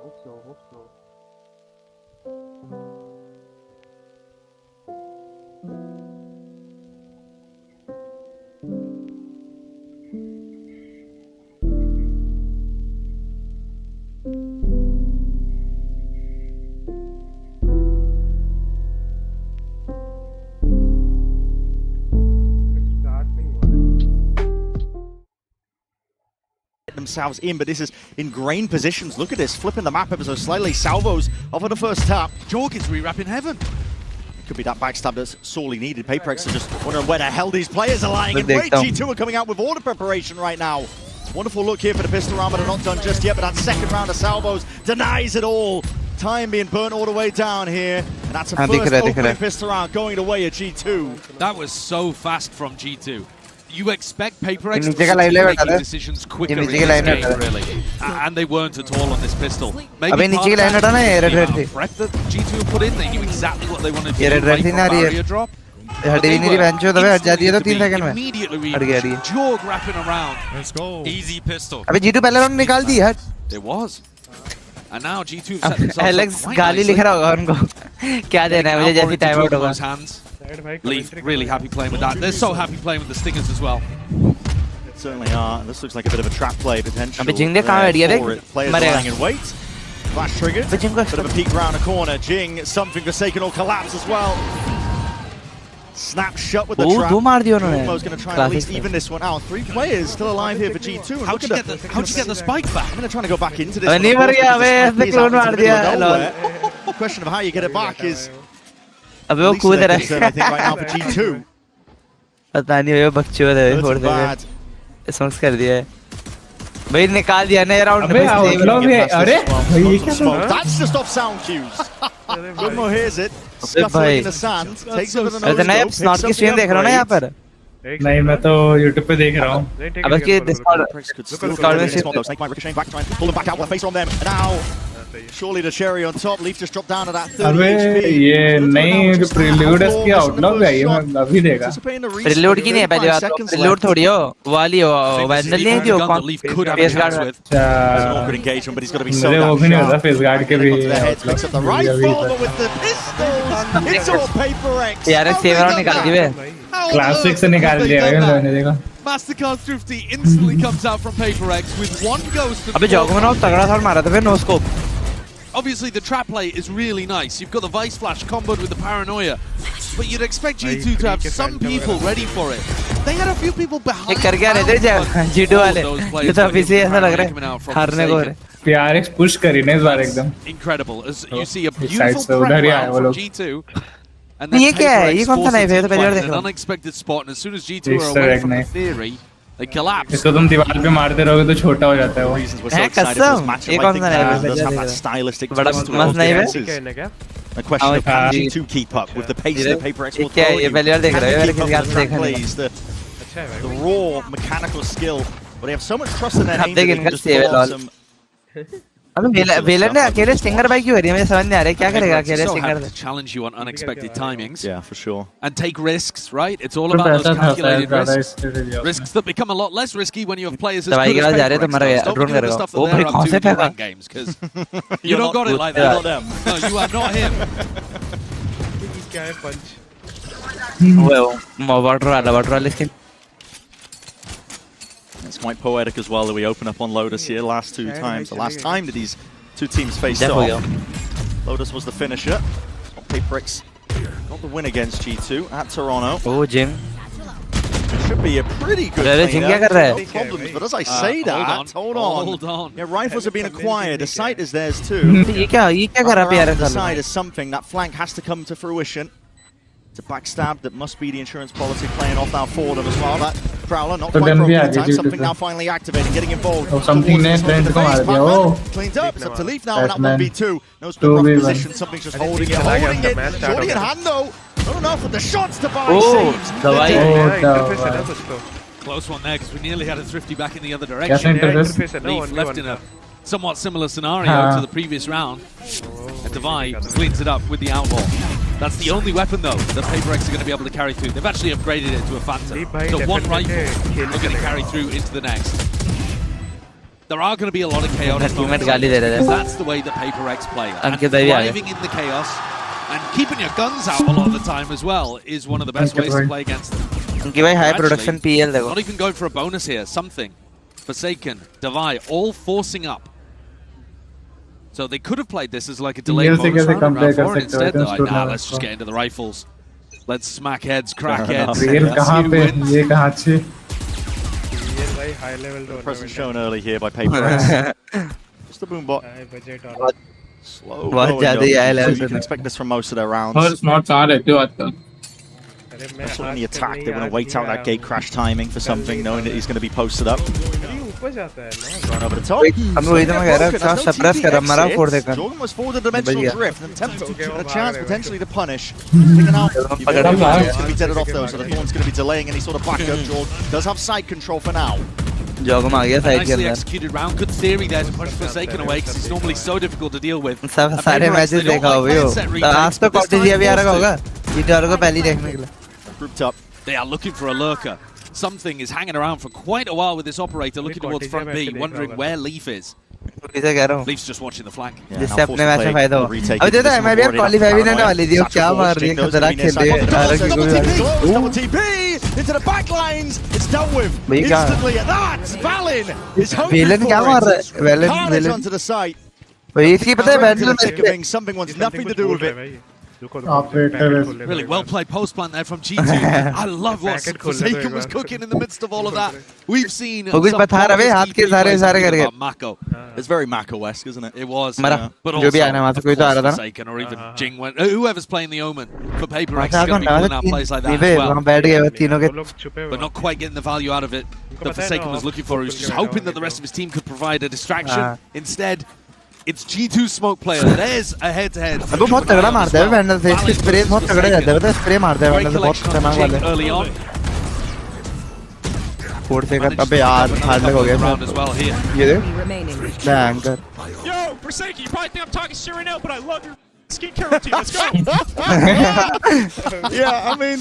Hope so. Themselves in, but this is ingrained positions. Look at this, flipping the map ever so slightly. Salvos off of the first tap. Jorgen's rewrapping heaven. Could be that backstab that's sorely needed. PRX are just wondering where the hell these players are lying. And wait, G2 are coming out with order preparation right now. Wonderful look here for the pistol round, but they're not done just yet. But that second round of Salvos denies it all. Time being burnt all the way down here. And that's a first opening pistol round going away at G2. That was so fast from G2. You expect PRX to be making decisions quicker in this game, really. And they weren't at all on this pistol. Maybe part of the prep that G2 have put in, they knew exactly what they wanted to do, right from barrier drop. Immediately reached, Jorg wrapping around. Let's go. Easy pistol. G2 पहले round निकाल दी यार. It was. And now G2 set themselves Alex up गाली लिख रहा होगा उनको. क्या देना है मुझे जैसी टाइम आउट होगा. Leaf really happy playing with that. They're so happy playing with the stingers as well. Certainly are. This looks like a bit of a trap play potential. अबे जिंग ने कहाँ बैठ गया देख. Players lying in wait. Flash triggered. Bit of a peek round a corner. Jing, something forsaken or collapse as well. Snap shut with the trap. मार दिया उन्होंने. Almost going to try and at least even this one out. 3 players still alive here for G2. How'd you get the spike back? I'm going to try to go back into this. नहीं मर गया अबे ऐसे clone मार दिया. The question of how you get it back is. अबे वो कूद रहा है. I think right now for G2. पता नहीं वो बकचोद है फोड़ देगा. स्मोक्स कर दिया है. भाई निकाल दिया नया राउंड. अबे आउटलॉ भी अरे ये क्या है? That's just off sound cues. Goodmo hears it. Scuffling in the sand. Takes it with a nose. नया स्नॉट की स्ट्रीम देख रहा हूँ ना यहाँ पर. नहीं मैं तो YouTube पे देख रहा हूँ. अब इसकी Discord pull them back out with a face on them. And now surely the cherry on top. Leaf just dropped down to that 30 अबे HP. ये नई जो प्रील्यूड है इसकी आउटलॉ भी आई है मैं अभी देखा. प्रील्यूड की नहीं है पहले बात. प्रील्यूड थोड़ी हो वाली हो वैंडल नहीं थी वो face guard. Awkward engagement, but he's got to be so मुझे वो भी नहीं होता फेस गार्ड के भी. Picks up the rifle with the pistols. It's all PRX. यार सेव राउंड निकाल दी बे. क्लासिक से निकाल दिया है मैंने देखा. Mastercard Thrifty instantly comes out from PRX with one ghost. अबे जॉग में ना तगड़ा था मारा था फिर no scope. Obviously the trap play is really nice. You've got the Vice Flash comboed with the Paranoia. But you'd expect G2 to have some people ready for it. They had a few people behind. एक कर गया रहते हैं G2 वाले. ये तो अभी से ऐसा लग रहा है हारने को है. PRX पुश करी ना इस बार एकदम. Incredible. As you see a beautiful prep round from G2. And ये क्या है? ये कौन सा नाइफ है? तो पहले और देख an low. unexpected spot, and as soon as G2 are away from the theory, they collapse. इसको तुम दीवार पे मारते रहोगे तो छोटा हो जाता है वो. है कसम. ये कौन सा नाइफ है? Stylistic बड़ा मस्त नाइफ है. A question of can G2 keep up with the pace that PRX will throw you. ये पहले और देख रहा है. Can they keep up with the trap plays, the raw mechanical skill, but they have so much trust in their aim that they can just pull off some. अबे velar ने अकेले stinger bike क्यों करी है मुझे समझ नहीं आ रहा है क्या करेगा अकेले stinger to challenge you on unexpected timings. Yeah, for sure. And take risks, right? It's all about those calculated risks. Risks that become a lot less risky when you have players as good as PRX. Stop doing the stuff that they're up to in ranked games, because you don't got it like that. No, you are not him. क्या है पंच? वो water वाले skin. It's quite poetic as well that we open up on Lotus here last 2 times. The last time that these 2 teams faced off. Lotus was the finisher. PRX got the win against G2 at Toronto. Oh, Jim. Should be a pretty good No problems, but as I say that, hold on. Yeah, rifles have been acquired. The site is theirs too. ये क्या कर रहा है यार? The site is something. That flank has to come to fruition. It's a backstab that must be the insurance policy playing off now for them as well. That Prowler not quite broken in time. Something now finally activating, getting involved. Oh, something next friend को मार दिया. Oh, cleans up. It's up to Leaf now in that 1v2. No split rough position. Something's just holding it. Shorty in hand though. Not enough with the shots to buy saves. Close one there, because we nearly had a Thrifty back in the other direction. Leaf left in a somewhat similar scenario to the previous round. And Divide cleans it up with the Outlaw. That's the only weapon, though, that PRX are going to be able to carry through. They've actually upgraded it to a Phantom. So one rifle are going to carry through into the next. There are going to be a lot of chaotic moments. That's the way that PRX play. And thriving in the chaos and keeping your guns out a lot of the time as well is one of the best ways to play against them. High production PL. Not even going for a bonus here. Something. Forsaken, Davai, all forcing up. So they could have played this as like a delayed bonus round 4, and instead they're like, nah, let's just get into the rifles. Let's smack heads, crack heads. Presence shown early here by PRX. Just the boombot. Slow going, you can expect this from most of their rounds. Especially in the attack, they want to wait out that gate crash timing for something, knowing that he's going to be posted up. Thrown over the top. Jordan was forward the dimensional drift and attempted a chance potentially to punish. Thinking out, he's going to be deaded off though, so the Thorn's going to be delaying any sort of backup. Jordan does have side control for now. Nicely executed round, good theory there to push Forsaken away because it's normally so difficult to deal with. Grouped up. They are looking for a lurker. Something is hanging around for quite a while with this operator, looking towards front B, wondering where Leaf is. Leaf's just watching the flank. जिससे अपने match में फायदा हो अब देता है मैं भी क्वालीफाई भी नहीं वाली थी क्या मार रही है खतरनाक खेल रही है double TP into the back lines. It's dealt with instantly. That's Valin is Valin क्या मार रहा है Valin onto the site. भाई इसकी पता है battle something wants nothing to do with it. Really well played post plant there from G2. I love what Forsaken was cooking in the midst of all of that. We've seen Mako. It's very Mako-esque, isn't it? It was. But also Forsaken or even Jing went. Whoever's playing the Omen for PRX is going to be pulling out plays like that as well. But not quite getting the value out of it that Forsaken was looking for. He was just hoping that the rest of his team could provide a distraction. Instead, it's G2 smoke player. There's a head-to-head. वो बहुत तगड़ा मारता है vandal से इसकी spray बहुत तगड़ा जाता है स्प्रे मारता है वैंडल से बहुत खतरनाक वाले early on. फोड़ से कर अबे यार हार्ड लग हो गया ये देख banker Yo, Forsaken, you probably think I'm talking shit right now, but I love your skincare routine. Let's go. Yeah, I mean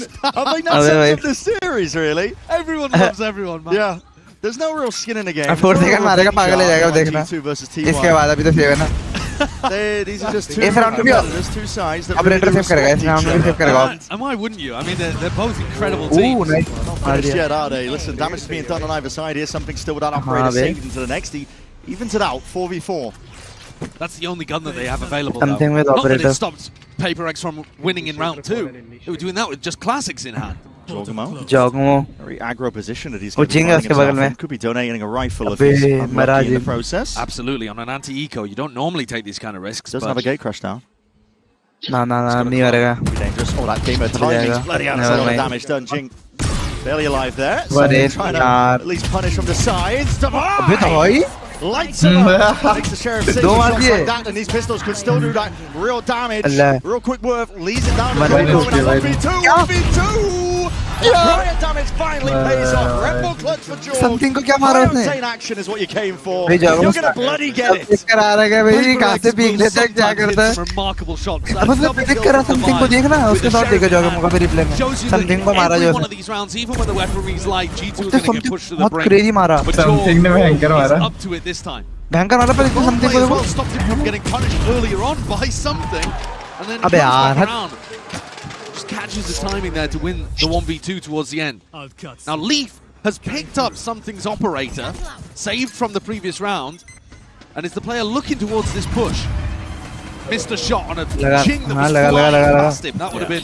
that's of the series, really. Everyone loves everyone, man. Yeah. There's no real skin in the game. Forsaken मारेगा पागल हो जाएगा देखना G2 versus T1. इसके बाद अभी तो save है ना These are just two. There's two sides that operator save करेगा इस राउंड में सेव करेगा And why wouldn't you? I mean, they're both incredible teams. Ooh, nice. Not finished yet, are they? Listen, damage is being done on either side here. Something still without operator saved into the next. He evens it out, 4v4. That's the only gun that they have available. Something with Not operator. that it stopped PRX from winning in round 2. They were doing that with just classics in hand. Jogmo. Very aggro position that he's going to be could be donating a rifle if he's unlucky in the process. Absolutely, on an anti-eco, you don't normally take these kind of risks. Doesn't have a gate crash down. No, नहीं मरेगा. Be dangerous. Oh, that gamer timing's bloody hell. That's a lot of damage done. Jing barely alive there. So trying to at least punish from the sides. Lights him up. Makes the sheriff see shots like that, and these pistols could still do that real damage. Real quick worth, leads it down to the corner. 1v2, 1v2. Riot damage finally pays off. Red Bull clutch for Jordan. Something को क्या मारा उसने? Insane action is what you came for. You're gonna bloody get it. करा रहा है भाई कहाँ से पीक लेता है क्या करता है? Remarkable shots. मतलब पिक करा something को देखना उसके साथ देखा जाएगा मुझे फिर रिप्ले में. Something को मारा जो. One of these rounds, even when the weaponry's light, G2 is going to get pushed to the बहुत brink. crazy मारा. Something ने भयंकर मारा. Up to it this time. भयंकर मारा पर इसको something को well stopped him from getting punished earlier on by something, and then अबे यार around. Just catches the timing there to win the 1v2 towards the end. Now Leaf has picked up something's operator, saved from the previous round, and is the player looking towards this push. Missed a shot on a Jing that was flying past him. That would have been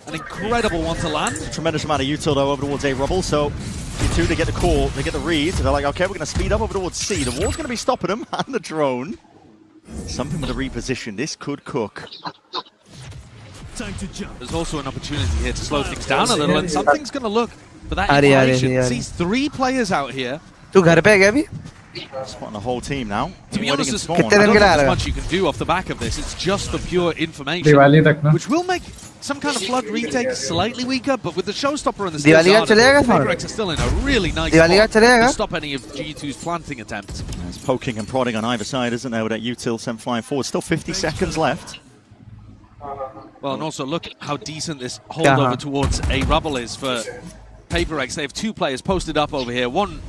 an incredible one to land. Tremendous amount of util though over towards A rubble, so G2 they get the call, they get the read, so they're like, okay, we're going to speed up over towards C. The wall's going to be stopping them, and the drone. Something with a reposition. This could cook. There's also an opportunity here to slow things down a little, and something's going to look for that information. Sees 3 players out here. तू घर पे है क्या अभी? Spotting the whole team now. To be honest, I don't think there's much you can do off the back of this. It's just the pure information, which will make some kind of flood retake slightly weaker, but with the showstopper and the PRX are still in a really nice spot to stop any of G2's planting attempts. There's poking and prodding on either side, isn't there, with that util sent flying forward. Still 50 seconds left. Well, and also look how decent this holdover towards A rubble is for PRX. They have 2 players posted up over here. One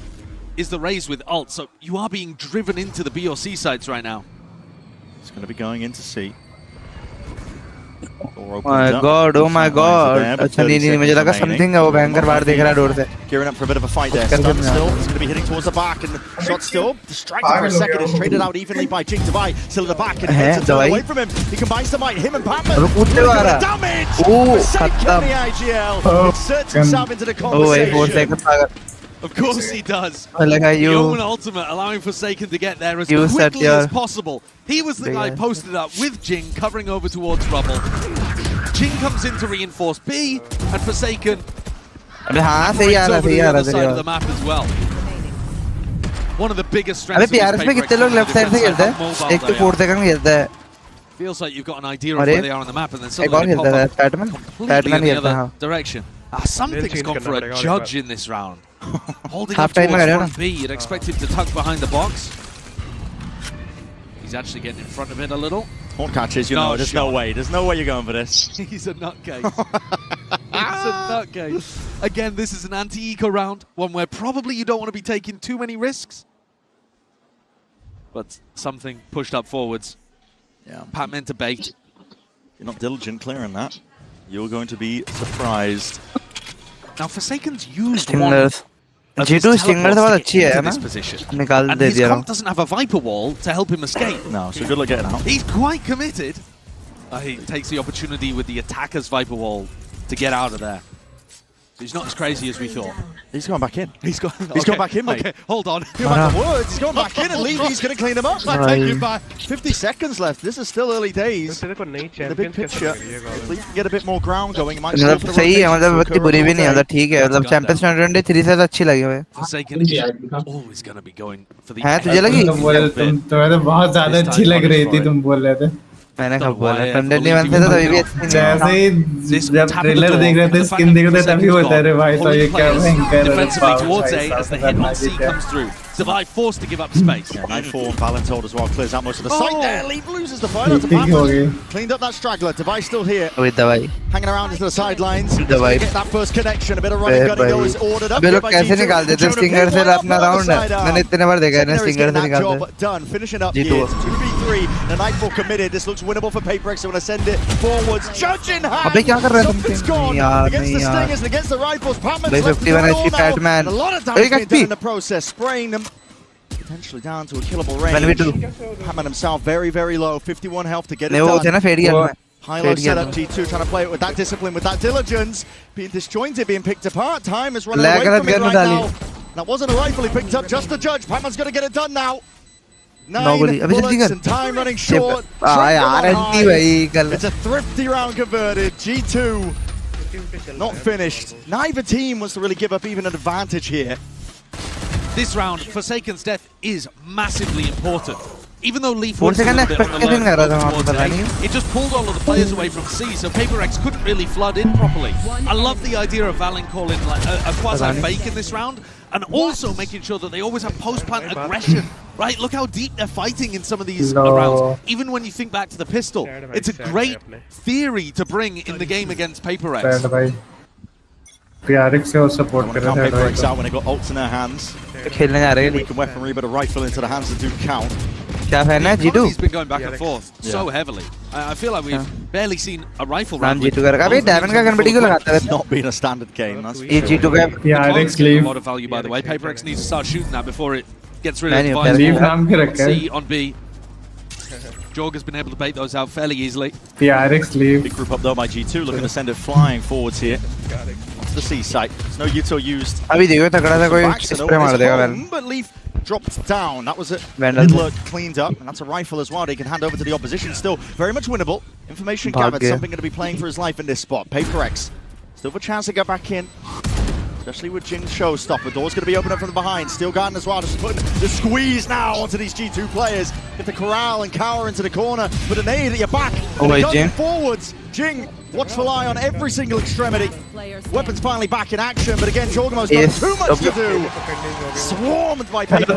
is the Raze with ult, so you are being driven into the B or C sites right now. It's going to be going into C. Oh my god, oh my god. अच्छा नहीं मुझे लगा something है वो भयंकर बाहर देख रहा है डोर से. Gearing up for a bit of a fight there. Stun still. It's going to be hitting towards the back and shot still. Distracted for a second. It's traded out evenly by Jing Davai. Still at the back and heads a turn away from him. He combines the might. Him and Batman. Damage! Forsaken the IGL. Inserts himself into the conversation. 4 seconds. Of course he does. The own ultimate allowing Forsaken to get there as quickly as possible. He was the guy posted up with Jing covering over towards Rubble. Jing comes in to reinforce B and Forsaken operates over to the other side of the map as well. One of the biggest strengths of PRX में कितने लोग left side से खेलते हैं? 1 to 4 second खेलता है. Feels like you've got an idea of where they are on the map and then suddenly pop up completely in the other direction. Something's gone for a judge in this round. Holding up towards front B, you'd expect him to tuck behind the box. He's actually getting in front of it a little. Horn catches, you know, there's no way you're going for this. He's a nutcase. He's a nutcase. Again, this is an anti-eco round, one where probably you don't want to be taking too many risks. But something pushed up forwards. Yeah. Pat meant to bait. You're not diligent clearing that. You're going to be surprised. Now, Forsaken's used Stingers. G2 Stingers बहुत अच्छी है ना? निकाल दे दिया. And his comp doesn't have a Viper wall to help him escape. No, so good luck getting out. He's quite committed. He takes the opportunity with the attacker's Viper wall to get out of there. He's not as crazy as we thought. He's going back in. He's gone back in, mate. Okay, hold on. You're back to words. He's going back in and Levy's going to clean him up. I take him back. 50 seconds left. This is still early days. The big picture. If Levy can get a bit more ground going, he might मतलब सही है मतलब इतनी बुरी भी नहीं है मतलब ठीक है मतलब चैंपियंस 2023 से अच्छी लगी हुई है. Forsaken is always going to be going for the. हैं तुझे लगी? तुम्हें तो बहुत ज़्यादा अच्छी लग रही थी तुम बोल रहे थे. मैंने कब बोला 2021 से तो तभी भी अच्छी जैसे ही जब ट्रेलर देख रहे थे स्किन देख रहे थे तभी होता है रे भाई तो ये क्या भयंकर defensively towards A as the hit on C comes through. Survive forced to give up space. Yeah, 9-4 and Valentold as well clears out most of the site there. Leave loses the fight out to Batman. Cleaned up that straggler. Device still here. with Davai. Hanging around into the sidelines. Davai. Get that first connection. A bit of running gunning though is ordered up. अबे लोग कैसे निकाल देते हैं stinger से अपना round मैंने इतने बार देखा है स्टिंगर से निकालते हैं. Done. Finishing up here. 2v3. The Nightfall committed. This looks winnable for PRX. They want to send it forwards. Judge in hand. अबे क्या कर रहे हैं Something's gone against the Stingers and against the Rifles. Batman's भाई left 51 HP fat man. a lot of damage being done in the process. Spraying them potentially down to a killable range. Batman himself very, very low. 51 health to get it नहीं वो थे ना fade गया मैं. High-low setup, G2 trying to play it with that discipline, with that diligence. Being disjointed, being picked apart. Time is running away from it right now. That wasn't a rifle he picked up, just a judge. Batman's going to get it done now. 9 bullets and time running short. It's a thrifty round converted. G2 not finished. Neither team wants to really give up even an advantage here. This round, Forsaken's death is massively important. Even though Leaf 4 was a seconds little bit on the alert towards A, it just pulled all of the players away from C, so PRX couldn't really flood in properly. I love the idea of Valen calling like a quasi-fake in this round, and also making sure that they always have post-plant aggression. Right, look how deep they're fighting in some of these rounds. Even when you think back to the pistol, it's a great theory to bring in the game against PRX. PRX से और support कर रहे हैं PRX out when they got ults in their hands. खेलने जा रहे हैं. Weakened weaponry, but a rifle into the hands that do count. क्या फैन है G2? He's been going back and forth so heavily. I feel like we've barely seen a rifle round. G2 का अबे Damon का gun क्यों लगाता है? It's not been a standard game. That's ये G2 का PRX A leave. lot of value, by the way. PRX needs to start shooting that before it gets rid नहीं, of नहीं, leave the नाम भी रखा है. C on B. Jorg has been able to bait those out fairly easily. PRX leave. big group up though by G2, looking to send it flying forwards here. Onto the C site. There's no Yuto used. अभी देखो तगड़ा सा कोई spray मार देगा van. But Leaf dropped down. That was it. Vandal. Midler cleaned up, and that's a rifle as well. They can hand over to the opposition. Still very much winnable. Information gathered. Something going to be playing for his life in this spot. PRX still have a chance to get back in. Especially with Jing's showstopper. Door's going to be opened up from behind. Steel Garden as well. Just putting the squeeze now onto these G2 players. Get the corral and cower into the corner. Put a nade at your back. Oh, wait, Jing. Forwards. Jing, watchful eye on every single extremity. Weapons finally back in action. But again, Jorgamo's got too much to do. Swarmed by people.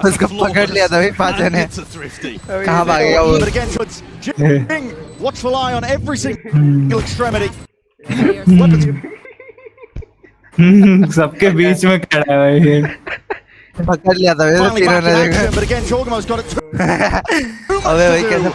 उसको पकड़ लिया था भाई पांचों ने. कहाँ भागेगा वो? But again, Jing, watchful eye on every single extremity. Weapons. सबके बीच में खड़ा है भाई ये। पकड़ लिया था वैसे Finally तीनों back in ने action, but again, Jorgamo's got it. अबे भाई कैसे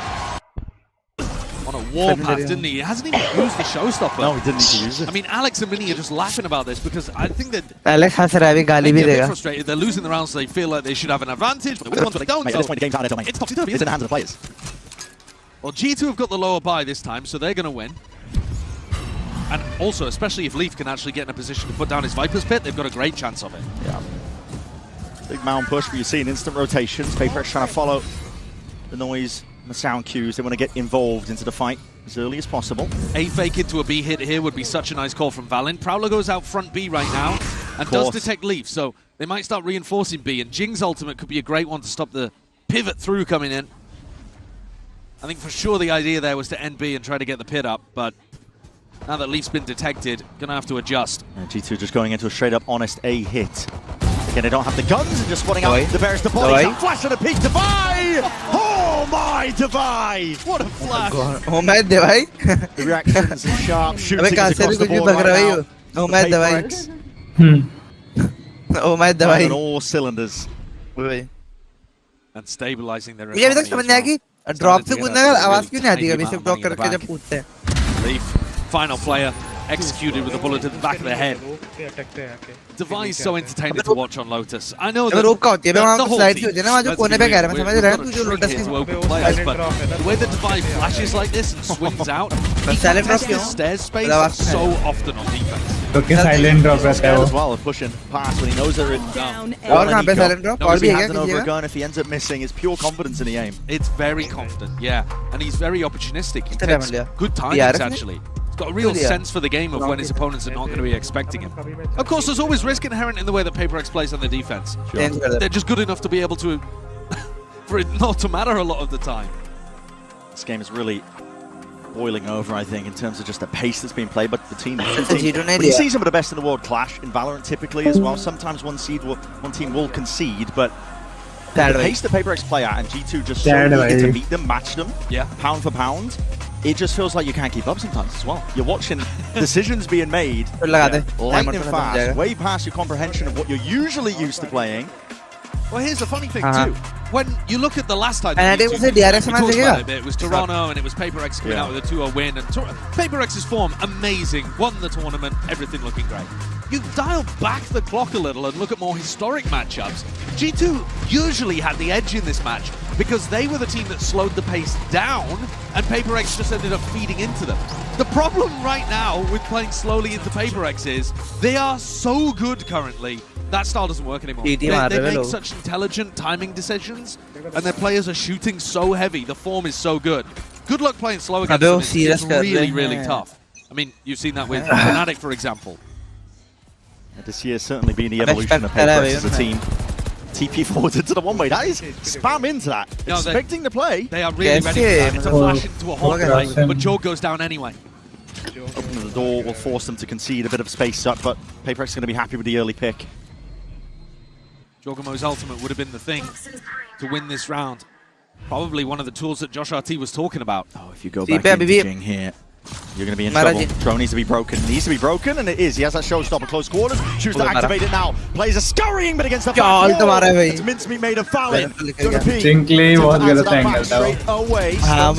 On a warpath, didn't he? He hasn't even used the showstopper. No, he didn't need to use it. I mean, Alex and Minnie are just laughing about this because I think that Alex हंस रहा है, अभी गाली भी they're a bit देगा। frustrated. They're losing the rounds, so they feel like they should have an advantage. But the ones where they don't, Mate, at this point, the game's out of their domain. it's topsy-turvy. It's in the hands of the players. Well, G2 have got the lower bye this time, so they're going to win. And also, especially if Leaf can actually get in a position to put down his Viper's Pit, they've got a great chance of it. Yeah. Big mound push, but you're seeing instant rotations. PRX trying to follow the noise and the sound cues. They want to get involved into the fight as early as possible. A fake into a B hit here would be such a nice call from Valin. Prowler goes out front B right now and does detect Leaf, so they might start reinforcing B. And Jing's ultimate could be a great one to stop the pivot through coming in. I think for sure the idea there was to end B and try to get the pit up, but now that Leaf's been detected, gonna have to adjust. And G2 just going into a straight up honest A hit. Again, they don't have the guns and just spotting out the Bears to body. Flash and a peek, Divide! Oh my, Divide! What a flash! Oh my Divide! The reactions and sharp shooting across the board right now. Oh my Divide! Oh my Divide! On all cylinders. And stabilizing their मुझे अभी तक समझ नहीं आया कि drop से कूदने का आवाज क्यों नहीं आती कभी सिर्फ ड्रॉप करके जब कूदते हैं। Leaf, final player, executed with a bullet to the back of the head. Device so entertaining to watch on Lotus. I know that रोक का होती है, मैं वहाँ the whole स्लाइड team, की होती है ना, वहाँ जो let's कोने be पे कह real, रहा है, मैं समझ we've रहा got हूँ to तुझे trick लोटस it की to open players, but the way the Divide flashes like this and swings out, he silent drop contests क्यों? the stairs space so often on defense. तो क्या silent drop रहता है As वो। well, pushing past when he knows they're in. और कहाँ पे silent drop और भी है क्या Over a कीजिएगा? gun, if he ends up missing, it's pure confidence in the aim. It's very confident, yeah, and he's very opportunistic. He कितना takes डाल लिया? good timings PRX में? actually. He's got a real लिया? sense for the game of when his opponents are not going to be expecting him. Of course, there's always risk inherent in the way that PRX plays on their defense. Change कर दे। They're just good enough to be able to, for it not to matter a lot of the time. This game is really boiling over, I think, in terms of just the pace that's being played. But the team, G2 ने when you लिया। see some of the best in the world clash in Valorant typically as well. Sometimes one team will concede, but the pace that PRX play at and G2 just so eager to meet them, match them, pound for pound. It just feels like you can't keep up sometimes as well. You're watching decisions being made lightning fast, way past your comprehension of what you're usually used to playing. Well, here's the funny thing too. When you look at the last time, And we it was talked a DRX about match, it was Toronto and it was PRX coming out with a 2-0 win. And PRX's form, amazing, won the tournament, everything looking great. You dial back the clock a little and look at more historic matchups. G2 usually had the edge in this match because they were the team that slowed the pace down and PRX just ended up feeding into them. The problem right now with playing slowly into PRX is they are so good currently. That style doesn't work anymore. They make such intelligent timing decisions, and their players are shooting so heavy. The form is so good. Good luck playing slow against them. It's really, really tough. I mean, you've seen that with Fnatic, for example. This year's certainly been the evolution of PRX as a team. TP forward into the one-way. That is spam into that. No, expecting the play. They are really ready for that. It's a flash into a hot play, but Joe goes down anyway. Opening the door will force them to concede a bit of space up, but PRX is going to be happy with the early pick. Jorgamo's ultimate would have been the thing to win this round. Probably one of the tools that Josh RT was talking about. Oh, if you go back into Jing here, you're going to be in trouble. Drone needs to be broken. Needs to be broken, and it is. He has that showstopper close quarters. Chooses to activate it now. Players are scurrying, but against the back wall. It's mincemeat made of Fallon. Jinkly was going to tangle straight away. Oh,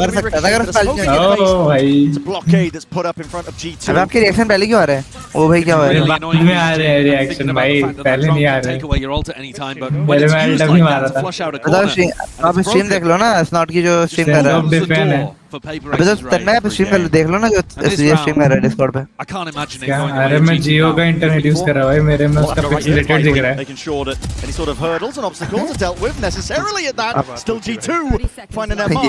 it's a blockade that's put up in front of G2. अब आपकी reaction पहले क्यों आ रहा है? वो भाई क्या हो रहा है? बाद में आ रहे हैं रिएक्शन भाई, पहले नहीं आ रहे। Take away your ult at any time, but when it's used like that to flush out a corner, आप स्ट्रीम देख लो ना, स्नॉट की जो स्ट्रीम कर रहा है। अबे तो तन्मय आप स्ट्रीम कर देख लो ना जो स्ट्रीम कर रहा है डिस्कॉर्ड पे। I can't imagine it क्या? going अरे मैं जियो का इंटरनेट यूज कर रहा हूँ भाई, मेरे में उसका पिक्सेलेटेड दिख रहा है। Making sure that any sort of hurdles and obstacles are dealt with necessarily at that. Still G2 finding their mark.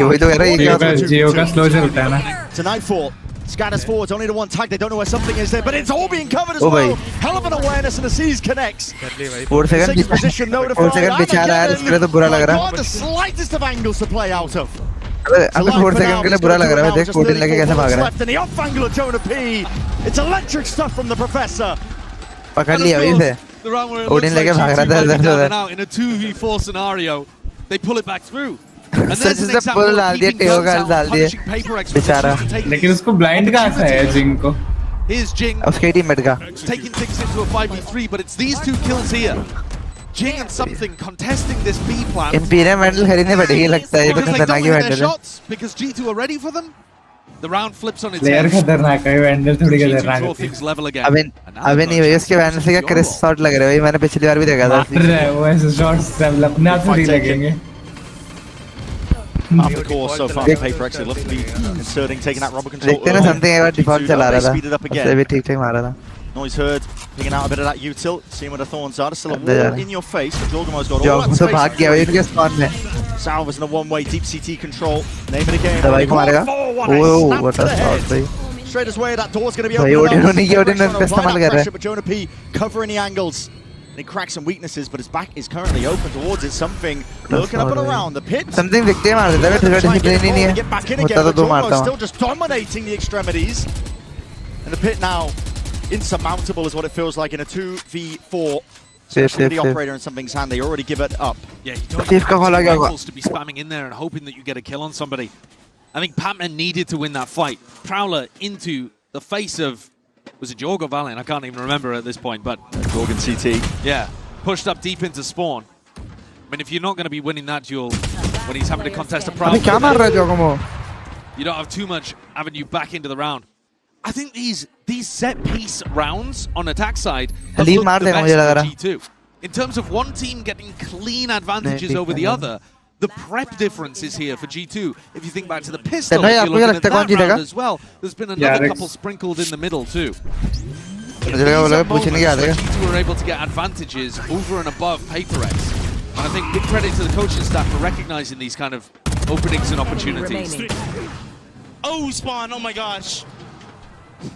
जियो का स्लो चलता है ना। To Nightfall. Scatters forwards, only to one tag. They don't know where something is there, but it's all being covered as well. Hell of an awareness, and the Seas connects. 4 second position notified. 4 second पीछे आ रहा है, इसके तो बुरा लग रहा है। The slightest of angles to play out of. अबे 4 सेकंड के लिए बुरा लग रहा है, देख 14 लेके कैसे भाग रहा है। And the off angle of Jonah P. It's electric stuff from the professor. पकड़ लिया वही से। 14 लेके भाग रहा था इधर now in a 2v4 scenario, they pull it back through. And there's an example डाल दिया, टेओ का डाल दिया। बेचारा। लेकिन उसको ब्लाइंड कहाँ से है जिंग को? Here's Jing उसके teammate का taking things into a 5v3, but it's these two kills here. Jing and something contesting this B plan. इन पीने मेडल खरीदने पड़ेगी लगता है ये तो Because they don't खतरनाक ही hit their मेडल है shots, because G2 are ready for them. The round flips on its player head. खतरनाक है वेंडल थोड़ी G2 खतरनाक draw है things level again. अबे नहीं भाई उसके वैन से क्या क्रिस शॉट लग रहा है भाई मैंने पिछली बार भी देखा था मार रहा है वो ऐसे शॉट्स सब अपने आप थोड़ी लगेंगे Half the core so far for PRX. They love to be inserting, taking that robber control. देखते ना समथिंग एक बार डिफॉल्ट चला रहा था Speed it up उससे again. भी ठीक ठाक मारा था Noise heard, picking out a bit of that util, seeing where the thorns are. There's still a wall in your face, but Jorgamo's got all jog that तो space. भाग गया भाई उनके स्पॉन में Salvas in a one-way deep CT control. Name it again. दवाई को मारेगा oh what a shot भाई Straight as way, that door's going to be भाई open. ओडिन नहीं किया ओडिन पे इस्तेमाल कर रहा है But Jonah P covering the angles. And he cracks some weaknesses, but his back is currently open towards it. Something looking up and around the pit. Something दिखते मार देता है थोड़ा डिसिप्लिन ही नहीं है होता तो दो मारता हूं Still just dominating the extremities. And the pit now insurmountable is what it feels like in a 2v4. Especially with the operator in something's hand, they already give it up. Yeah, you don't Safe का खोला गया होगा to be spamming in there and hoping that you get a kill on somebody. I think Patman needed to win that fight. Prowler into the face of, was it Jorg or Valiant? I can't even remember at this point, but Jorg and CT. yeah, pushed up deep into spawn. I mean, if you're not going to be winning that duel when he's having to contest a अबे Prowler, क्या मार रहा है जोगमो you don't have too much avenue back into the round. I think these set piece rounds on attack side have Leave looked मार the देगा best मुझे लग for रहा G2. In terms of one team getting clean advantages नहीं, over ठीक the है। other, the prep difference is here for G2. If you think back to the pistol, भाई if आपको you're क्या looking at लगता है कौन that जीतेगा round as well, there's been another PRX. couple sprinkled in the middle too. मुझे लगा वो लोग पूछने क्या Where आएगा G2 are able to get advantages over and above PRX. And I think big credit to the coaching staff for recognizing these kind of openings and opportunities. Oh, spawn. Oh my gosh.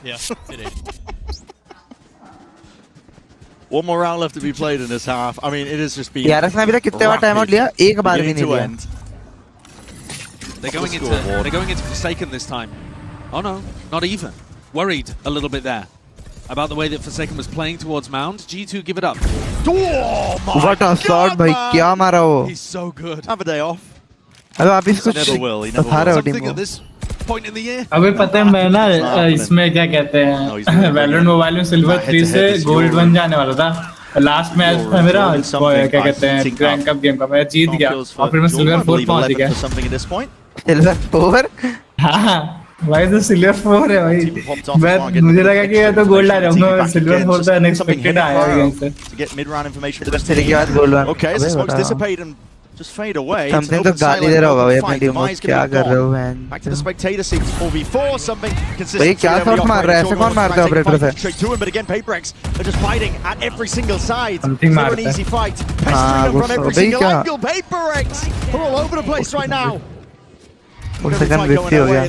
Yeah, it is. One more round left to be played in this half. I mean, it has just been PRX ने अभी तक कितने बार time out लिया एक बार भी beginning नहीं to लिया end. They're going into Forsaken this time. Oh no, not even. Worried a little bit there about the way that Forsaken was playing towards Mound. G2 give it up. Oh my What a shot भाई man. क्या मारा वो He's so good. Have a day off. अबे आप इसको Never will, he never बता रहे हो टीम Something को at this point in the year. अबे पता है मैं ना इसमें क्या कहते हैं वैलोरेंट मोबाइल में सिल्वर 3 से गोल्ड 1 जाने वाला था लास्ट मैच था मेरा क्या कहते हैं रैंक अप गेम का मैं जीत गया और फिर मैं सिल्वर 4 पहुंच गया सिल्वर 4 हां भाई तो सिल्वर 4 है भाई मैं मुझे लगा कि ये तो गोल्ड आ जाऊंगा सिल्वर 4 तो अनएक्सपेक्टेड आया गेम से to get mid-round information for this तेरे के team. बाद gold 1 Okay, as the smokes dissipate and just fade away. It's an something तो open गाली silent दे रहा होगा भाई open अपनी fight. टीम को Demise क्या gonna be कर रहे हो gone. Man Back to the spectator seats 4v4, something consistency. भाई क्या शॉट मार रहा है ऐसे कौन मारता है ऑपरेटर से Straight to him, but again, PRX are just fighting at every single side. Something Never an मारता है। easy fight. Pestering them from every भाई single क्या? angle. PRX are all over the place right now. Full second 50 हो गया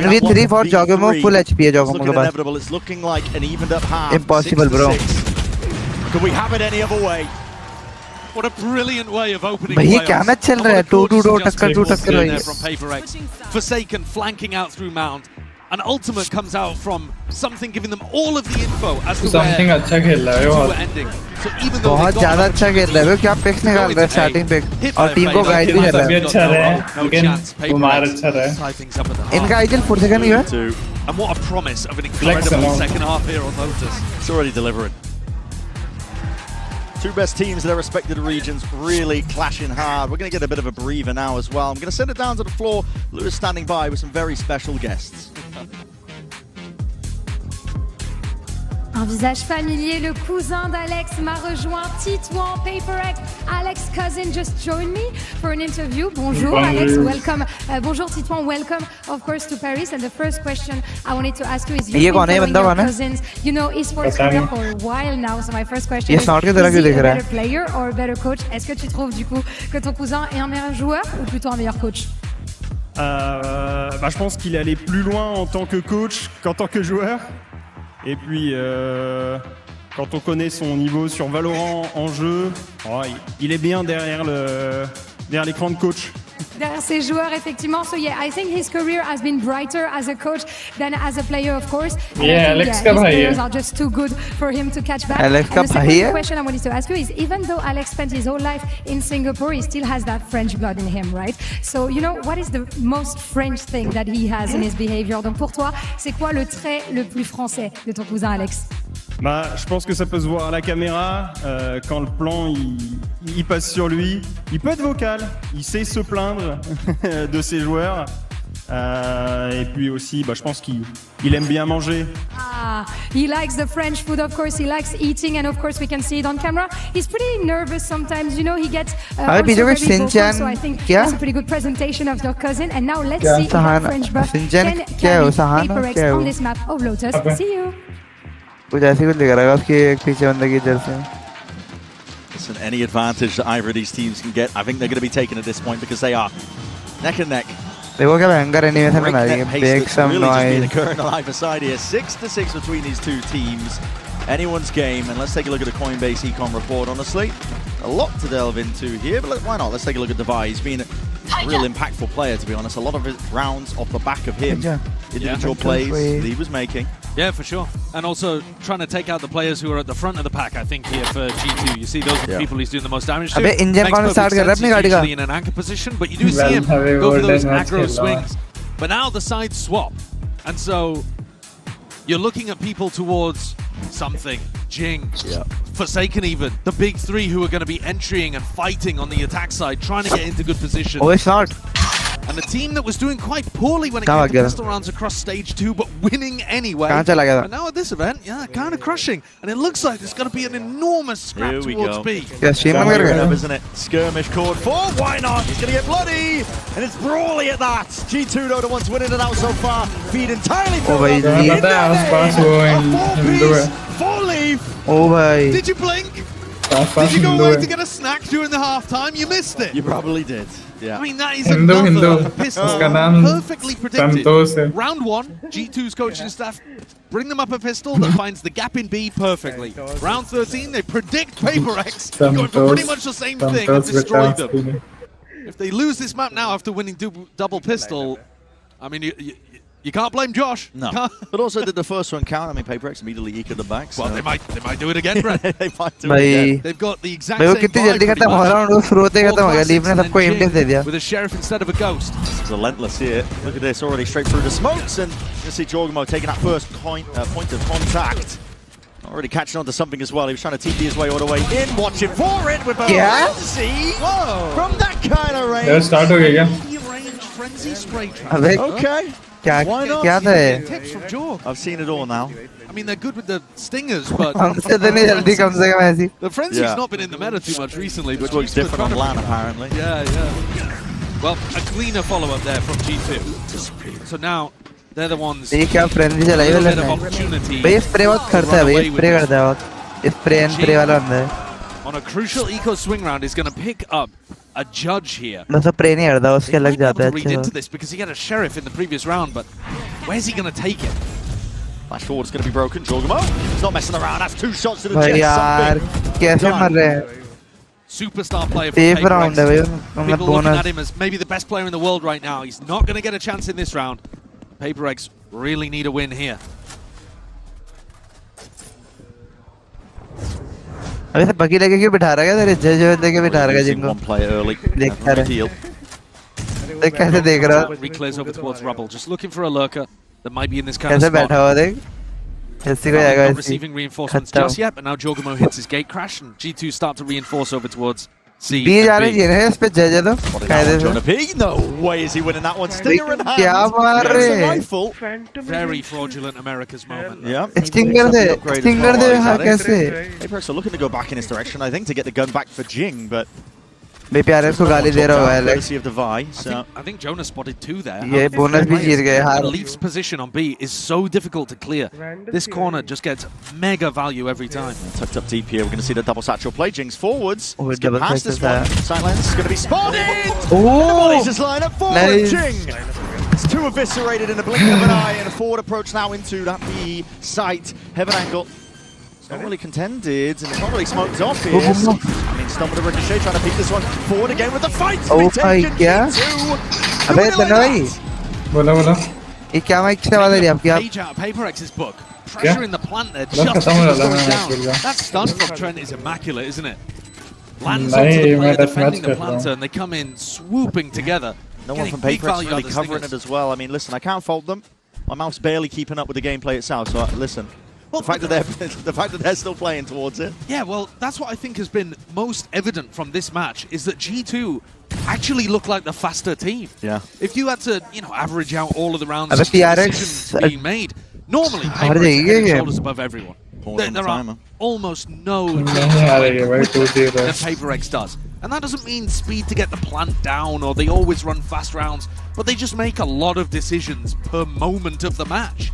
1v3 for जोगमो full HP है जोगमो के पास It's looking like an evened up half. Impossible, 6 to bro. 6. Could we have it any other way? What a brilliant way of opening भाई ये playoffs. क्या match चल रहा है 2-2 टक्कर there भाई from PRX. Forsaken flanking out through Mound. And Ultimate comes out from something giving them all of the info as to something where अच्छा खेल रहा है G2 वो were ending. So even though बहुत they got ज्यादा an अच्छा खेल रहा है क्या पिक्स निकाल रहा है स्टार्टिंग पिक और टीम को गाइड भी कर रहा भी है अच्छा रहा है No लेकिन chance. कुमार PRX अच्छा रहा है tie things up at the half. इनका आईजल 4 सेकंड ही है And what a promise of an Flex incredible along. second half here on Lotus. It's already delivering. Two best teams in their respective regions really clashing hard. We're going to get a bit of a breather now as well. I'm going to send it down to the floor. Lewis standing by with some very special guests. Un visage familier, le cousin d'Alex m'a rejoint, Titouan, PRX. Alex' cousin just joined me for an interview. Bonjour, Alex, welcome. Bonjour, Titouan, welcome, of course, to Paris. And the first question I wanted to ask you is, you've been following your cousins, you know, esports career for a while now. So my first question is he a better player or a better coach? Est-ce que tu trouves, du coup, que ton cousin est un meilleur joueur ou plutôt un meilleur coach? Je pense qu'il est allé plus loin en tant que coach qu'en tant que joueur. Et puis, quand on connaît son niveau sur Valorant en jeu, il est bien derrière l'écran de coach. derrière ces joueurs, effectivement. So yeah, I think his career has been brighter as a coach than as a player, of course. And Yeah, I think, Alex his का भाई है. players are just too good for him to catch back. Alex And का the भाई second है. question I wanted to ask you is, even though Alex spent his whole life in Singapore, he still has that French blood in him, right? So, you know, what is the most French thing that he has in his behavior? Donc pour toi, c'est quoi le trait le plus français de ton cousin Alex? Bah, je pense que ça peut se voir à la caméra. Quand le plan il passe sur lui, il peut être vocal. Il sait se plaindre de ses joueurs. Et puis aussi, bah, je pense qu'il aime bien manger. Ah, he likes the French food, of course. He likes eating, and of course, we can see it on camera. He's pretty nervous sometimes, you know. He gets also बीचों में very vocal, Shinchan so I think क्या? that's a pretty good presentation of your cousin. And now let's क्या? see if Sahana- that French buff Shinchan can क्या है वो? carry Sahana PRX क्या है on वो? this map of Lotus. Okay. See you. कुछ ऐसे कुछ दिख रहा है उसके एक पीछे बंदे की जर्सी में. Listen, any advantage that either of these teams can get, I think they're going to be taken at this point because they are neck and neck. देखो क्या भयंकर एनिमेशन बना रही है. Breakneck pace Make that's some really just been noise. occurring alive aside here. 6-6 between these two teams. Anyone's game, and let's take a look at the Coinbase econ report. Honestly, a lot to delve into here, but why not? Let's take a look at Devi. He's been a real impactful player, to be honest. A lot of his rounds off the back of him, individual plays that he was making. Yeah, for sure. And also trying to take out the players who are at the front of the pack, I think, here for G2. You see, those are the people he's doing the most damage to. अबे engine Makes कौन perfect start कर रहा है sense. अपनी He's गाड़ी का? usually in an anchor position, but you do see him Well, go for those golden aggro match swings. But now the sides swap. And so you're looking at people towards something. Jing, Forsaken even. The big three who are going to be entering and fighting on the attack side, trying to get into good position. Oh, it's not. And a team that was doing quite poorly when it कहाँ came to गया? pistol rounds across stage 2, but winning anyway. कहाँ चला गया? And now at this event, yeah, kind of crushing. And it looks like there's going to be an enormous scrap Here we towards go. B. क्या stream बंद कर गया? Isn't it? Skirmish called for. Why not? He's going to get bloody. And it's brawly at that. G2 though, the ones winning it out so far. Feed entirely Oh, filled भाई, up. ये- In there, आसपास वो a in- four-piece, Hindu four-leaf. ओ भाई. Did you blink? आसपास Did you go Hindu away है. to get a snack during the halftime? You missed it. You probably did. Yeah. I mean, that is Hindu, another Hindu. pistol उसका नाम perfectly predicted. संतोष है. Round 1, G2's coaching staff bring them up a pistol that finds the gap in B perfectly. Round 13, they predict PRX going for pretty much the same thing and destroy them. If they lose this map now after winning double pistol, I mean, you can't blame Josh. No. But also did the first one count? I mean, PRX immediately eked them back. So. Well, they might do it again, Brett. They might do it भाई again. They've got the exact भाई वो same कितनी vibe जल्दी pretty खत्म हो much. रहा है और वो शुरू होते ही Four खत्म हो गया. classics लीव ने and सबको then एम दे दिया. with a sheriff instead of a ghost. It's relentless here. Look at this, already straight through the smokes, and you see Jorgamo taking that first point of contact. Already catching on to something as well. He was trying to TP his way all the way in. Watching for it with Yeah? See? Whoa! From that kind of range. यार start हो गया क्या? Medium-range frenzy spray trap. अबे Okay. क्या Why not? क्या था ये? Tips from Jorg. I've seen it all now. I mean, they're good with the stingers, but हमसे तो नहीं जल्दी कम से कम ऐसी. the frenzy's Yeah. not been in the meta too much recently. Which But looks G's been different on trying to- LAN apparently. Yeah. Well, a cleaner follow-up there from G2. So now they're the ones. ये क्या friendly चलाई A है little bit of लड़ने. opportunity. भाई spray बहुत करता है भाई. स्प्रे करता है बहुत. स्प्रे एंड स्प्रे वाला बंदा है. On a crucial eco swing round, is going to pick up a judge here. बस स्प्रे नहीं करता उसके He लग might be जाता able है to read अच्छे into से. this because he had a sheriff in the previous round, but where's he going to take it? Flash forward's going to be broken. Jorgamo. He's not messing around. That's 2 shots to the भाई chest. यार Something कैसे done. मर रहे हैं. Superstar player for Safe round है PRX. भाई. मतलब People looking bonus. at him as maybe the best player in the world right now. He's not going to get a chance in this round. PRX really need a win here. अबे से बकी लेके क्यों बिठा रहा है तेरे जज लेके बिठा रहा है Losing जिनको. one player early. देखता रहे. Deal. देख कैसे देख रहा है. Reclares over towards rubble, just looking for a lurker that might be in this kind of कैसे spot. बैठा हुआ देख. ऐसे को जाएगा Not ऐसे. receiving reinforcements खत्म. just yet, but now Jorgamo hits his gate crash, and G2 start to reinforce over towards C बी जा and रही B. है इस पे जज है तो. What is कायदे that one, से. Jonah P? No way is he winning that one. Stinger in hand. क्या मार Gets रहे a हैं? rifle. Very fraudulent America's moment. Yeah. Stinger दे. स्टिंगर दे हाँ कैसे. PRX are looking to go back in his direction, I think, to get the gun back for Jing, but भाई प्यारे को गाली दे रहा होगा Alex. courtesy of Devi. So I think Jonah spotted 2 there. ये बोनस भी जीत गए हार. And Leaf's position on B is so difficult to clear. This corner just gets mega value every time. tucked up deep here. We're going to see the double satchel play. Jing's forwards. Oh, Let's get double past this satchel one. Silence is going to be spotted. Oh! He's just line up forward. Nice. Jing. It's 2 eviscerated in a blink of an eye, and a forward approach now into that B site. Heaven angle. It's not really contended, and it's not really smoked off here. I mean, Stun with a ricochet, trying to peek this one forward again with the fight. Oh my god. अबे इतना भाई. बोलो बोलो. ये क्या mic से आवाज आ रही है आपकी? Page out of PaperX's book. Pressure in the plant there, just as it was going down. That stun from Trent is immaculate, isn't it? Lands onto the player defending the planter, and they come in swooping together. No one from PaperX really covering it as well. I mean, listen, I can't fault them. My mouth's barely keeping up with the gameplay itself, so listen. Well, the fact that they're still playing towards it. Yeah, well, that's what I think has been most evident from this match, is that G2 actually look like the faster team. Yeah. If you had to, average out all of the rounds, PRX decisions being made, normally PaperX are shoulders above everyone. There are almost no that PaperX does. And that doesn't mean speed to get the plant down or they always run fast rounds, but they just make a lot of decisions per moment of the match.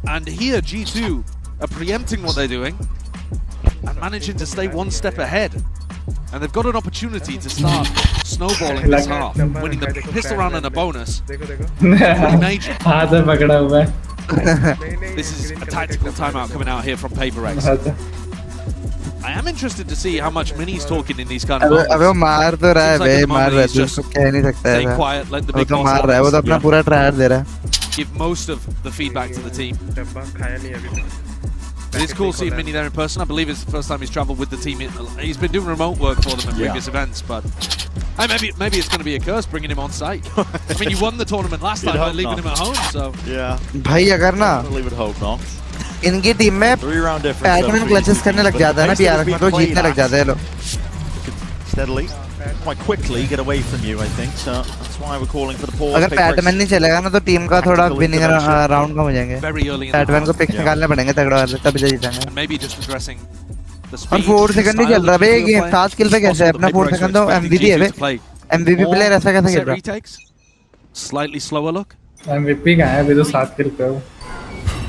And here G2 are preempting what they're doing and managing to stay one step ahead. And they've got an opportunity to start snowballing this half, winning the pistol round and a bonus. Pretty major. This is a tactical timeout coming out here from PaperX. I am interested to see how much Mini's talking in these kind of moments. अबे मार तो रहा है बे मार रहा है तो कह नहीं सकता है stay quiet, let the big boss मार रहा है वो तो अपना पूरा ट्रायर दे रहा है give most of the feedback to the team. It is cool seeing Mini there in person. I believe it's the first time he's travelled with the team. He's been doing remote work for them at previous events, but maybe it's going to be a curse bringing him on site. I mean, you won the tournament last time by leaving him at home, so yeah. भाई अगर ना we would hope not. इनकी team में pattern clutches करने लग जाता है ना PRX में तो जीतने लग जाते हैं लोग. Steadily, quite quickly get away from you, I think. So that's why we're calling for the pause. अगर पैटर्न नहीं चलेगा ना तो टीम का थोड़ा विनिंग राउंड कम हो जाएंगे. पैटर्न को पिक निकालने पड़ेंगे तगड़ा वाले तभी तो जीतेंगे. maybe just addressing the और 4 सेकंड ही चल रहा है बे ये 7 किल पे कैसे है अपना 4 सेकंड तो MVP है बे. MVP प्लेयर ऐसा कैसे खेल रहा है? Slightly slower look. MVP का है अभी तो 7 किल पे हो.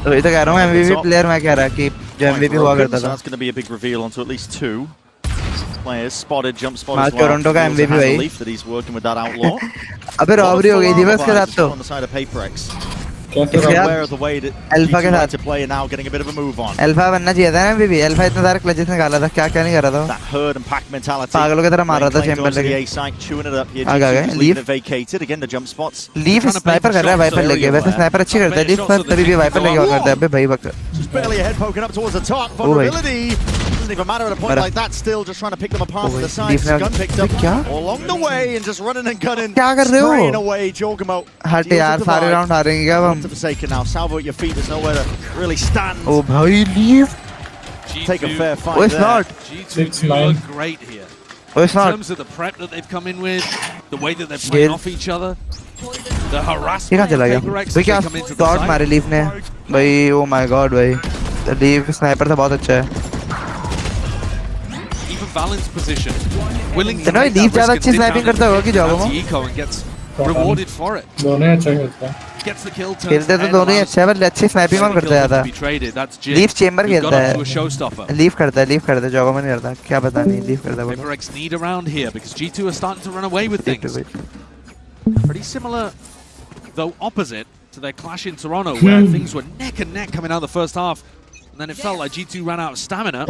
तो ये तो कह रहा हूँ MVP प्लेयर मैं कह रहा कि जो MVP हुआ करता था. That's going to be a big reveal onto at least 2 players. Spotted, jump spot as well. Toronto का MVP भाई. That he's working with that outlaw. अबे रॉबरी हो गई थी बस के साथ तो. On the side of PaperX. इसके aware of the way that alpha के साथ to play now getting a bit of a move on. Alpha बनना चाहिए था ना MVP. अल्फा इतने सारे क्लचेस निकाला था क्या क्या नहीं कर रहा था. That herd and pack mentality. पागलों की तरह मार रहा था चैंबर लेके. आगे गए. Leaf vacated again the jump spots. Leaf sniper कर रहा है वाइपर लेके. वैसे स्नाइपर अच्छी करता है लीफ पर तभी भी वाइपर लेके और करता है अबे भाई बक. Just barely ahead poking up towards the top. Vulnerability. Doesn't even matter at a point like that. Still just trying to pick them apart from the sides. Gun picked up along the way and just running and gunning. क्या कर रहे हो? Spraying away Jorgamo. हट यार सारे round हारेंगे क्या हम? Forsaken now. Salvo at your feet. There's nowhere to really stand. Oh भाई leaf. Take a fair fight. Oh it's not. G2 look great here. Oh it's not. In terms of the prep that they've come in with, the way that they're playing off each other, the harassment. ये कहाँ चला गया? भाई क्या shot मारे leaf ने? भाई oh my god भाई. लीफ स्नाइपर था बहुत अच्छा है. Balanced position, willing to take leaf ज़्यादा अच्छी स्नाइपिंग करता होगा कि जाओ वो? And gets rewarded for it. दोनों अच्छा खेलता है. Gets the kill. खेलते तो दोनों ही अच्छा है पर अच्छी स्नाइपिंग कौन करता है ज़्यादा? लीफ चेंबर खेलता है. लीफ करता है जाओ में नहीं करता. क्या पता नहीं लीफ करता है. PaperX need around here because G2 are starting to run away with things. Pretty similar, though opposite, to their clash in Toronto where things were neck and neck coming out of the first half, and then it felt like G2 ran out of stamina.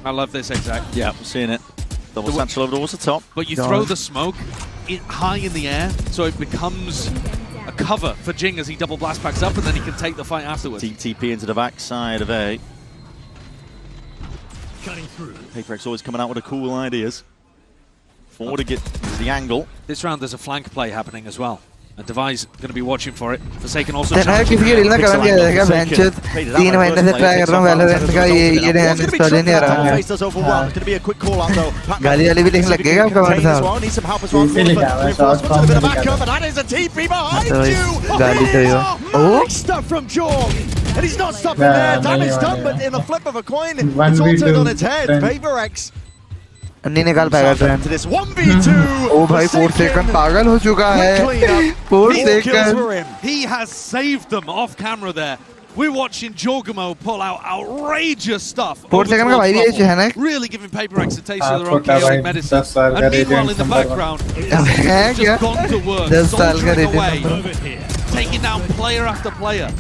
I love this exact. Yeah, we're seeing it. Double central over towards the top. But you throw the smoke high in the air, so it becomes a cover for Jing as he double blast packs up, and then he can take the fight afterwards. TP into the back side of A. Cutting through. PaperX always coming out with the cool ideas. Forward to get the angle. This round there's a flank play happening as well. And Devi's going to be watching for it. Forsaken also. किसी के reel में comment किया जाएगा benches 3 महीने से try कर रहा हूँ Valorant का ये इंस्टॉल ही नहीं आ रहा है. गाली वाली भी लिखने लग गएगा आपका कमेंट साहब. गाली तो यो. Oh. And he's not stopping there. Damage done, but in the flip of a coin, it's all turned on its head. PaperX. नहीं निकाल पाएगा ट्रेंड. ओ भाई 4 सेकंड पागल हो चुका है. 4 second. He has saved them off camera there. We're watching Jorgamo pull out outrageous stuff. 4 second का भाई ये है ना. Really giving PaperX a taste of their own chaotic medicine. And meanwhile in the background, it's just gone to work, 10 साल का away, taking down player after player.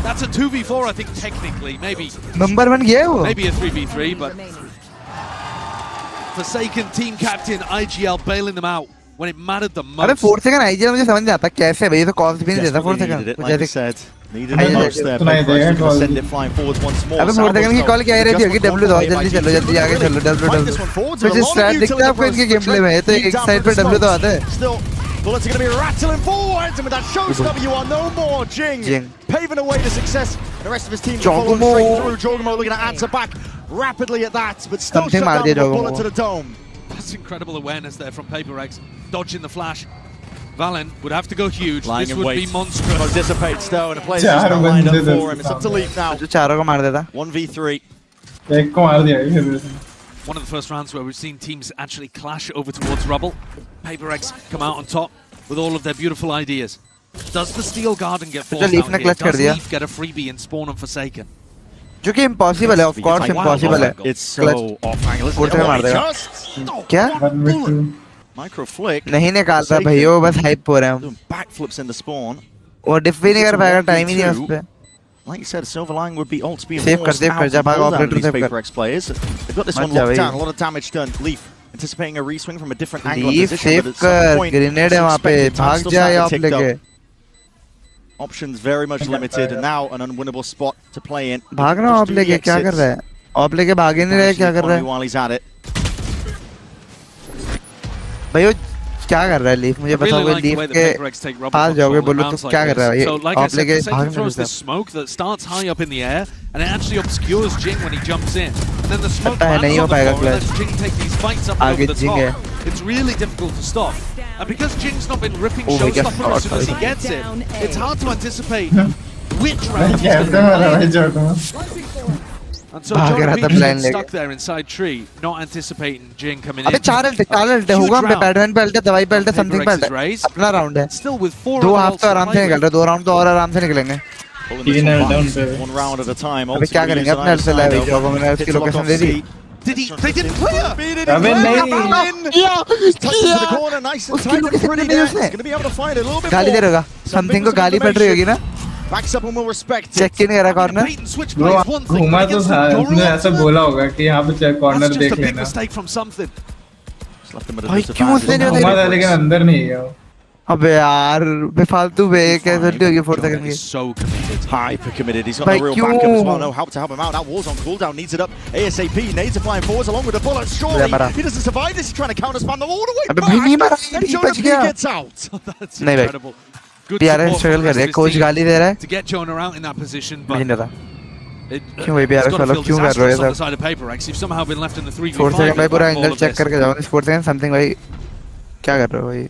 That's a 2v4, I think, technically. Maybe Number 1 गया है वो. Maybe a 3v3, but Forsaken team captain IGL bailing them out when it mattered the most. अबे 4 second IGL मुझे समझ नहीं आता कैसे भाई, ये तो कॉल्स भी नहीं देता 4 second. Like I said, needed the most there. PRX gonna send it flying forwards once more. अबे 4 सेकंड की कॉल क्या रही थी कि W दो, जल्दी चलो, जल्दी आगे चलो, W. कुछ स्ट्रैट दिखता है आपको इनके गेम प्ले में, ये तो एक साइड पे W तो आता है. Still, bullets are going to be rattling forwards, and with that showstopper, you are no more. Jing paving the way to success. The rest of his team following straight through. Jogumo looking to answer back rapidly at that, but still shut down with a bullet to the dome. That's incredible awareness there from PRX, dodging the flash. Valen would have to go huge. Lying this would be monstrous. He dissipates though, and the players just not lined up for him. It's up to Leaf now. जो चारों को मार देता. 1v3. एक को मार दिया. One of the first rounds where we've seen teams actually clash over towards Rubble. PRX come out on top with all of their beautiful ideas. Does the Steel Garden get forced out here? Does Leaf get a freebie in Spawn and Forsaken? जो कि impossible है, of course impossible है. It's so off angle. उल्टे मार देगा. क्या? Micro flick. नहीं निकालता भाइयों, बस hype हो रहे हैं. Backflips in the spawn. वो डिफ भी नहीं कर पाएगा, टाइम ही नहीं है उस पे. Like you said, Silverline would be ults being save forced out जा भाग operator save कर. PRX players. They've got this one locked down. A lot of damage done. Leaf anticipating a reswing from a different angle. Leaf save कर. Grenade है वहाँ पे. भाग जा या आप लेके. Options very much limited, and now an unwinnable spot to play in. भागना आप लेके क्या कर रहा है? आप लेके भाग ही नहीं रहे, क्या कर रहा है? While he's at it. भाइयों क्या कर रहा है लीफ? मुझे बताओ, कोई लीफ के पास जाओगे बोलो तो क्या कर रहा है? आप लेके भाग नहीं सकते. Smoke that starts high up in the air and it actually obscures Jing when he jumps in. And then the smoke नहीं हो पाएगा lets Jing take these fights up over the top. It's really difficult to stop. And because Jing's not been ripping showstopper as soon as he gets it, it's hard to anticipate which round he's going to play. And so John being stuck there inside tree, not anticipating Jing coming in. अबे चार अल्टे होगा, हम पे pattern पे अल्टे, दवाई पे अल्टे, something पे अल्टे. अपना राउंड है. Still with 4 दो हाफ तो आराम से निकल रहे, 2 राउंड तो और आराम से निकलेंगे. One round at a time. अबे क्या करेंगे? अपने अल्टे लाए भाई, जो मैंने उसकी location they the. They didn't clear. अबे नहीं. Touches to the corner, nice and tight and pretty there. He's going to be able to find it a little bit more. गाली दे रहेगा. समथिंग को गाली पड़ रही होगी ना? Backs up and will respect it. Check in करा corner. घुमा तो था, उसने ऐसा बोला होगा कि यहाँ पे चेक कॉर्नर देख लेना. भाई क्यों उसने नहीं घुमा था लेकिन अंदर नहीं गया. अबे यार बेफालतू बे कैसे उल्टी होगी 4 सेकंड की. So committed, hyper committed. He's got a real backup as well. No help to help him out. That wall's on cooldown. Needs it up ASAP. Nades are flying forwards along with the bullet. Surely he doesn't survive this. He's trying to counter spam them all the way back. अबे भाई नहीं मारा, And बच गया. gets out. That's नहीं भाई. incredible. Good PRX struggle कर रहा है, कोच गाली दे रहा है. To get Jonah out in that position, but मुझे नहीं पता. क्यों भाई it's PRX got to वाला feel क्यों कर रहे हो disastrous on ये the सब? side of PRX. You've somehow been left in the 3v5. 4 second भाई पूरा all angle of check this. करके जाओ. 4 सेकंड समथिंग भाई क्या कर रहे हो भाई?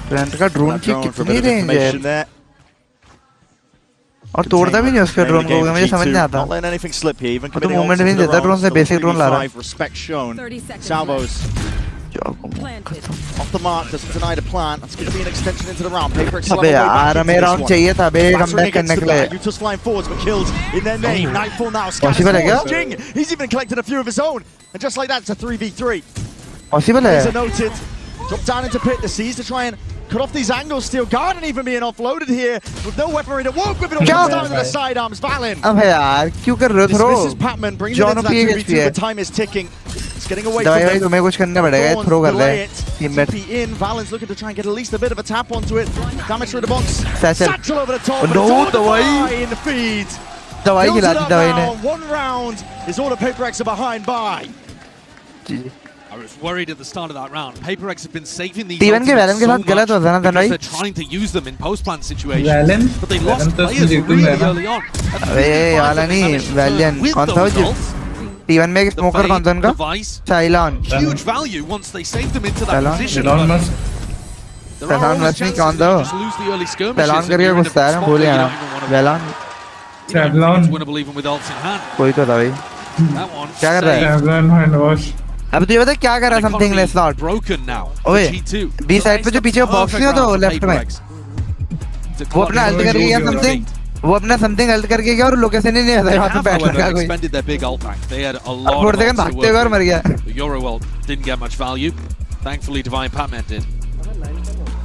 ट्रेंट का ड्रोन की कितनी रेंज है? और तोड़ता भी नहीं उसके ड्रोन को, मुझे समझ नहीं आता. तो मूवमेंट भी नहीं देता ड्रोन से, बेसिक ड्रोन ला रहा है. Salvos off the mark, doesn't deny the plant. That's going to be an extension into the round. PRX अबे यार हमें राउंड चाहिए था, बे कमबैक करने के लिए. Utah's flying forwards but killed in their name. Nightfall now. Possible है क्या? Jing, he's even collected a few of his own, and just like that, it's a 3v3. Possible है. These are noted. Drop down into pit. The C's to try and cut off these angles. Steel Garden even being offloaded here with no weaponry to work with. It all comes down to the sidearms. Valen. अबे यार क्यों कर रहे हो throw? This is Patman bringing it into that 2v2, but time is ticking. It's getting away from भाई तुम्हें कुछ करना पड़ेगा, थ्रो कर रहे हैं. TP in. Valen's looking to try and get at least a bit of a tap onto it. Damage through the box. Satchel. Satchel over the top. No, दवाई. In the feed. दवाई खिला दी दवाई ने. One round is all the PRX are behind by. I was worried at the start of that round. PRX have been saving these T1 के Valen के साथ गलत होता है ना because भाई. they're trying to use them in post-plant situations. But they lost players really early on. अबे वाला नहीं, Valiant कौन था वो? T1 में स्मोकर कौन था उनका? Cylon. Huge value once they saved them into that position. Cylon मस्त नहीं कौन था वो? Cylon करके कुछ था ना, भूल गया ना. Valon. Winnable even with ults in hand. कोई तो था भाई. That one. क्या कर रहा है? अब तुझे पता क्या कर रहा है समथिंग लेस नॉट? ओए बी साइड पे जो पीछे बॉक्स नहीं होता वो लेफ्ट में, वो अपना अल्ट करके गया समथिंग, वो अपना समथिंग अल्ट करके गया और लोकेशन ही नहीं आता वहां पे बैठ रखा कोई. अब फोड़ देगा भागते हुए और मर गया. Eurowell didn't get much value. Thankfully Divine Patman did.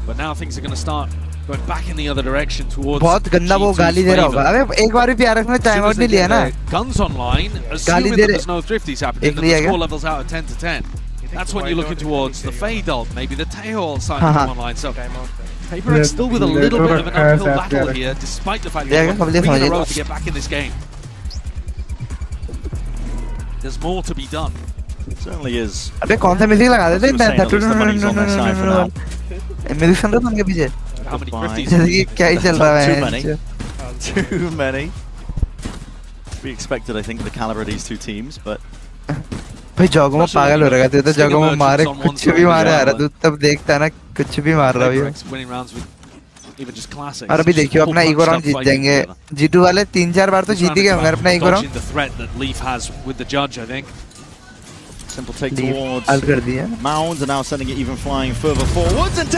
But now things are going to start going back in the other direction towards बहुत गंदा वो गाली दे रहा होगा अबे एक बार भी PRX में टाइम आउट नहीं लिया ना guns online assuming that there's no thrifties happening and the score levels out at 10 to 10 that's when you're looking towards the fade ult maybe the tail ult side of online so PRX still with a little bit of an uphill battle here despite the fact that they've got 3 in a row to get back in this game there's more to be done certainly is अबे कौन सा music लगा देते हैं music सुन रहे हो उनके पीछे how many thrifties क्या ही चल रहा है too many we expected I think the caliber of these two teams but भाई जॉगो में पागल हो रहा है तो जॉगो में मारे कुछ भी मारे आ रहा तू तब देखता है ना कुछ भी मार रहा है और अभी देखियो अपना ईगो राउंड जीत जाएंगे G2 वाले 3-4 बार तो जीत ही गए होंगे अपना ego round simple take towards Mounds and now sending it even flying further forwards and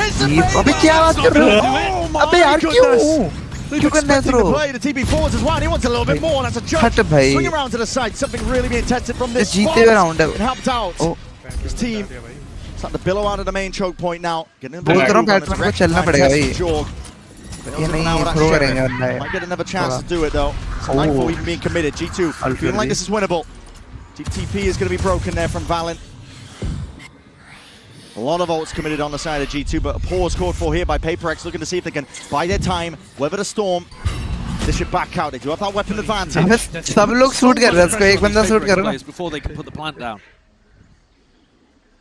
अबे क्या बात कर रहे हो अबे यार क्यों expecting to play the TP forwards as well and he wants a little bit more and that's a judge swing around to the side something really being tested from this spot it helped out his team starting to billow out of the main choke point now getting in the चलना पड़ेगा भाई ये नहीं throw करेंगे might get another chance to do it though so Nightfall even being committed G2 feeling like this is winnable TP is going to be broken there from Valorant. A lot of ults committed on the side of G2, but a pause called for here by PRX, looking to see if they can buy their time, weather the storm. They should back out. They do have that weapon advantage. सब लोग shoot कर रहे हैं इसको एक बंदा shoot कर रहा है before they can put the plant down.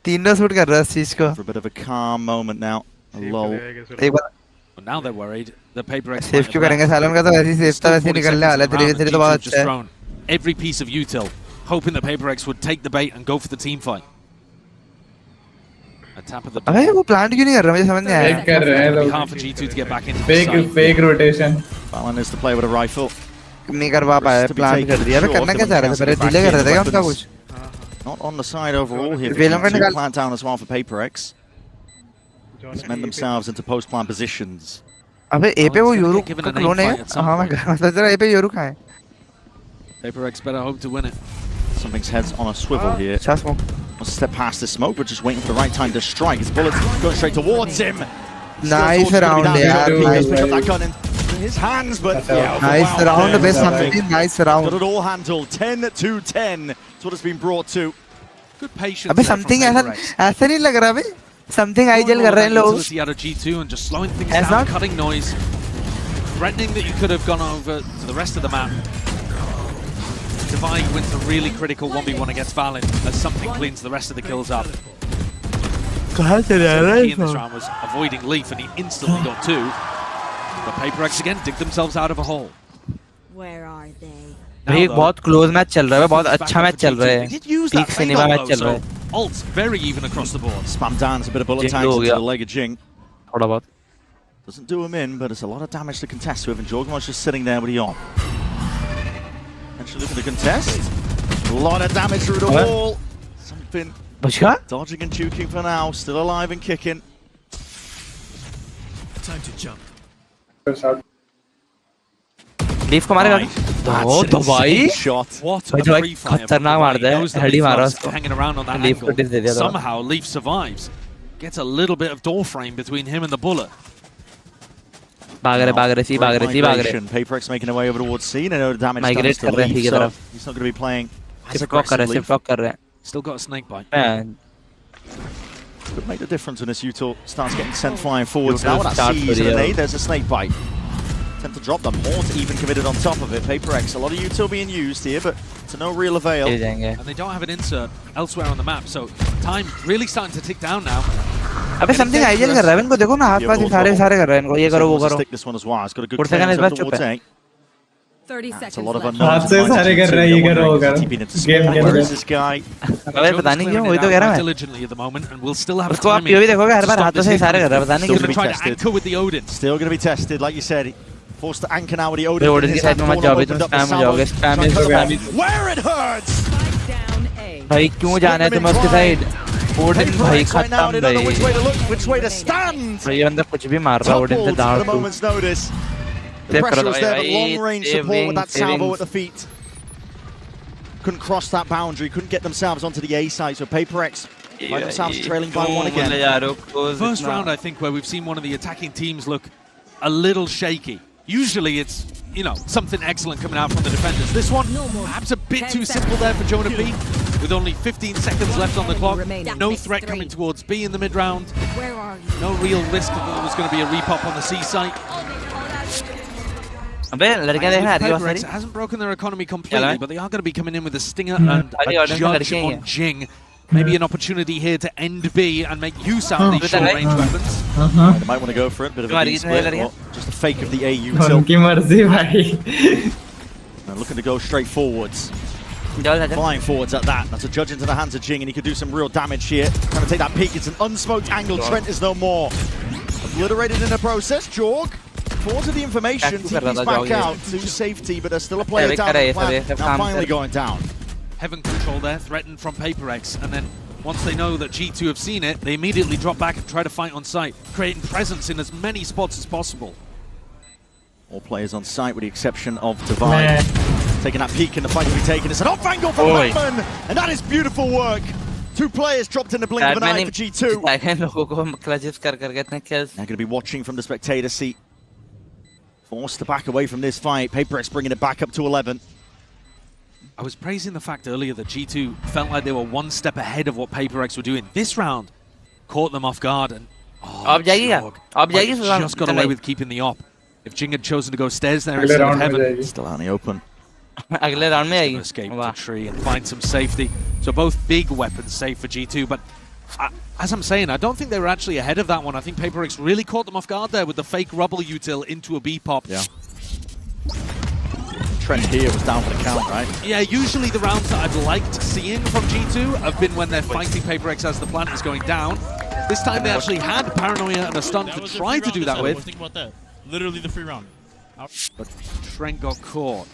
तीनों शूट कर रहा है इस चीज को. For a bit of a calm moment now. A lull. एक बार now they're worried. The PRX safe क्यों करेंगे सालन का तो वैसे ही सेफ था वैसे ही निकलने वाला है धीरे-धीरे तो बहुत अच्छा है. Every piece of util. Hoping that PRX would take the bait and go for the team fight. A tap of the अबे वो प्लांट क्यों नहीं कर रहा मुझे समझ नहीं आया. कर रहे हैं लोग. Hard for G2 to get back into the side. Fake rotation. Valorant is to play with a rifle. नहीं कर पाया प्लांट कर दिया. अबे करना क्या चाह रहे थे पहले डिले कर रहे थे क्या उनका कुछ. Not on the side overall here. Plant down as well for PRX. Cement themselves into post-plant positions. अबे ए पे वो योरू का क्लोन है. हाँ मैं सोच रहा ए पे योरू कहाँ है. PRX better hope to win it. Something's heads on a swivel here. Wants to step past the smoke, but just waiting for the right time to strike. His bullets going straight towards him. Nice round, yeah. Nice. Pick up that gun in his hands, but nice round, best nice round. Got it all handled. 10-10. That's what it's been brought to. Good patience. अबे something ऐसा नहीं लग रहा बे. Something Aizawl कर रहे हैं लोग. Out of G2 and just slowing things down, cutting noise, threatening that you could have gone over to the rest of the map. Divine wins a really critical 1v1 against Valin as something cleans the rest of the kills up. Key in this round was avoiding Leaf and he instantly got 2. The PRX again dig themselves out of a hole. Where are they? भाई एक बहुत close match चल रहा है बहुत अच्छा match चल रहा है पीक सिनेमा मैच चल रहा है ults very even across the board. Spam down a bit of bullet tanks into the leg of Jing. थोड़ा बहुत Doesn't do him in, but it's a lot of damage to contest with, and Jorgen's just sitting there with the on. Actually looking to contest. A lot of damage through the wall. Something dodging and juking for now. Still alive and kicking. Time to jump. Leaf को मारेगा तो भाई What a भाई खतरनाक मार दे Heidi मारा उसको hanging around on that leaf को डिस दे दिया somehow Leaf survives gets a little bit of door frame between him and the bullet. भाग रहे सी भाग रहे PRX making their way over towards C and no damage migrate कर रहे हैं ठीक है तरफ he's not going to be playing सिर्फ फॉक कर रहे हैं Still got a snake bite. Could make the difference when this util starts getting sent flying forwards now. That sees and an A, there's a snake bite. Tend to drop them more to even committed on top of it. PRX, a lot of util being used here, but to no real avail. And they don't have an insert elsewhere on the map, so time really starting to tick down now. अबे something Aizawl कर रहा है इनको देखो ना हाथ पास सारे कर रहे हैं इनको ये करो वो करो this one as well. It's got a good second इस बार चुप है 30 seconds. A lot of हाथ से सारे कर रहे हैं ये करो वो करो game where is this guy? अबे पता नहीं क्यों वही तो कह रहा मैं उसको आप पीओवी देखोगे हर बार हाथों से सारे कर रहा है पता नहीं क्यों Still going to be tested like you said. Forced to anchor now with the Odin. Odin की साइड में मत जाओ तुम स्पैम हो जाओगे स्पैम Where it hurts. भाई क्यों जाना है तुम्हें उसकी साइड Odin भाई खत्म भाई which way to stand. भाई ये बंदा कुछ भी मार रहा है Odin से दांत को The pressure was there, but long range support with that salvo at the feet. Couldn't cross that boundary, couldn't get themselves onto the A side, so PRX find themselves trailing by 1 again. First round, I think, where we've seen one of the attacking teams look a little shaky. Usually it's, you know, something excellent coming out from the defenders. This one, perhaps a bit too simple there for Jonah P. With only 15 seconds left on the clock. No threat coming towards B in the mid-round. No real risk that there was going to be a repop on the C site. PRX hasn't broken their economy completely, but they are going to be coming in with a stinger and a judge on Jing. Maybe an opportunity here to end B and make use out of these short-range weapons. They might want to go for it, bit of a B split, or just a fake of the A util. And looking to go straight forwards. Flying forwards at that. That's a judge into the hands of Jing, and he could do some real damage here. Trying to take that peek. It's an unsmoked angle. Trent is no more. Obliterated in the process. Jorg falls to the information. TP's back out to safety, but there's still a player down the plan. Now finally going down. Heaven control there, threatened from PRX, and then once they know that G2 have seen it, they immediately drop back and try to fight on site, creating presence in as many spots as possible. All players on site with the exception of Divine. Taking that peek in the fight to be taken. It's an off angle from Batman, and that is beautiful work. 2 players dropped in the blink of an eye for G2. They're going to be watching from the spectator seat. Forced to back away from this fight. PRX bringing it back up to 11. I was praising the fact earlier that G2 felt like they were one step ahead of what PRX were doing. This round caught them off guard, and just got away with keeping the op. If Jing had chosen to go stairs there instead of Heaven, still out in the open. Escape the tree and find some safety. So both big weapons safe for G2, but as I'm saying, I don't think they were actually ahead of that one. I think PRX really caught them off guard there with the fake rubble util into a B pop. Yeah. Trent here was down for the count, right? Yeah, usually the rounds that I've liked seeing from G2 have been when they're fighting PRX as the plant is going down. This time they actually had Paranoia and a stun to try to do that with. Think about that. Literally the free round. But Trent got caught.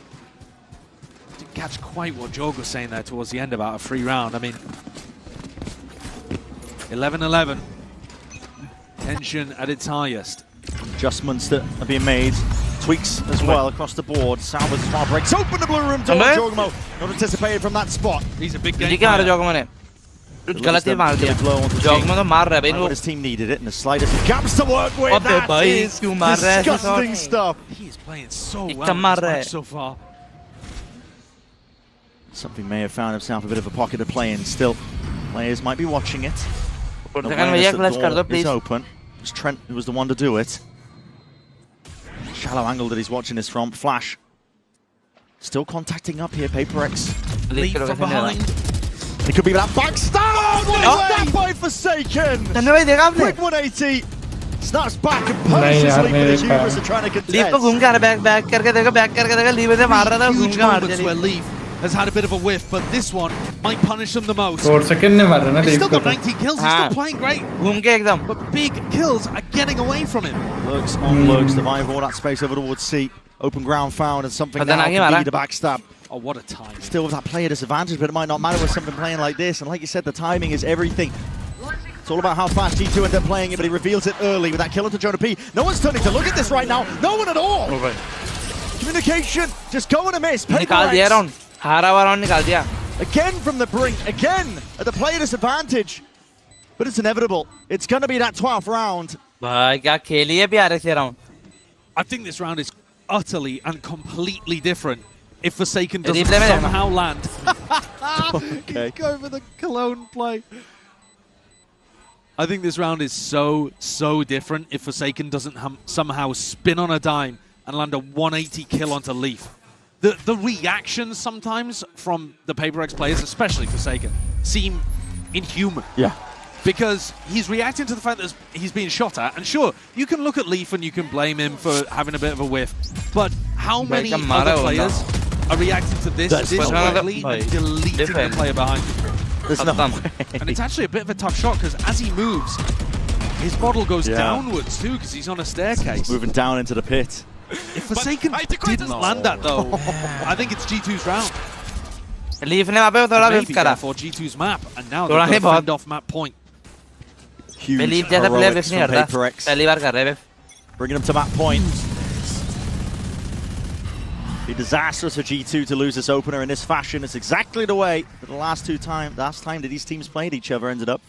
Didn't catch quite what Jorg was saying there towards the end about a free round. I mean, 11-11. Tension at its highest. Adjustments that are being made. Tweaks as well across the board. Salvas far breaks open the blue room door. Jogmo not anticipated from that spot. He's a big game. His team needed it, and the slightest gaps to work with. That is disgusting stuff. He is playing so well so far. Something may have found himself a bit of a pocket to play in. Still, players might be watching it. It's open. It's Trent who was the one to do it. Shallow angle that he's watching this from. Flash. Still contacting up here. PRX. Leap from behind. It could be that backstab! What is that by Forsaken? Quick 180. Snaps back and punishes Leap with the hubris of trying to contest. Huge moments where Leaf has had a bit of a whiff, but this one might punish them the most. He's still got 19 kills, he's still playing great. But big kills are getting away from him. Lurks on lurks, Divine all that space over towards C. Open ground found, and something now can be the backstab. Oh, what a time. Still with that player disadvantage, but it might not matter with something playing like this. And like you said, the timing is everything. It's all about how fast G2 end up playing it, but he reveals it early with that kill onto Jonah P. No one's turning to look at this right now. No one at all. Communication just going to miss. Again from the brink, again at the player disadvantage. But it's inevitable. It's going to be that 12th round. I think this round is utterly and completely different if Forsaken doesn't somehow land. Okay. Go for the Cologne play. I think this round is so different if Forsaken doesn't somehow spin on a dime and land a 180 kill onto Leaf. The reactions sometimes from the PRX players, especially Forsaken, seem inhuman. Yeah. Because he's reacting to the fact that he's being shot at, and sure, you can look at Leaf and you can blame him for having a bit of a whiff, but how many other players are reacting to this quickly and deleting the player behind him? There's no way. And it's actually a bit of a tough shot, because as he moves, his model goes downwards too, because he's on a staircase. He's moving down into the pit. If Forsaken didn't land that though, I think it's G2's round. Maybe therefore G2's map, and now they're going to fend off map point. Huge heroics from PRX. Bringing them to map point. Be disastrous for G2 to lose this opener in this fashion. It's exactly the way that the last time that these teams played each other ended up.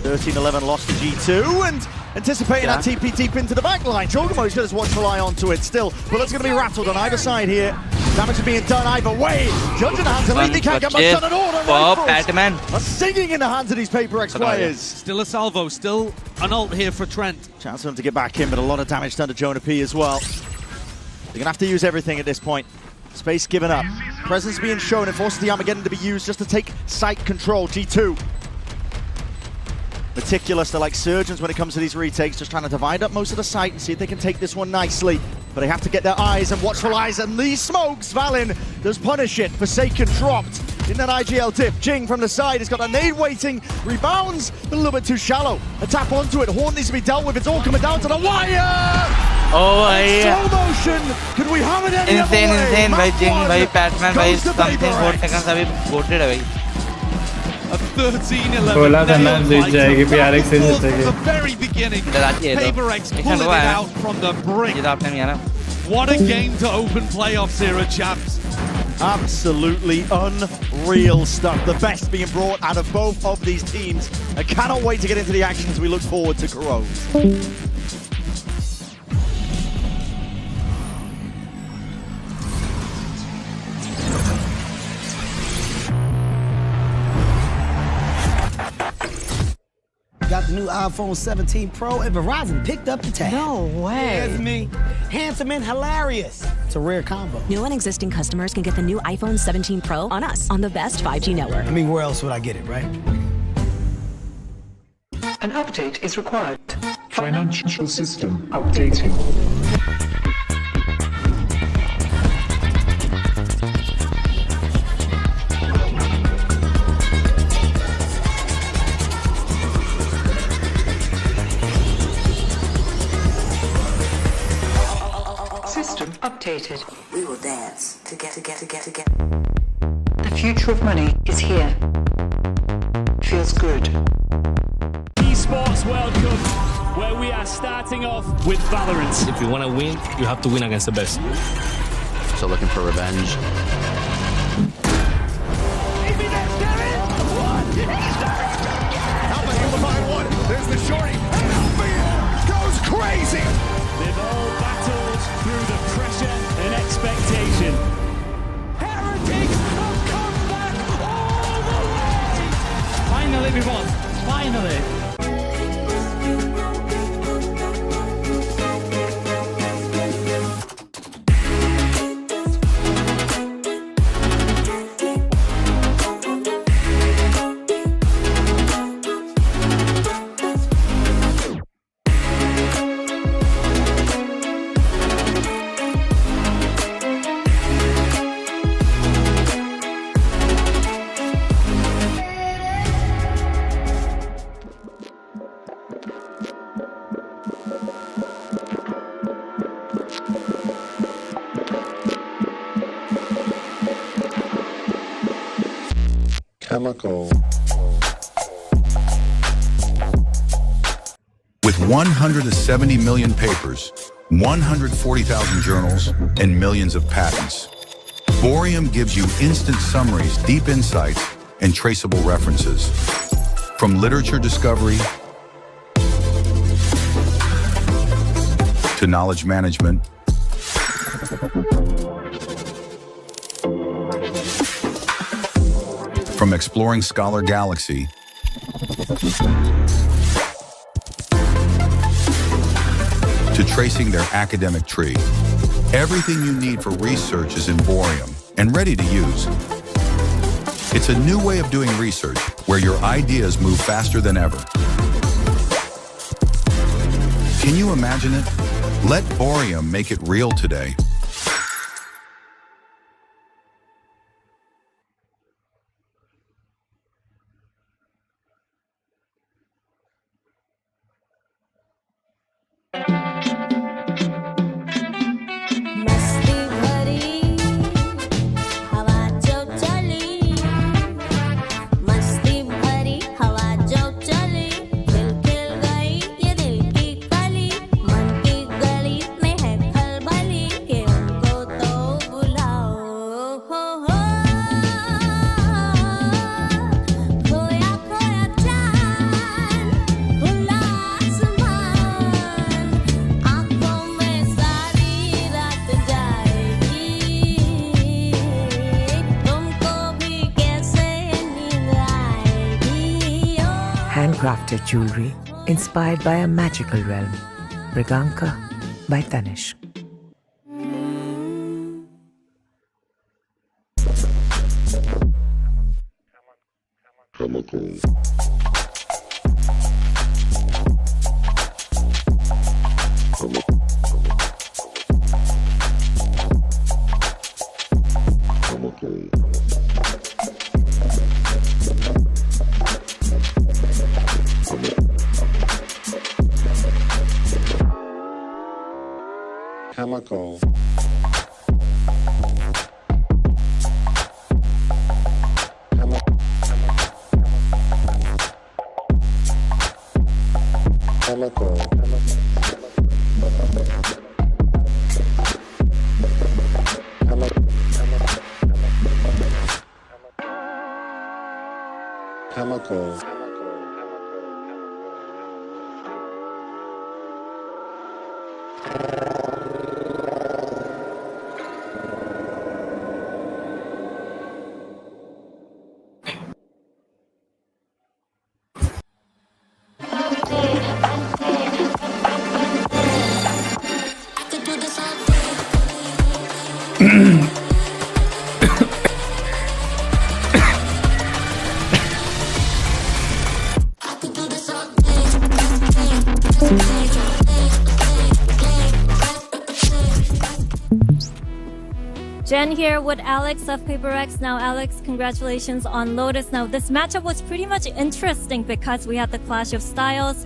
13-11 lost to G2, and anticipating that TP deep into the back line. Chogamo's got his watchful eye onto it still. Bullets going to be rattled on either side here. Damage is being done either way. Judge in the hands of Lee, they can't get much done at all. Rifles are singing in the hands of these PaperX players. Still a salvo, still an ult here for Trent. Chance for him to get back in, but a lot of damage done to Jonah P as well. They're going to have to use everything at this point. Space given up. Presence being shown and forces the Armageddon to be used just to take site control. G2. Meticulous, they're like surgeons when it comes to these retakes, just trying to divide up most of the site and see if they can take this one nicely. But they have to get their eyes and watchful eyes, and these smokes, Valin does punish it. Forsaken dropped in that IGL dip. Jing from the side has got a nade waiting, rebounds, but a little bit too shallow. A tap onto it, Horn needs to be dealt with, it's all coming down to the wire! Oh, slow motion, could we have it any other way? Insane, by Jing, by Batman, by something 4 seconds, अभी voted away. A 13-11 बोला था ना जीत जाएगी PRX से जीतेगी. From the very beginning, PaperX pulling it out from the brink. What a game to open playoffs here at Champs. Absolutely unreal stuff. The best being brought out of both of these teams. I cannot wait to get into the action as we look forward to Corrodes. Got the new iPhone 17 Pro and Verizon picked up the tab. No way. That's me. Handsome and hilarious. It's a rare combo. New and existing customers can get the new iPhone 17 Pro on us on the best 5G network. I mean, where else would I get it, right? An update is required. Financial system updating. Updated. We will dance to get. The future of money is here. Feels good. Esports World Cup, where we are starting off with Valorant. If you want to win, you have to win against the best. So looking for revenge. Alpha Hill behind one. There's the shorty. And Alpha goes crazy. They've all battled through the pressure and expectation. Heretics have come back all the way! Finally, we won. Finally. Chemical. With 170 million papers, 140,000 journals, and millions of patents, Boreum gives you instant summaries, deep insights, and traceable references. From literature discovery to knowledge management, from exploring Scholar Galaxy to tracing their academic tree. Everything you need for research is in Boreum and ready to use. It's a new way of doing research where your ideas move faster than ever. Can you imagine it? Let Boreum make it real today. handcrafted jewelry inspired by a magical realm. Briganka by Tanishq. Chemical. Chemical. Chemical. Jen here with Alex of PRX. Now, Alex, congratulations on Lotus. Now, this matchup was pretty much interesting because we had the clash of styles.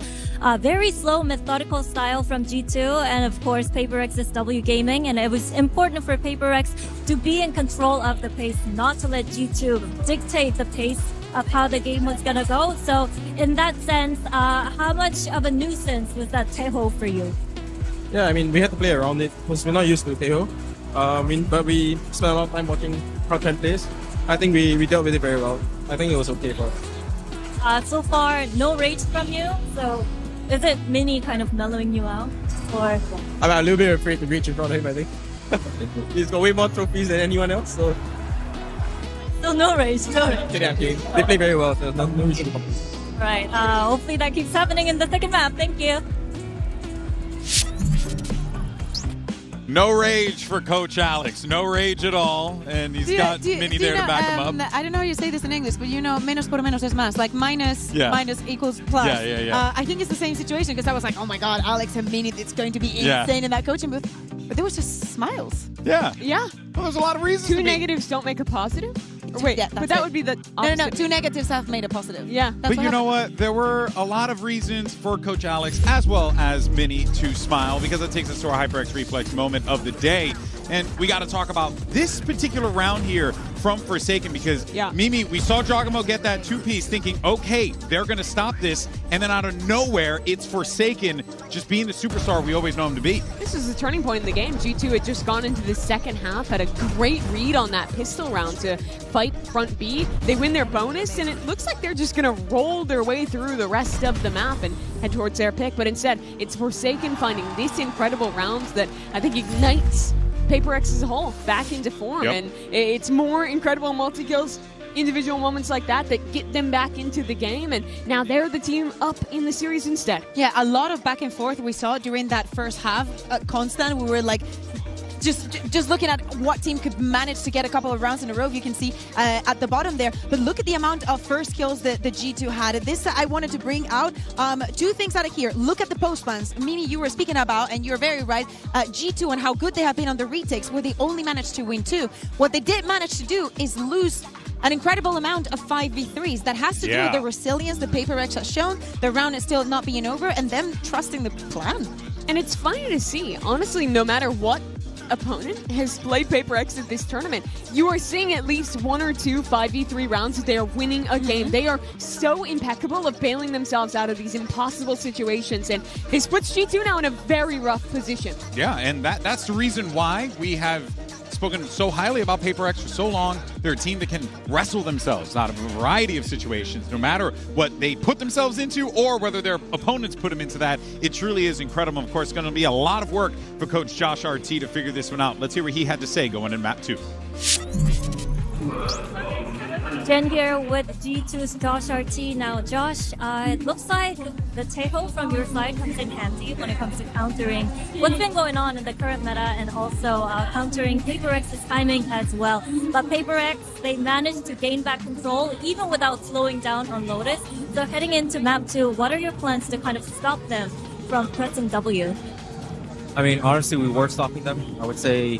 Very slow, methodical style from G2, and of course, PRX's W Gaming. And it was important for PRX to be in control of the pace, not to let G2 dictate the pace of how the game was gonna go. So, in that sense, how much of a nuisance was that Taeho for you? Yeah, I mean, we had to play around it because we're not used to Taeho. But we spent a lot of time watching how Trent plays. I think we dealt with it very well. I think it was okay for us. So far, no rage from you. So, is it Mini kind of mellowing you out? Or I'm a little bit afraid to reach in front of him, I think. He's got way more trophies than anyone else, so... Still no rage, no rage. Yeah, they play very well, so no reason to complain. Right, hopefully that keeps happening in the second map. Thank you. No rage for Coach Alex. No rage at all. And he's got Mini there to back him up. I don't know how you say this in English, but you know, menos por menos es más. Like minus equals plus. Yeah. I think it's the same situation because I was like, oh my god, Alex and Mini, it's going to be insane in that coaching booth. But there was just smiles. Yeah. Yeah. Well, there's a lot of reasons. Two negatives don't make a positive? Wait, but that would be the opposite. No. Two negatives have made a positive. Yeah. But you know what? There were a lot of reasons for Coach Alex, as well as Mini, to smile, because it takes us to our HyperX Reflex moment of the day. And we got to talk about this particular round here from Forsaken, because Mimi, we saw Jogamo get that two-piece thinking, okay, they're going to stop this. And then out of nowhere, it's Forsaken just being the superstar we always know him to be. This is the turning point in the game. G2 had just gone into the second half, had a great read on that pistol round to fight front B. They win their bonus, and it looks like they're just going to roll their way through the rest of the map and head towards their pick. But instead, it's Forsaken finding this incredible rounds that I think ignites PRX as a whole back into form. And it's more incredible multi-kills, individual moments like that get them back into the game, and now they're the team up in the series instead. Yeah, a lot of back and forth we saw during that first half. Constant, we were like just looking at what team could manage to get a couple of rounds in a row. You can see at the bottom there, but look at the amount of first kills that the G2 had. This I wanted to bring out two things out of here. Look at the post plans. Mimi, you were speaking about, and you're very right, G2 and how good they have been on the retakes, where they only managed to win 2. What they did manage to do is lose an incredible amount of 5v3s. That has to do with the resilience that PRX has shown. The round is still not being over, and them trusting the plan. And it's funny to see, honestly, no matter what opponent has played PRX at this tournament, you are seeing at least 1 or 2 5v3 rounds that they are winning a game. They are so impeccable of bailing themselves out of these impossible situations, and this puts G2 now in a very rough position. Yeah, and that's the reason why we have spoken so highly about PRX for so long. They're a team that can wrestle themselves out of a variety of situations, no matter what they put themselves into or whether their opponents put them into that. It truly is incredible. Of course, it's going to be a lot of work for Coach Josh RT to figure this one out. Let's hear what he had to say going in map 2. Jen here with G2's Josh RT. Now, Josh, it looks like the Taeho from your side comes in handy when it comes to countering what's been going on in the current meta and also countering PaperX's timing as well. But PaperX, they managed to gain back control even without slowing down on Lotus. So heading into map 2, what are your plans to kind of stop them from pressing W? I mean, honestly, we were stopping them. I would say,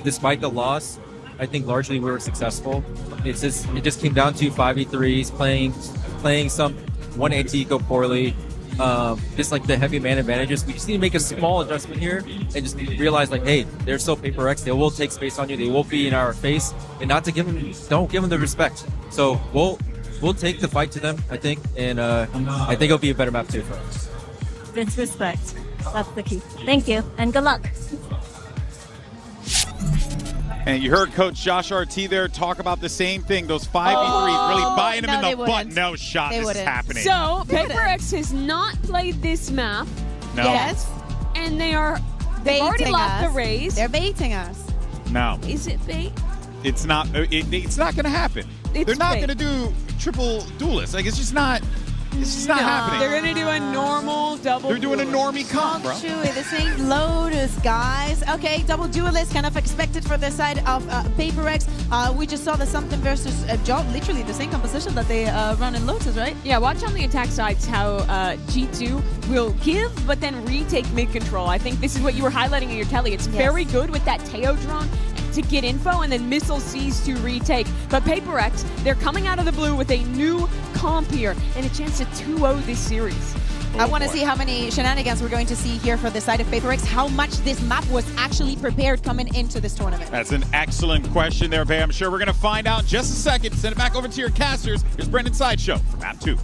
despite the loss, I think largely we were successful. It just came down to 5v3s, playing some 1AT go poorly. Just like the heavy man advantages. We just need to make a small adjustment here and just realize like, hey, they're still PaperX. They will take space on you. They will be in our face, and not to don't give them the respect. So we'll take the fight to them, I think, and I think it'll be a better map too for us. It's respect. That's the key. Thank you, and good luck. And you heard Coach Josh RT there talk about the same thing. Those 5v3s really buying him in the butt. No shot. This is happening. So PaperX has not played this map. No. Yes. And they've already lost the race. They're baiting us. No. Is it bait? It's not. It's not going to happen. They're not going to do triple duelist. Like it's just not. It's just not happening. They're going to do a normal double. They're doing a normie comp, bro. This ain't Lotus, guys. Okay, double duelist kind of expected for the side of PaperX. We just saw the something versus Job, literally the same composition that they run in Lotus, right? Yeah, watch on the attack sides how G2 will give, but then retake mid control. I think this is what you were highlighting in your telly. It's very good with that Taeho drone to get info and then missile C's to retake. But PaperX, they're coming out of the blue with a new comp here and a chance to 2-0 this series. I want to see how many shenanigans we're going to see here for the side of PaperX, how much this map was actually prepared coming into this tournament. That's an excellent question there, Bay. I'm sure we're going to find out in just a second. Send it back over to your casters. Here's Brendan Sideshow for map 2.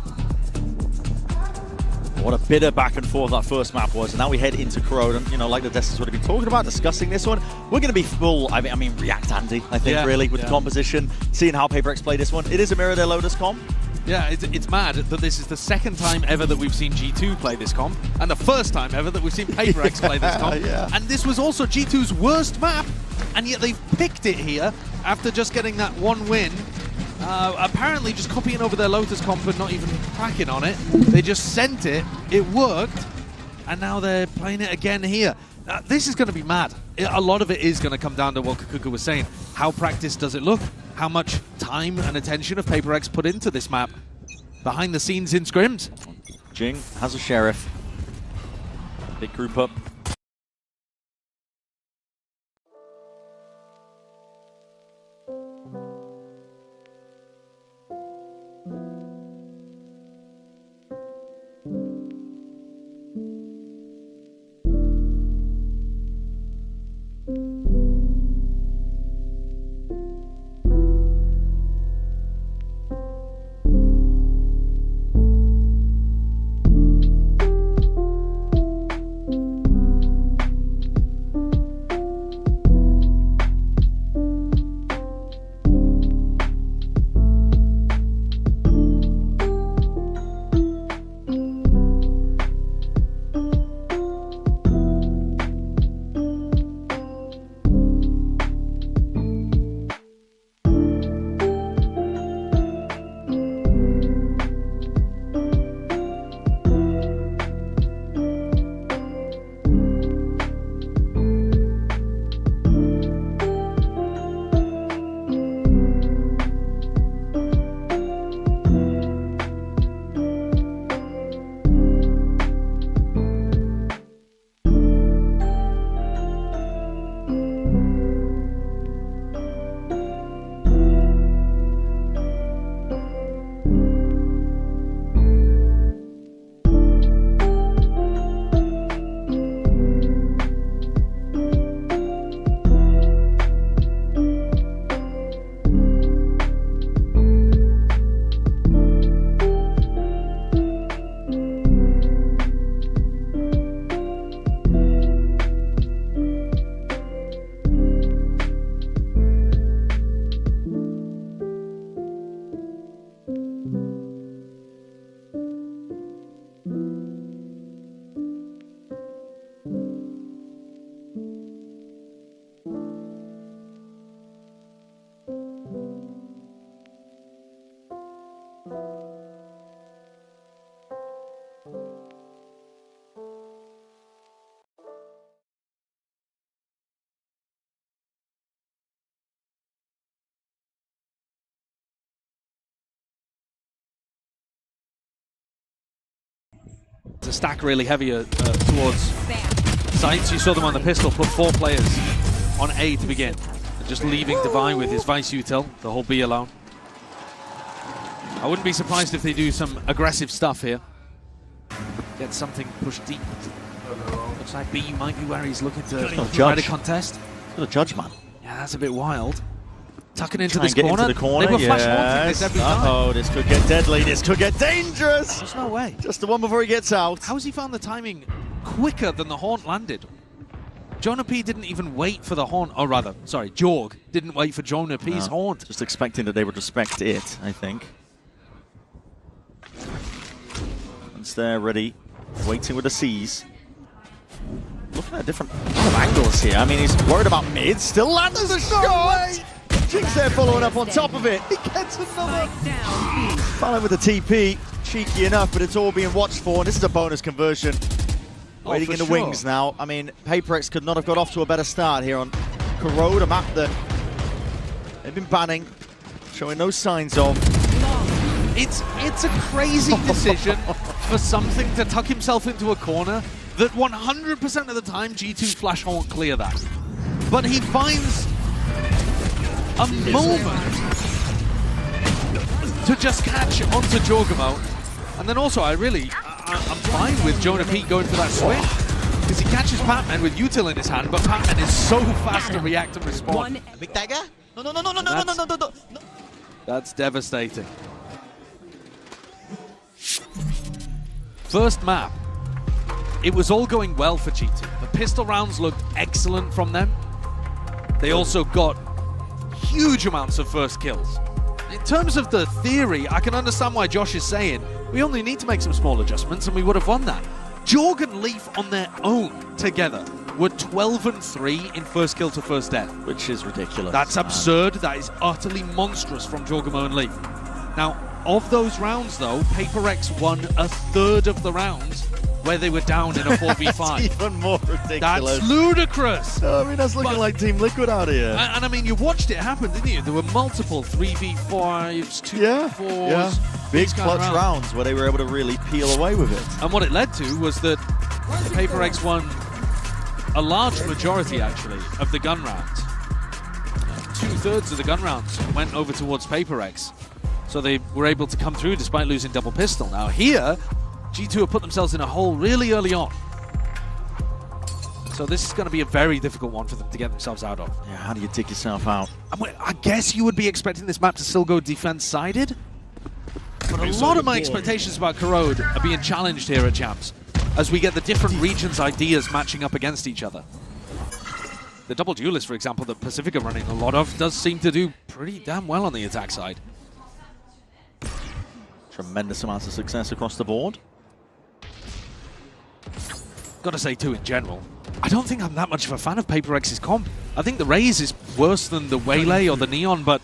What a bitter back and forth that first map was, and now we head into Corrodon. You know, like the Destins would have been talking about, discussing this one. We're going to be full, I mean, React Andy, I think, really, with the composition, seeing how PaperX play this one. It is a mirror their Lotus comp. Yeah, it's mad that this is the second time ever that we've seen G2 play this comp, and the first time ever that we've seen PaperX play this comp. And this was also G2's worst map, and yet they've picked it here after just getting that one win. Apparently just copying over their Lotus comp and not even cracking on it. They just sent it, it worked, and now they're playing it again here. This is going to be mad. A lot of it is going to come down to what Kakuka was saying. How practiced does it look? How much time and attention have PaperX put into this map? Behind the scenes in scrims. Jing has a sheriff. Big group up. To stack really heavier towards sights. You saw them on the pistol, put 4 players on A to begin. And just leaving Divine with his Vice Util, the whole B alone. I wouldn't be surprised if they do some aggressive stuff here. Get something pushed deep. Looks like B might be where he's looking to try to contest. Got a judge, man. Yeah, that's a bit wild. Tucking into Try this and get corner. Into the corner. They were flash Yes. haunting this every time. Uh-oh, this could get deadly. This could get dangerous. There's no way. Just the one before he gets out. How has he found the timing quicker than the haunt landed? Jonah P didn't even wait for the haunt, or rather, sorry, Jorg didn't wait for Jonah P's haunt. Just expecting that they would respect it, I think. Once they're ready, waiting with the C's. Looking at different angles here. I mean, he's worried about mid. Still lands the shot. Jinx there following up on top of it. He gets another. Following with the TP. Cheeky enough, but it's all being watched for. And this is a bonus conversion. Waiting in the wings now. I mean, PRX could not have got off to a better start here on Corrode, a map that they've been banning, showing no signs of. It's a crazy decision for something to tuck himself into a corner that 100% of the time G2 flash haunt clear that. But he finds a moment to just catch onto Jorgamo. And then also I'm fine with Jonah P going for that switch, because he catches Patman with Util in his hand, but Patman is so fast to react and respond. Big dagger? No. That's devastating. First map, it was all going well for G2. The pistol rounds looked excellent from them. They also got huge amounts of first kills. In terms of the theory, I can understand why Josh is saying we only need to make some small adjustments and we would have won that. Jorg and Leaf on their own together were 12-3 in first kill to first death. Which is ridiculous. That's absurd. That is utterly monstrous from Jorgamo and Leaf. Now, of those rounds though, PRX won a third of the rounds where they were down in a 4v5. That's even more ridiculous. That's ludicrous. No, I mean, that's looking like Team Liquid out here. And I mean, you watched it happen, didn't you? There were multiple 3v5s, 2v4s. Yeah. Big clutch rounds where they were able to really peel away with it. And what it led to was that PRX won a large majority, actually, of the gun rounds. 2/3 of the gun rounds went over towards PRX. So they were able to come through despite losing double pistol. Now here, G2 have put themselves in a hole really early on. So this is going to be a very difficult one for them to get themselves out of. Yeah, how do you dig yourself out? I guess you would be expecting this map to still go defense-sided. But a lot of my expectations about Corrode are being challenged here at Champs, as we get the different regions' ideas matching up against each other. The double duelist, for example, that Pacific are running a lot of, does seem to do pretty damn well on the attack side. Tremendous amounts of success across the board. Gotta say too, in general, I don't think I'm that much of a fan of PRX's comp. I think the Raze is worse than the Waylay or the Neon, but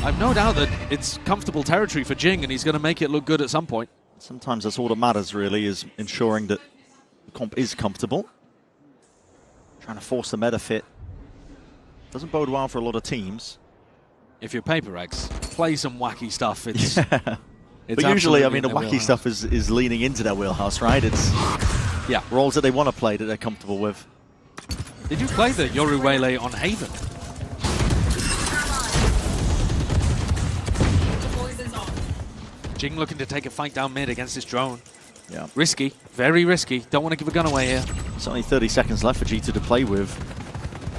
I've no doubt that it's comfortable territory for Jing, and he's going to make it look good at some point. Sometimes that's all that matters, really, is ensuring that the comp is comfortable. Trying to force the meta fit doesn't bode well for a lot of teams. If you're PRX, play some wacky stuff. It's, but usually, I mean, the wacky stuff is leaning into their wheelhouse, right? It's roles that they want to play that they're comfortable with. Did you play the Yoru Waylay on Haven? Jing looking to take a fight down mid against this drone. Yeah. Risky, very risky. Don't want to give a gun away here. It's only 30 seconds left for G2 to play with.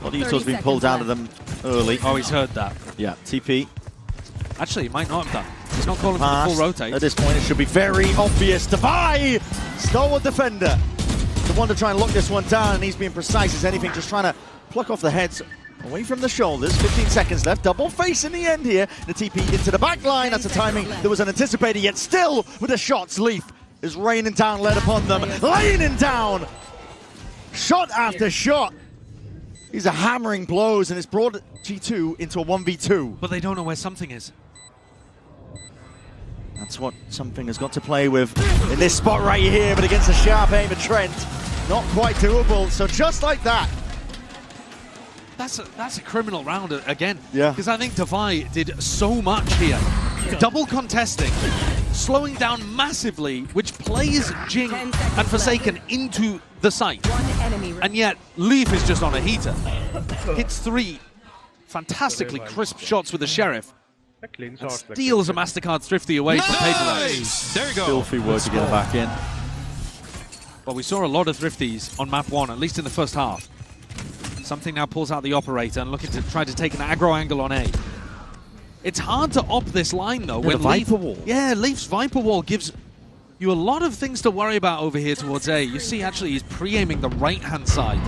A lot of Util's been pulled out of them early. Oh, he's heard that. Yeah, TP. Actually, he might not have done. He's not calling for the full rotate. At this point, it should be very obvious. Devi! Stalwart defender. The one to try and lock this one down, and he's being precise as anything, just trying to pluck off the heads away from the shoulders. 15 seconds left. Double face in the end here. The TP into the back line. That's a timing that was unanticipated, yet still with the shots. Leaf is raining down lead upon them. Laying down. Shot after shot. These are hammering blows, and it's brought G2 into a 1v2. But they don't know where something is. That's what something has got to play with in this spot right here, but against a sharp aim of Trent, not quite doable. So just like that. That's a criminal round again. Yeah. Because I think Defy did so much here. Double contesting, slowing down massively, which plays Jing and Forsaken into the site. And yet, Leaf is just on a heater. Hits 3 fantastically crisp shots with the Sheriff. And steals a MasterCard Thrifty away from PRX. There you go. Filthy work to get it back in. Well, we saw a lot of Thrifties on map 1, at least in the first half. Something now pulls out the operator and looking to try to take an aggro angle on A. It's hard to op this line though. When Viper Wall. Yeah, Leaf's Viper Wall gives you a lot of things to worry about over here towards A. You see actually he's pre-aiming the right-hand side.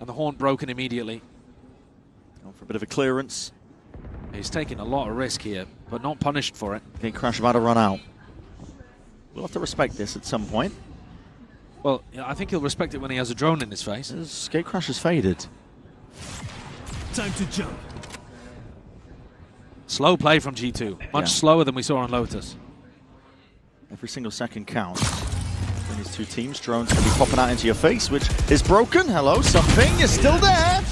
And the horn broken immediately. Going for a bit of a clearance. He's taking a lot of risk here, but not punished for it. Okay, Crash about to run out. We'll have to respect this at some point. Well, I think he'll respect it when he has a drone in his face. Skate Crash has faded. Time to jump. Slow play from G2. Much slower than we saw on Lotus. Every single second counts. And these two teams, drones going to be popping out into your face, which is broken. Hello, something. You're still there.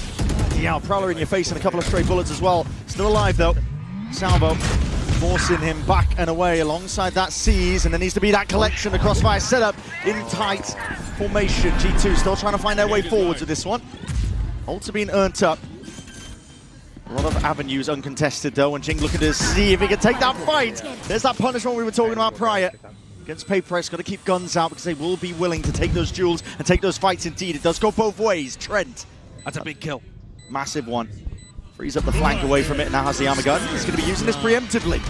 Yeah, Prowler in your face and a couple of stray bullets as well. Still alive, though. Salvo forcing him back and away alongside that Seize, and there needs to be that collection. The crossfire setup in tight formation. G2 still trying to find their way forwards with this one. Ults are being earned up. A lot of avenues uncontested though, and Jing looking to see if he can take that fight. There's that punishment we were talking about prior. Against PRX, got to keep guns out because they will be willing to take those duels and take those fights indeed. It does go both ways. Trent. That's a big kill. Massive one. Frees up the flank away from it, now has the armor gun. He's going to be using this preemptively.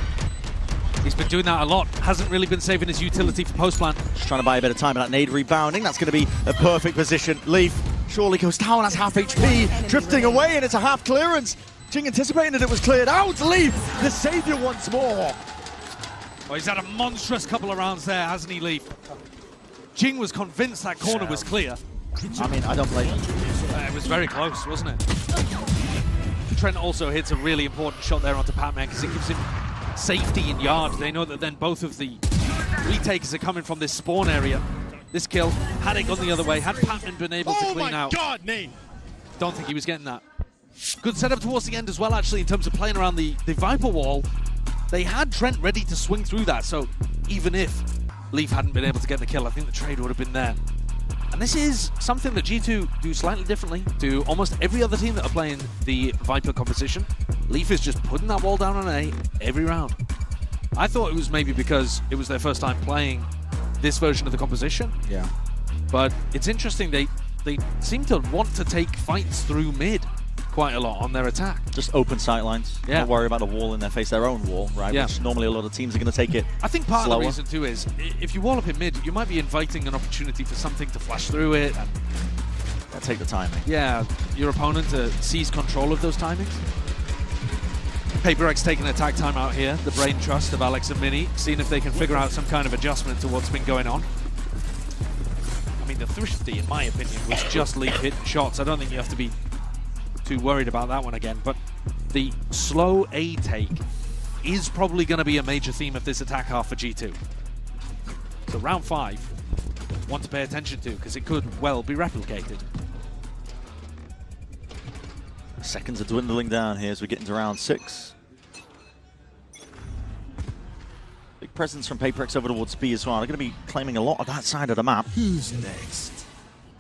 He's been doing that a lot. Hasn't really been saving his utility for post-plant. Just trying to buy a bit of time, and that nade rebounding. That's going to be a perfect position. Leaf surely goes down, has half HP. Drifting away, and it's a half clearance. Jing anticipating that it was cleared out. Leaf, the savior once more. Oh, he's had a monstrous couple of rounds there, hasn't he, Leaf? Jing was convinced that corner was clear. I mean, I don't blame him. It was very close, wasn't it? Trent also hits a really important shot there onto Patman because it gives him safety in yard. They know that then both of the retakers are coming from this spawn area. This kill, had it gone the other way, had Patman been able to clean out. Oh my God, Nate! Don't think he was getting that. Good setup towards the end as well, actually, in terms of playing around the Viper wall. They had Trent ready to swing through that, so even if Leaf hadn't been able to get the kill, I think the trade would have been there. And this is something that G2 do slightly differently to almost every other team that are playing the Viper composition. Leaf is just putting that wall down on A every round. I thought it was maybe because it was their first time playing this version of the composition. Yeah. But it's interesting, they seem to want to take fights through mid quite a lot on their attack. Just open sightlines. Yeah. Don't worry about the wall in their face, their own wall, right? Yeah. Which normally a lot of teams are going to take it I think part slower. of the reason too is, if you wall up in mid, you might be inviting an opportunity for something to flash through it. And take the timing. Yeah, your opponent to seize control of those timings. PRX taking attack time out here, the brain trust of Alex and Mini, seeing if they can figure out some kind of adjustment to what's been going on. I mean, the Thrifty, in my opinion, was just Leaf hitting shots. I don't think you have to be too worried about that one again, but the slow A take is probably going to be a major theme of this attack half for G2. So round 5, one to pay attention to, because it could well be replicated. Seconds are dwindling down here as we get into round 6. Big presence from PRX over towards B as well. They're going to be claiming a lot of that side of the map. Who's next?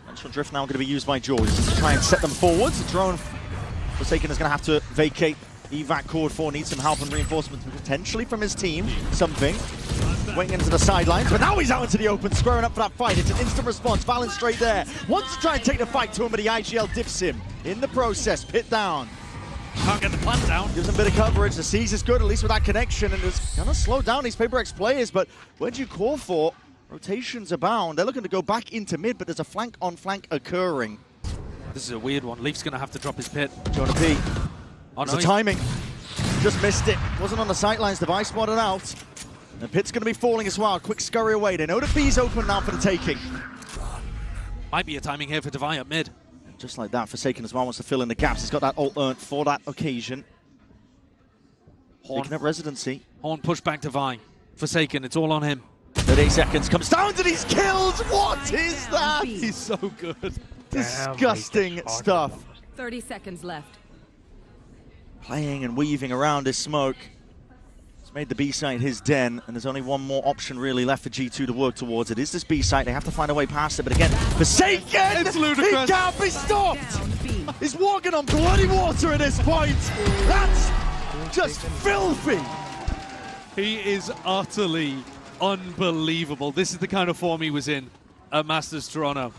Central Drift now going to be used by George to try and set them forwards. The drone Forsaken is going to have to vacate. Evac Cord 4 needs some help and reinforcement potentially from his team. Something. Waiting into the sidelines, but now he's out into the open, squaring up for that fight. It's an instant response. Valen straight there. Wants to try and take the fight to him, but the IGL dips him. In the process, pit down. Can't get the plant down. Gives him a bit of coverage. The Seize is good, at least with that connection, and it's going to slow down these PRX players, but where'd you call for? Rotations abound. They're looking to go back into mid, but there's a flank on flank occurring. This is a weird one. Leaf's going to have to drop his pit. Jonah P. Oh, The timing. Just missed it. Wasn't on the sightlines. Device spotted out. The pit's going to be falling as well. Quick scurry away. They know that B's open now for the taking. Might be a timing here for Devi at mid. Just like that, Forsaken as well wants to fill in the gaps. He's got that ult earned for that occasion. Taking up residency. Horn push back to Vi. Forsaken, it's all on him. 38 seconds, comes down and he's killed! What is that? He's so good. Disgusting stuff. 30 seconds left. Playing and weaving around his smoke. He's made the B site his den, and there's only one more option really left for G2 to work towards. It is this B site. They have to find a way past it, but again, Forsaken! It's ludicrous. He can't be stopped! He's walking on bloody water at this point. That's just filthy. He is utterly unbelievable. This is the kind of form he was in at Masters Toronto.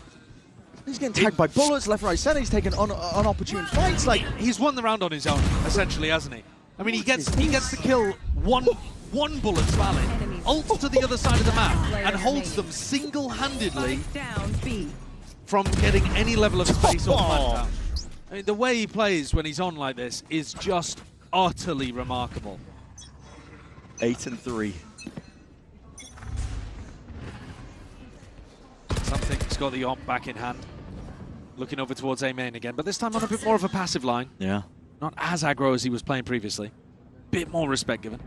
He's getting tagged by bullets left, right, center. He's taking unopportune fights. Like, he's won the round on his own, essentially, hasn't he? I mean, he gets to kill one bullet valid, ults to the other side of the map, and holds them single-handedly from getting any level of space or plant down. I mean, the way he plays when he's on like this is just utterly remarkable. 8-3. Something's got the op back in hand. Looking over towards A main again, but this time on a bit more of a passive line. Yeah. Not as aggro as he was playing previously. Bit more respect given.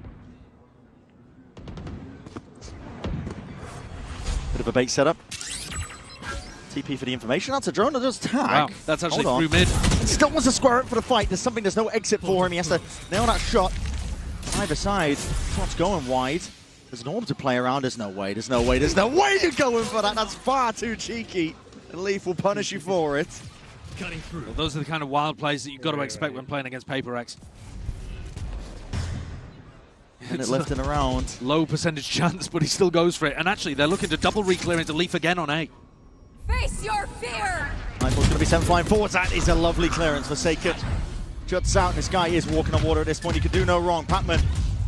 Bit of a bait setup. TP for the information. That's a drone that does tag. Wow, that's actually through mid. Still wants to square it for the fight. There's no exit for him. He has to nail that shot. Either side. Shot's going wide. There's an order to play around. There's no way you're going for that. That's far too cheeky. And Leaf will punish you for it. Cutting through. Well, those are the kind of wild plays that you've got to expect when playing against PRX. And it left and around. Low percentage chance, but he still goes for it. And actually, they're looking to double re-clear into Leaf again on A. Face your fear! Michael's going to be sent flying forwards. That is a lovely clearance. Forsaken juts out, and this guy is walking on water at this point. He could do no wrong. Pacman,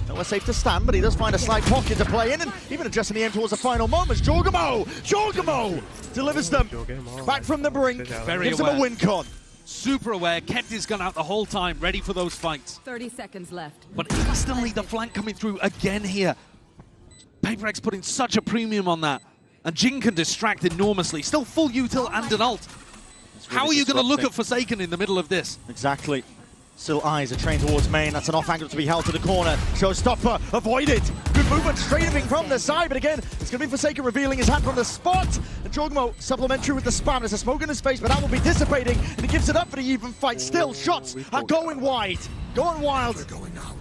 nowhere safe to stand, but he does find a slight pocket to play in, and even adjusting the aim towards the final moments. Jorgamo delivers them back from the brink. Gives him a win con. Super aware, kept his gun out the whole time, ready for those fights. 30 seconds left. But instantly the flank coming through again here. PRX putting such a premium on that. And Jing can distract enormously. Still full util and an ult. Really How are you going to look at Forsaken in the middle of this? Exactly. Still eyes are trained towards main. That's an off angle to be held to the corner. Showstopper avoided. Good movement straight from the side, but again, it's going to be Forsaken revealing his hand from the spot. And Jorgamo supplementary with the spam. There's a smoke in his face, but that will be dissipating, and he gives it up for the even fight. Still, shots are going wide. Going wild. They're going out.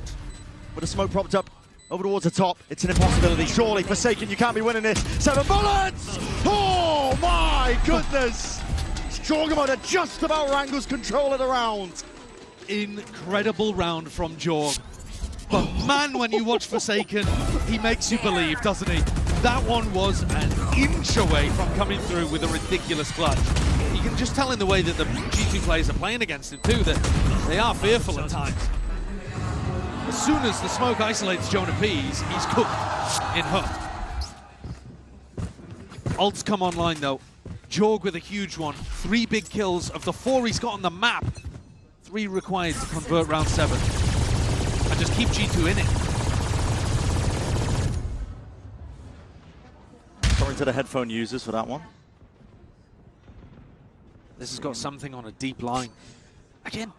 With the smoke propped up over towards the top, it's an impossibility. Surely, Forsaken, you can't be winning this. 7 bullets! Oh my goodness! Jorgamo that just about wrangles control of the round. Incredible round from Jorg. But man, when you watch Forsaken, he makes you believe, doesn't he? That one was an inch away from coming through with a ridiculous clutch. You can just tell in the way that the G2 players are playing against him too, that they are fearful at times. As soon as the smoke isolates Jonah Pease, he's cooked in Hook. Ults come online though. Jorg with a huge one. 3 big kills of the 4 he's got on the map. 3 required to convert round 7. And just keep G2 in it. Going to the headphone users for that one. This has got something on a deep line. Again,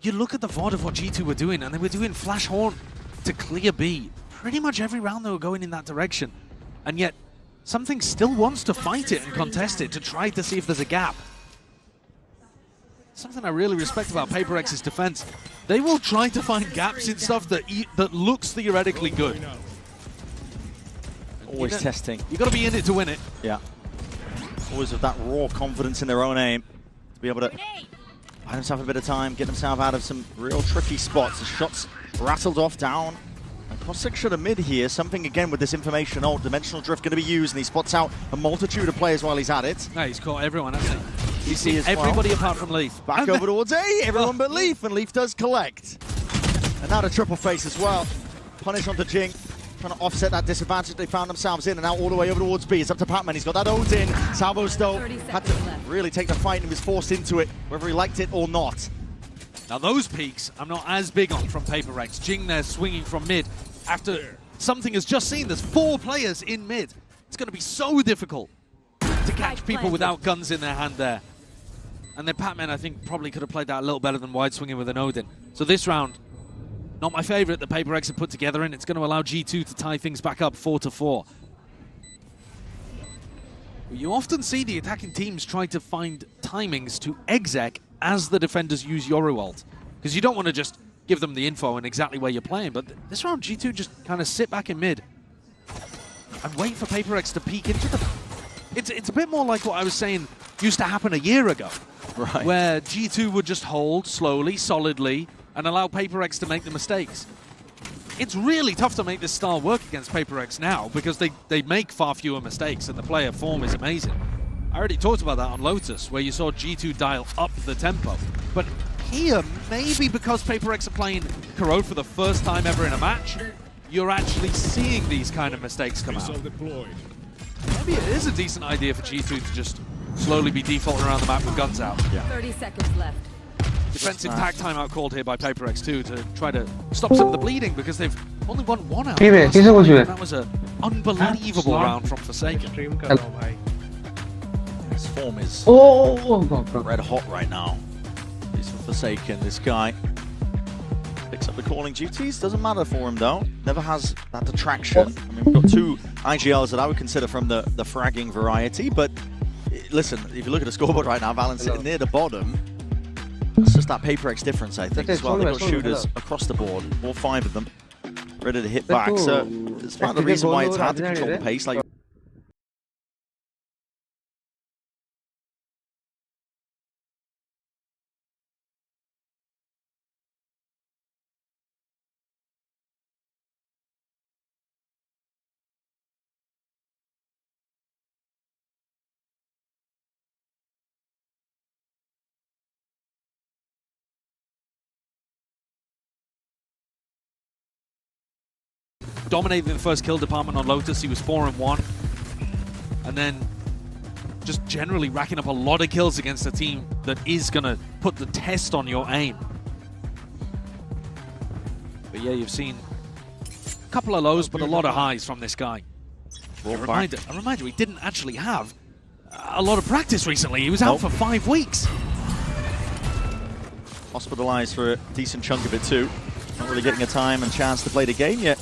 you look at the VOD of what G2 were doing, and they were doing Flash Horn to clear B. Pretty much every round they were going in that direction. And yet, something still wants to fight it and contest it to try to see if there's a gap. Something I really respect about PRX's defense. They will try to find gaps in stuff that looks theoretically good. Always testing. You got to be in it to win it. Yeah. Always with that raw confidence in their own aim to be able to buy themselves a bit of time, get themselves out of some real tricky spots. The shots rattled off down. And Cossack should have mid here. Something again with this information ult. Dimensional drift going to be used, and he spots out a multitude of players while he's at it. No, he's caught everyone, hasn't he? He's seen well. everybody apart from Leaf. Back over towards A, everyone but Leaf, and Leaf does collect. And now the triple face as well. Punish onto Jing, trying to offset that disadvantage they found themselves in, and now all the way over towards B. It's up to Pacman, he's got that ult in. Salvo though had to really take the fight and was forced into it, whether he liked it or not. Now those peaks, I'm not as big on from PRX. Jing there swinging from mid after something has just seen. There's 4 players in mid. It's going to be so difficult to catch people without guns in their hand there. And then Pacman, I think, probably could have played that a little better than wide swinging with an Odin. So this round, not my favorite that PaperX have put together, and it's going to allow G2 to tie things back up 4-4. You often see the attacking teams try to find timings to exec as the defenders use Yoru ult, because you don't want to just give them the info and exactly where you're playing, but this round G2 just kind of sit back in mid and wait for PaperX to peek into them. It's a bit more like what I was saying used to happen a year ago, right? Where G2 would just hold slowly, solidly, and allow PaperX to make the mistakes. It's really tough to make this style work against PaperX now because they make far fewer mistakes and the player form is amazing. I already talked about that on Lotus, where you saw G2 dial up the tempo. But here, maybe because PaperX are playing Corrode for the first time ever in a match, you're actually seeing these kind of mistakes come out. Maybe it is a decent idea for G2 to just slowly be defaulting around the map with guns out. Yeah. 30 seconds left. Defensive tag timeout called here by PaperX too to try to stop some of the bleeding because they've only won one out. That was an unbelievable round from Forsaken. His form is red hot right now. He's for Forsaken. This guy picks up the calling duties. Doesn't matter for him though. Never has that detraction. I mean, we've got two IGLs that I would consider from the fragging variety. But listen, if you look at the scoreboard right now, Valorant sitting near the bottom. It's just that PaperX difference, I think, as well. They've got shooters across the board, all 5 of them, ready to hit back. So it's part of the reason why it's hard to control the pace. Like dominating the first kill department on Lotus. He was 4-1, and then just generally racking up a lot of kills against a team that is going to put the test on your aim. But yeah, you've seen a couple of lows, but a lot of highs from this guy. A reminder, he didn't actually have a lot of practice recently. He was out for 5 weeks. Hospitalized for a decent chunk of it too. Not really getting a time and chance to play the game yet.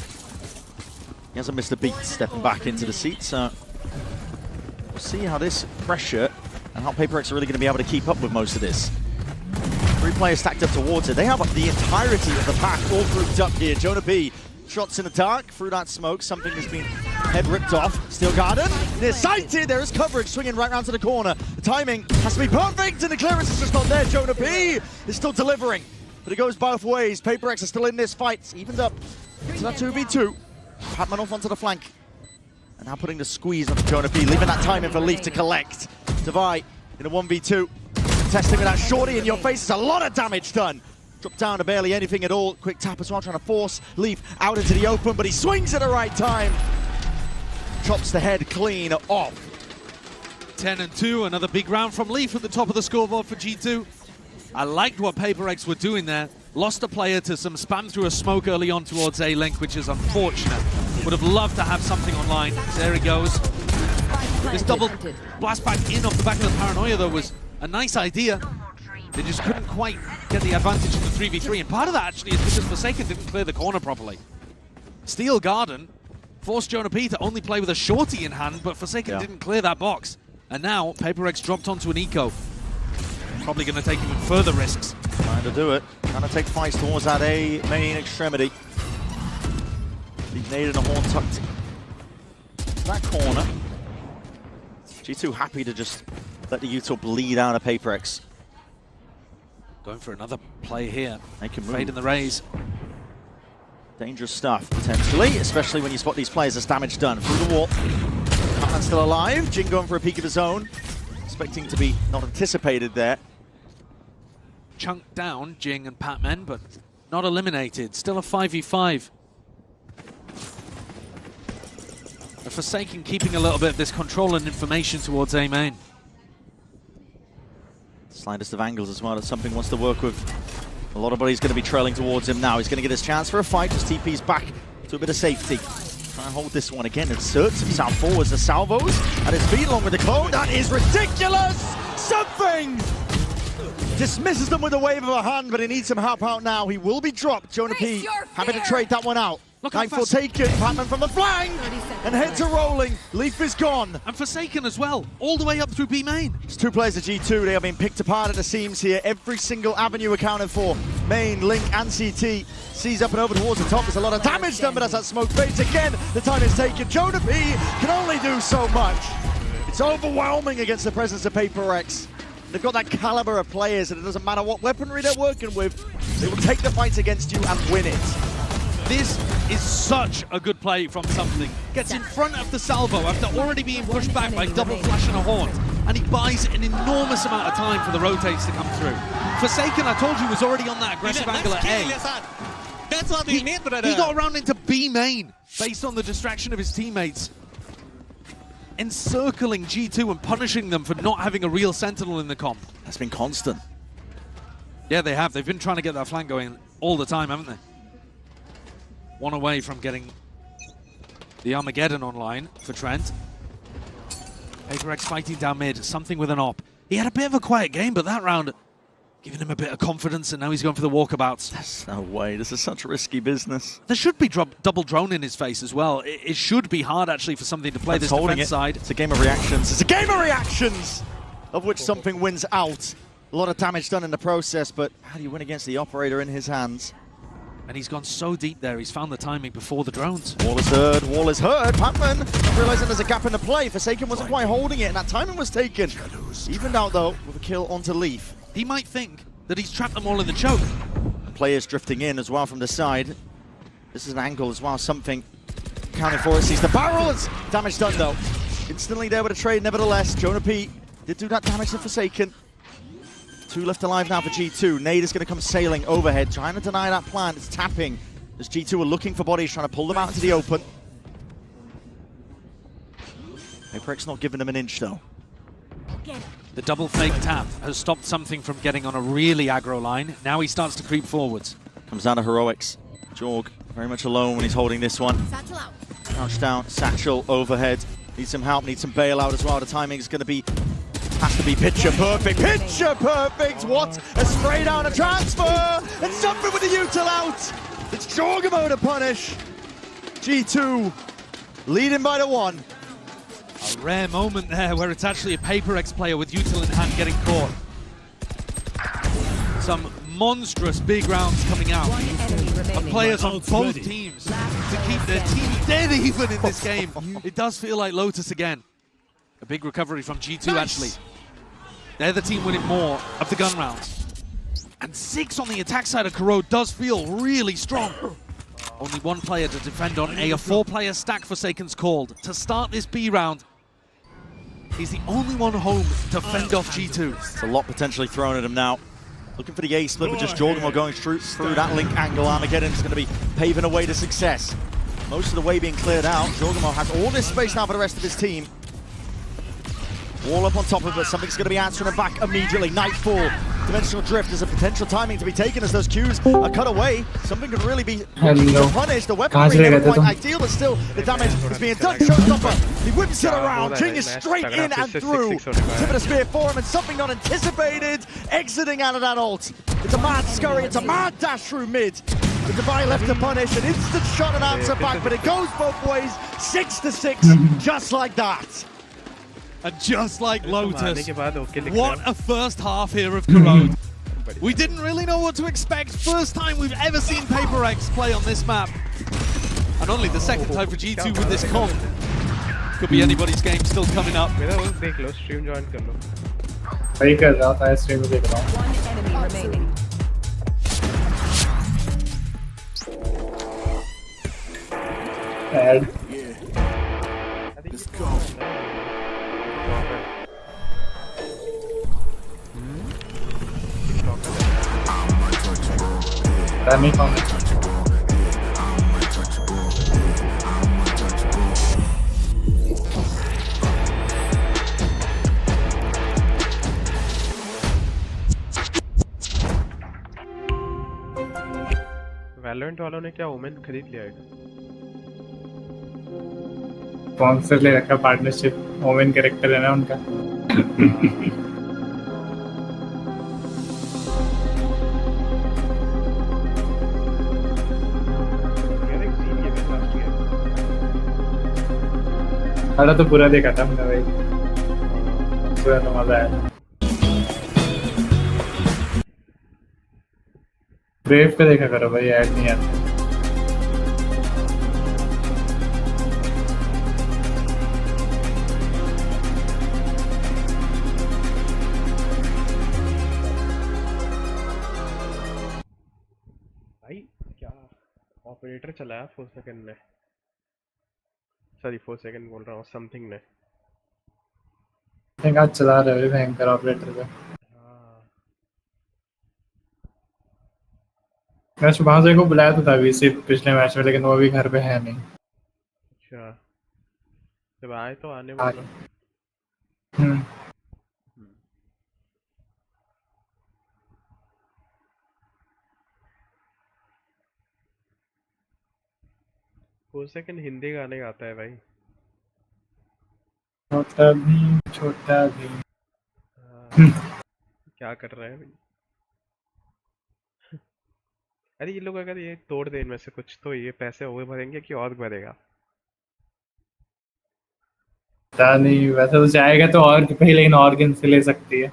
He hasn't missed a beat stepping back into the seat, so we'll see how this pressure and how PaperX are really going to be able to keep up with most of this. 3 players stacked up towards it. They have the entirety of the pack all grouped up here. Jonah B, shots in the dark, through that smoke, something has been head ripped off. Steel Garden, near sighted, there is coverage, swinging right round to the corner. The timing has to be perfect, and the clearance is just not there. Jonah B is still delivering, but it goes both ways. PaperX are still in this fight, it's evened up to that 2v2. Patman off onto the flank. And now putting the squeeze on Jonah B, leaving that time in for Leaf to collect. Devi in a 1v2. Testing with that shorty in your face. There's a lot of damage done. Dropped down to barely anything at all. Quick tap as well, trying to force Leaf out into the open, but he swings at the right time. Chops the head clean off. 10-2, another big round from Leaf at the top of the scoreboard for G2. I liked what PaperX were doing there. Lost a player to some spam through a smoke early on towards A-Link, which is unfortunate. Would have loved to have something online. There he goes. This double blast back in off the back of the Paranoia, though, was a nice idea. They just couldn't quite get the advantage of the 3v3, and part of that actually is because Forsaken didn't clear the corner properly. Steel Garden forced Jonah P to only play with a shorty in hand, but Forsaken didn't clear that box. And now PaperX dropped onto an eco. Probably going to take even further risks. Trying to do it. Trying to take fights towards that A main extremity. Big nade and a horn tucked that corner. G2 happy to just let the util bleed out of PaperX. Going for another play here. They can fade in the raise. Dangerous stuff, potentially, especially when you spot these players as damage done. Through the wall. Catman's still alive. Jing going for a peek of his own. Expecting to be not anticipated there. Chunked down, Jing and Patman, but not eliminated. Still a 5v5. A Forsaken keeping a little bit of this control and information towards A main. Slightest of angles as well. That's something he wants to work with. A lot of bodies going to be trailing towards him now. He's going to get his chance for a fight. Just TP's back to a bit of safety. Try and hold this one again. Inserts himself forwards. The salvos at his feet along with the clone. That is ridiculous! Something! Dismisses them with a wave of a hand, but he needs some help out now. He will be dropped. Jonah P having to trade that one out. Nightfall taken, Batman from the flank, and heads are rolling. Leaf is gone. And Forsaken as well, all the way up through B main. It's two players of G2, they have been picked apart at the seams here. Every single avenue accounted for. Main, Link, and CT. Sees up and over towards the top. There's a lot of damage done, but as that smoke fades again, the time is taken. Jonah P can only do so much. It's overwhelming against the presence of PRX. They've got that caliber of players, and it doesn't matter what weaponry they're working with, they will take the fights against you and win it. This is such a good play from Something. Gets in front of the salvo after already being pushed back by double flash and a haunt, and he buys an enormous amount of time for the rotates to come through. Forsaken, I told you, was already on that aggressive angle at A. That's what we need, brother. He got around into B main based on the distraction of his teammates, encircling G2 and punishing them for not having a real sentinel in the comp. That's been constant. Yeah, they have. They've been trying to get that flank going all the time, haven't they? One away from getting the Armageddon online for Trent. PRX fighting down mid, Something with an op. He had a bit of a quiet game, but that round giving him a bit of confidence, and now he's going for the walkabouts. There's no way. This is such risky business. There should be double drone in his face as well. It should be hard, actually, for Something to play this defense side. It's a game of reactions. It's a game of reactions, of which Something wins out. A lot of damage done in the process, but how do you win against the operator in his hands? And he's gone so deep there, he's found the timing before the drones. Wall is heard, wall is heard. Patman realizing there's a gap in the play. Forsaken wasn't quite holding it, and that timing was taken. Evened out, though, with a kill onto Leaf. He might think that he's trapped them all in the choke. Players drifting in as well from the side. This is an angle as well, Something counting for it. Sees the barrel, it's damage done, though. Instantly there with a trade, nevertheless. Jonah P did do that damage to Forsaken. Two left alive now for G2. Nade is going to come sailing overhead, trying to deny that plan. It's tapping as G2 are looking for bodies, trying to pull them out into the open. PRX not giving them an inch, though. The double fake tap has stopped Something from getting on a really aggro line. Now he starts to creep forwards. Comes down to heroics. Jorg very much alone when he's holding this one. Crouched down, Satchel overhead. Needs some help, needs some bailout as well. The timing is going to be... has to be picture perfect. Picture perfect! What a spray down, a transfer! And Something with the util out! It's Jorgamo to punish. G2 leading by the one. A rare moment there where it's actually a PRX player with util in hand getting caught. Some monstrous big rounds coming out of players on both teams to keep their team dead even in this game. It does feel like Lotus again. A big recovery from G2 actually. They're the team winning more of the gun rounds. And 6 on the attack side of Corrode does feel really strong. Only one player to defend on A. A 4-player stack Forsaken's called. To start this B round, he's the only one home to fend off G2. It's a lot potentially thrown at him now. Looking for the A split with just Jorgamo going through that Link angle. Armageddon is going to be paving a way to success. Most of the way being cleared out. Jorgamo has all this space now for the rest of his team. Wall up on top of it, Something's going to be answering him back immediately. Nightfall, Dimensional Drift, there's a potential timing to be taken as those Qs are cut away. Something could really be punished. The weaponry never quite ideal, but still the damage is being done. Showstopper, he whips it around. King is straight in and through. Tip of the spear for him, and Something not anticipated, exiting out of that ult. It's a mad scurry, it's a mad dash through mid. The Divine left to punish, an instant shot and answer back, but it goes both ways. 6-6, just like that. And just like Lotus, what a first half here of Corrode. We didn't really know what to expect. First time we've ever seen PRX play on this map. And only the second time for G2 with this comp. Could be anybody's game still coming up. One enemy remaining. Let's go. Valorant वालों ने क्या women खरीद लिया है? Sponsor ले रखा partnership women character है ना उनका अरे तो पूरा देखा था हमने भाई, पूरा तो मजा आया। ब्रेव पे देखा करो भाई, ऐड नहीं आते। भाई क्या ऑपरेटर चलाया 4 सेकंड ने, सॉरी 4 सेकंड बोल रहा हूँ, समथिंग ने। आज चला रहे हैं भयंकर ऑपरेटर पे। मैं शुभांशु को बुलाया तो था अभी सिर्फ पिछले मैच में, लेकिन वो अभी घर पे है नहीं। अच्छा, जब आए तो आने वाला। वो सेकंड हिंदी गाने गाता है भाई। छोटा भी, छोटा भी। क्या कर रहे हैं भाई? अरे ये लोग अगर ये तोड़ दे इनमें से कुछ, तो ये पैसे और भरेंगे कि और भरेगा? पता नहीं, वैसे तो जाएगा तो और पे, लेकिन ऑर्गन से ले सकती है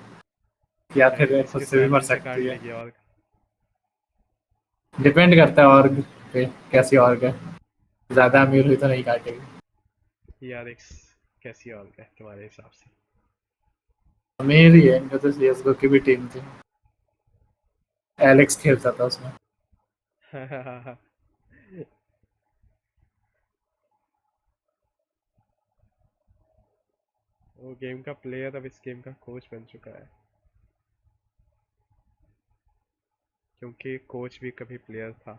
या फिर खुद से भी मर सकती है। डिपेंड करता है ऑर्ग पे, कैसी ऑर्ग है। ज्यादा अमीर हुई तो नहीं काटेगी। PRX कैसी ऑर्ग है तुम्हारे हिसाब से? अमीर ही है, इनका तो CSGO की भी टीम थी, एलेक्स खेलता था उसमें। वो गेम का प्लेयर अब इस गेम का कोच बन चुका है, क्योंकि कोच भी कभी प्लेयर था।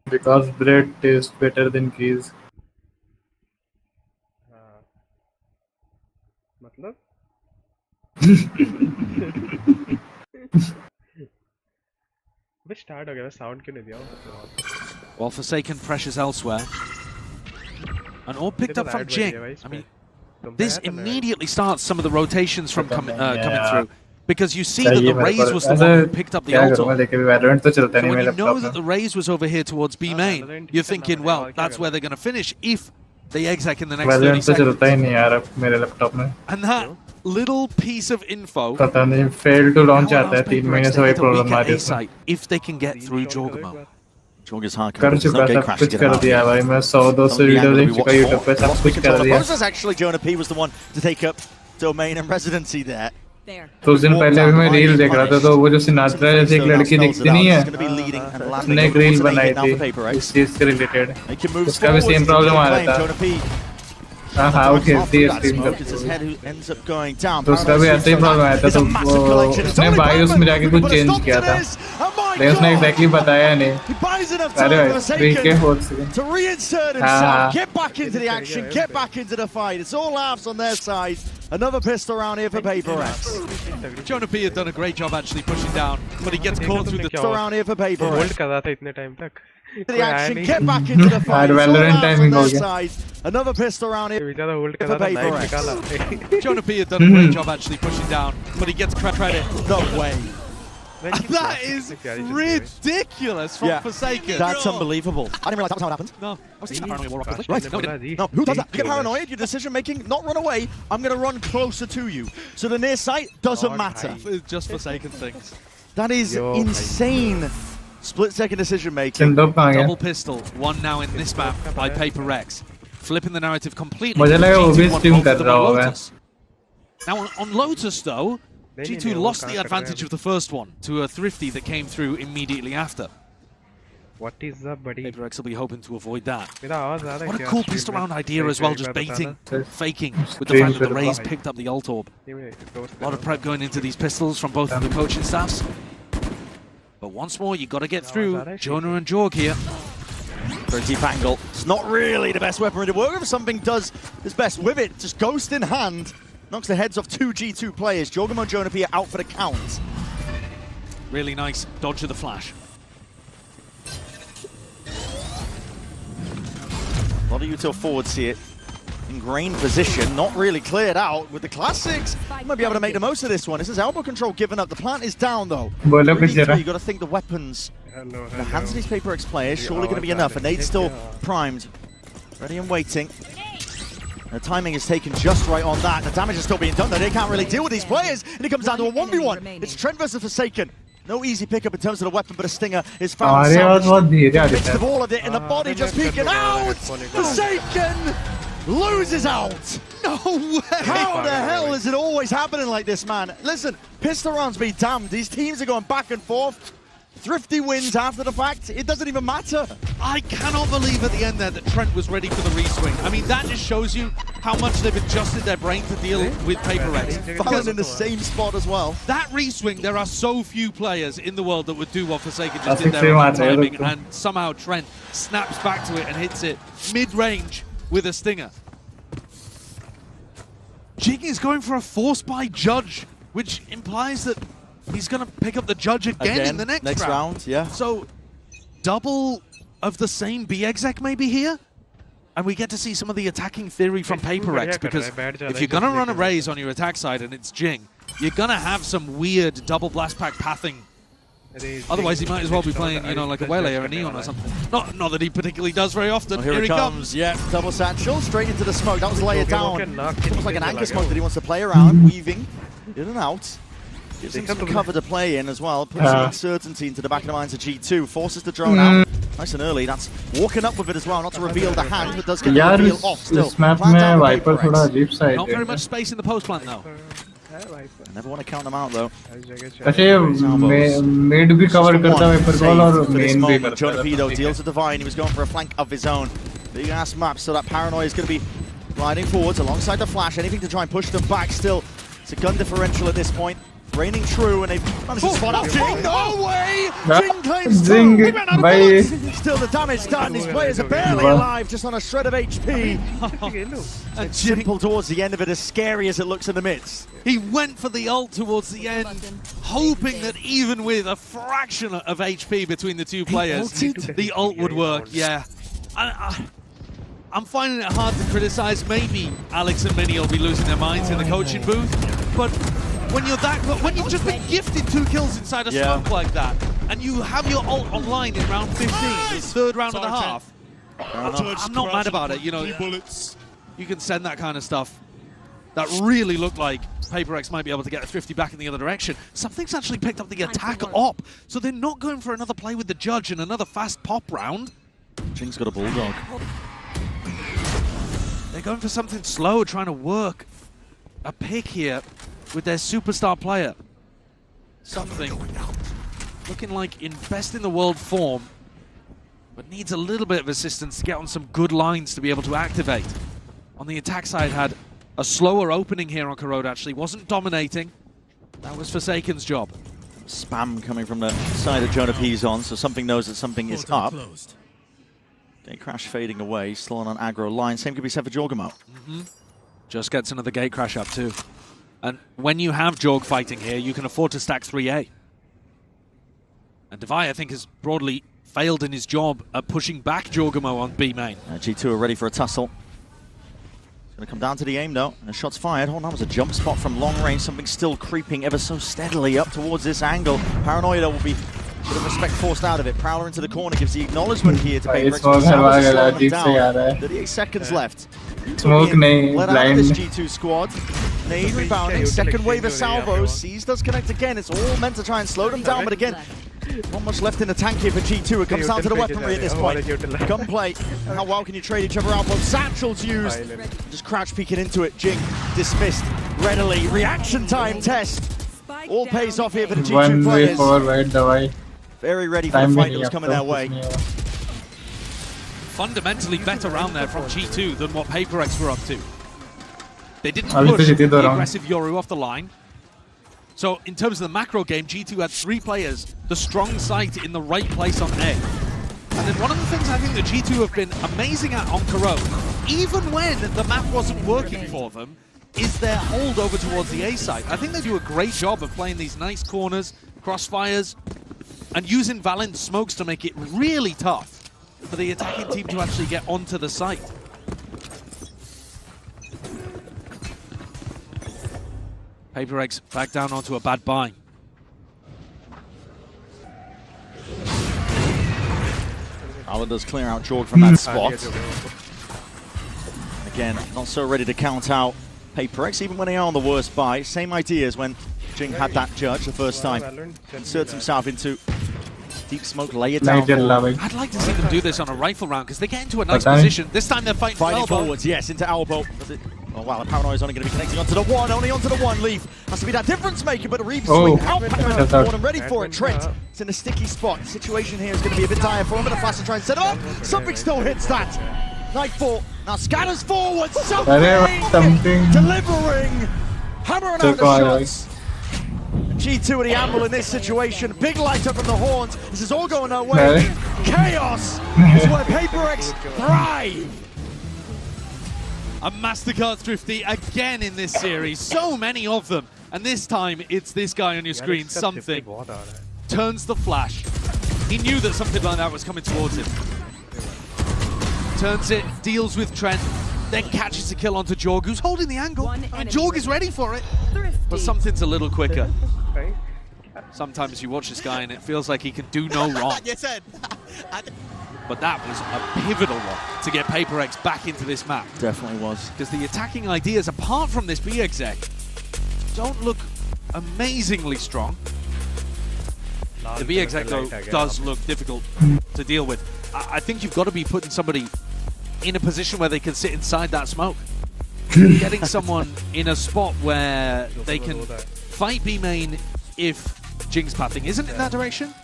Because bread tastes better than cheese. हाँ, मतलब स्टार्ट हो गया, साउंड क्यों नहीं दिया? Well, Forsaken pressures elsewhere. An AWP picked up from Jing. I mean, this immediately starts some of the rotations from coming through. Because you see that the Raze was the one who picked up the ult. So when you know that the Raze was over here towards B main, you're thinking, well, that's where they're going to finish if they exec in the next 30 seconds. And that little piece of info failed to launch आता है 3 महीने से वही problem आ रही है if they can get through Jorgamo. कर चुका सब कुछ कर दिया भाई, मैं 100-200 वीडियो देख चुका YouTube पे, सब कुछ कर दिया। Actually, Jonah P was the one to take up domain and residency there. तो उस दिन पहले भी मैं रील देख रहा था, तो वो जो सिनात्रा जैसी एक लड़की दिखती नहीं है, उसने एक रील बनाई थी इस चीज से रिलेटेड, उसका भी सेम प्रॉब्लम आ रहा था। हाँ वो खेलती है स्ट्रीम करती है, तो उसका भी ऐसे ही प्रॉब्लम आया था, तो उसने बायोस में जाके कुछ चेंज किया था, लेकिन उसने एग्जैक्टली बताया नहीं। अरे भाई 3K hold second. To reinsert himself, get back into the action, get back into the fight. It's all laughs on their side. Another pistol round here for PRX. Jonah P had done a great job actually pushing down, but he gets caught through the pistol round here for PRX. Hold कर रहा था इतने time तक। The action, get back into the fight. It's all laughs on their side. Another pistol round here for PRX. Jonah P had done a great job actually pushing down, but he gets credit. No way. That is ridiculous from Forsaken. That's unbelievable. I didn't realize that's how it happened. No, I was thinking paranoia war rock. Right, no, who does that? You get paranoid, your decision making, not run away, I'm going to run closer to you. So the near sight doesn't matter. Just Forsaken things. That is insane. Split second decision making. Double pistol, one now in this map by PRX. Flipping the narrative completely. Now on Lotus though, G2 lost the advantage of the first one to a Thrifty that came through immediately after. What is up, buddy? PRX will be hoping to avoid that. What a cool pistol round idea as well, just baiting, faking with the fact that the Raze picked up the ult orb. A lot of prep going into these pistols from both of the coaching staffs. But once more, you got to get through Jonah and Jorg here. Very deep angle. It's not really the best weapon to work with. Something does its best with it. Just ghost in hand. Knocks the heads off 2 G2 players. Jorgamo and Jonah P are out for the count. Really nice dodge of the flash. A lot of util forwards here. Ingrained position, not really cleared out with the classics. Might be able to make the most of this one. This is elbow control given up. The plant is down though. You got to think the weapons The hands of these PRX players surely going to be enough, and Nade's still primed, ready and waiting. The timing is taken just right on that. The damage is still being done though. They can't really deal with these players, and it comes down to a 1v1. It's Trent versus Forsaken. No easy pickup in terms of the weapon, but a stinger is found. Mixed of all of it, and the body just peeking out. Forsaken loses out. No way! How the hell is it always happening like this, man? Listen, pistol rounds be damned. These teams are going back and forth. Thrifty wins after the fact. It doesn't even matter. I cannot believe at the end there that Trent was ready for the re-swing. I mean, that just shows you how much they've adjusted their brain to deal with PRX. Valorant in the same spot as well. That re-swing, there are so few players in the world that would do what Forsaken just did there on that timing, and somehow Trent snaps back to it and hits it mid-range with a stinger. Jing is going for a force by Judge, which implies that he's going to pick up the Judge again in the next round. Yeah. So, double of the same B-exec maybe here? And we get to see some of the attacking theory from PRX, because if you're going to run a raise on your attack side and it's Jing, you're going to have some weird double blast pack pathing. Otherwise, he might as well be playing, you know, like a Wele or a Neon or something. Not that he particularly does very often. Oh, here he comes. Yeah, double satchel, straight into the smoke. That was layered down. It's almost like an anchor smoke that he wants to play around, weaving in and out. Gives him some cover to play in as well. Puts some uncertainty into the back of the minds of G2. Forces the drone out. Nice and early. That's walking up with it as well. Not to reveal the hand, but does get the reveal off still. Not very much space in the post plant though. I never want to count them out though. Mid भी cover करता है Viper ball और main भी करता है. Jonapido deals with Divine. He was going for a flank of his own. Big ass map, so that Paranoia is going to be gliding forwards alongside the flash. Anything to try and push them back still. It's a gun differential at this point. Reigning true, and they've managed to spot out Jing. No way! Jing claims two. He ran out of bullets. Still the damage done. These players are barely alive, just on a shred of HP. And simple towards the end of it, as scary as it looks in the midst. He went for the ult towards the end, hoping that even with a fraction of HP between the two players, the ult would work. Yeah. I'm finding it hard to criticize. Maybe Alex and Minnie will be losing their minds in the coaching booth, but when you've just been gifted 2 kills inside a smoke like that, and you have your ult online in round 15, the third round of the half, I'm not mad about it. You know, you can send that kind of stuff. That really looked like PRX might be able to get a thrifty back in the other direction. Something's actually picked up the attack op, so they're not going for another play with the Judge and another fast pop round. Jing's got a bulldog. They're going for something slow, trying to work a pick here with their superstar player. Something looking like in best in the world form, but needs a little bit of assistance to get on some good lines to be able to activate. On the attack side, had a slower opening here on Corrode, actually. Wasn't dominating. That was Forsaken's job. Spam coming from the side of Jonah Pizon, so something knows that something is up. Gate crash fading away, still on an aggro line. Same could be said for Jorgamo. Just gets another gate crash up too. And when you have Jorg fighting here, you can afford to stack 3A. And Devi, I think, has broadly failed in his job at pushing back Jorgamo on B main. G2 are ready for a tussle. It's going to come down to the aim though. And the shot's fired. Oh, that was a jump spot from long range. Something still creeping ever so steadily up towards this angle. Paranoia though will be a bit of respect forced out of it. Prowler into the corner gives the acknowledgement here to PRX. 38 seconds left. Smoke nahi, let out this G2 squad. Nade rebounding, second wave of salvos. Seas does connect again. It's all meant to try and slow them down, but again, not much left in the tank here for G2. It comes down to the weaponry at this point. Gunplay. How well can you trade each other out? Both satchels used. Just crouch peeking into it. Jing dismissed readily. Reaction time test. All pays off here for the G2 players. Very ready for the fight that was coming their way. Fundamentally better round there from G2 than what PRX were up to. They didn't push the aggressive Yoru off the line. So in terms of the macro game, G2 had 3 players, the strong site in the right place on A. And then one of the things I think that G2 have been amazing at on Corrode, even when the map wasn't working for them, is their hold over towards the A site. I think they do a great job of playing these nice corners, crossfires, and using Valent smokes to make it really tough for the attacking team to actually get onto the site. PRX back down onto a bad buy. Alan does clear out Jorg from that spot. Again, not so ready to count out PRX, even when they are on the worst buy. Same idea as when Jing had that judge the first time. Inserts himself into deep smoke, lay it down. I'd like to see them do this on a rifle round because they get into a nice position. This time they're fighting forwards, yes, into elbow. Oh wow, the Paranoia is only going to be connecting onto the one, only onto the one. Leaf has to be that difference maker, but Reeves swing out and ready for it. Trent, it's in a sticky spot. The situation here is going to be a bit dire for him, but a faster try and set up. Something still hits that. Nightfall now scatters forward. Something delivering. Hammering out the shots. G2 at the amble in this situation. Big light up from the horns. This is all going our way. Chaos is where PRX thrive. A MasterCard Thrifty again in this series. So many of them. And this time, it's this guy on your screen. Something turns the flash. He knew that something like that was coming towards him. Turns it, deals with Trent, then catches a kill onto Jorg, who's holding the angle. And Jorg is ready for it. But something's a little quicker. Sometimes you watch this guy and it feels like he can do no wrong. But that was a pivotal one to get PRX back into this map. Definitely was. Because the attacking ideas, apart from this B exec, don't look amazingly strong. The B exec, though, does look difficult to deal with. I think you've got to be putting somebody in a position where they can sit inside that smoke. Getting someone in a spot where they can fight B main if Jing's pathing isn't in that direction.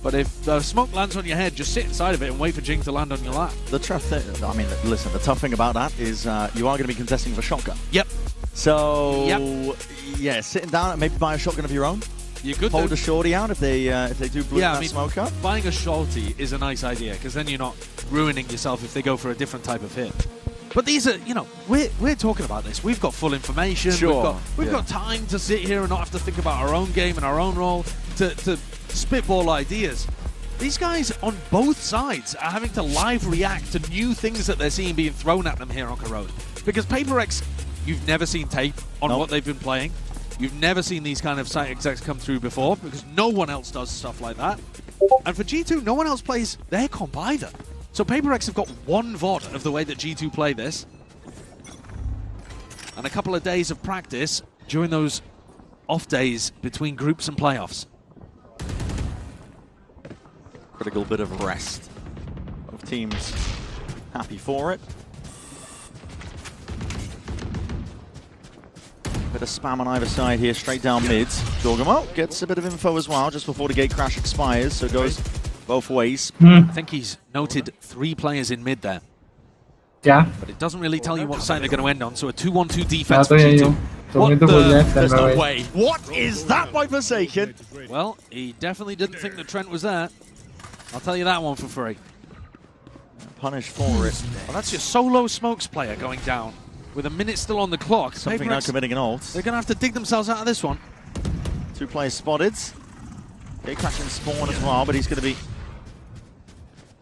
But if the smoke lands on your head, just sit inside of it and wait for Jing to land on your lap. The tough thing, I mean, listen, the tough thing about that is you are going to be contesting with a shotgun. Yep. So, yeah, sitting down and maybe buy a shotgun of your own. You could hold a shorty out if they do blow that smoke up. Buying a shorty is a nice idea because then you're not ruining yourself if they go for a different type of hit. But these are, you know, we're talking about this. We've got full information. Sure. We've got time to sit here and not have to think about our own game and our own role to spitball ideas. These guys on both sides are having to live react to new things that they're seeing being thrown at them here on Corrode. Because PRX, you've never seen tape on what they've been playing. You've never seen these kind of site execs come through before because no one else does stuff like that. And for G2, no one else plays their comp either. So PRX have got one VOD of the way that G2 play this. And a couple of days of practice during those off days between groups and playoffs. Critical bit of rest. Both teams happy for it. Bit of spam on either side here, straight down mids. Jorgamo gets a bit of info as well just before the gate crash expires, so it goes both ways. I think he's noted 3 players in mid there. Yeah. But it doesn't really tell you what side they're going to end on, so a 2-1-2 defense for G2. There's no way. What is that by Forsaken? Well, he definitely didn't think that Trent was there. I'll tell you that one for free. Punish for it. Well, that's your solo smokes player going down with a minute still on the clock. Something now committing an ult. They're going to have to dig themselves out of this one. 2 players spotted. Gate crash and spawn as well, but he's going to be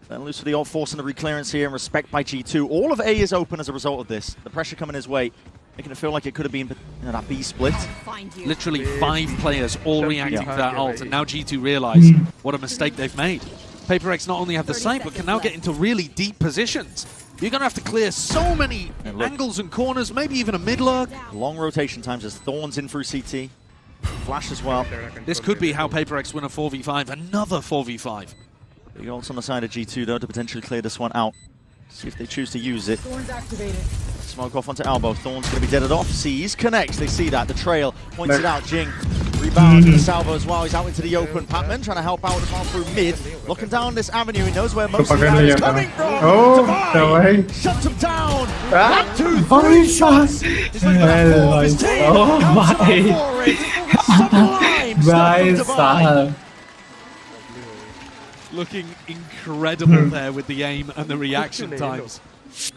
then loose for the ult, forcing the reclearance here and respect by G2. All of A is open as a result of this. The pressure coming his way, making it feel like it could have been that B split. Literally 5 players all reacting to that ult, and now G2 realize what a mistake they've made. PRX not only have the site, but can now get into really deep positions. You're going to have to clear so many angles and corners, maybe even a mid-lurk. Long rotation times as Thorns in through CT. Flash as well. This could be how PRX win a 4v5, another 4v5. Big ults on the side of G2 though to potentially clear this one out. See if they choose to use it. Thorns activated. Smoke off onto elbow. Thorns going to be deaded off. Sees, connects. They see that. The trail points it out. Jing rebound to the salvo as well. He's out into the open. Patman trying to help out as well through mid. Looking down this avenue. He knows where most of the guy is coming from. Oh, shuts him down. 1, 2, 3 shots. Oh my. Looking incredible there with the aim and the reaction times.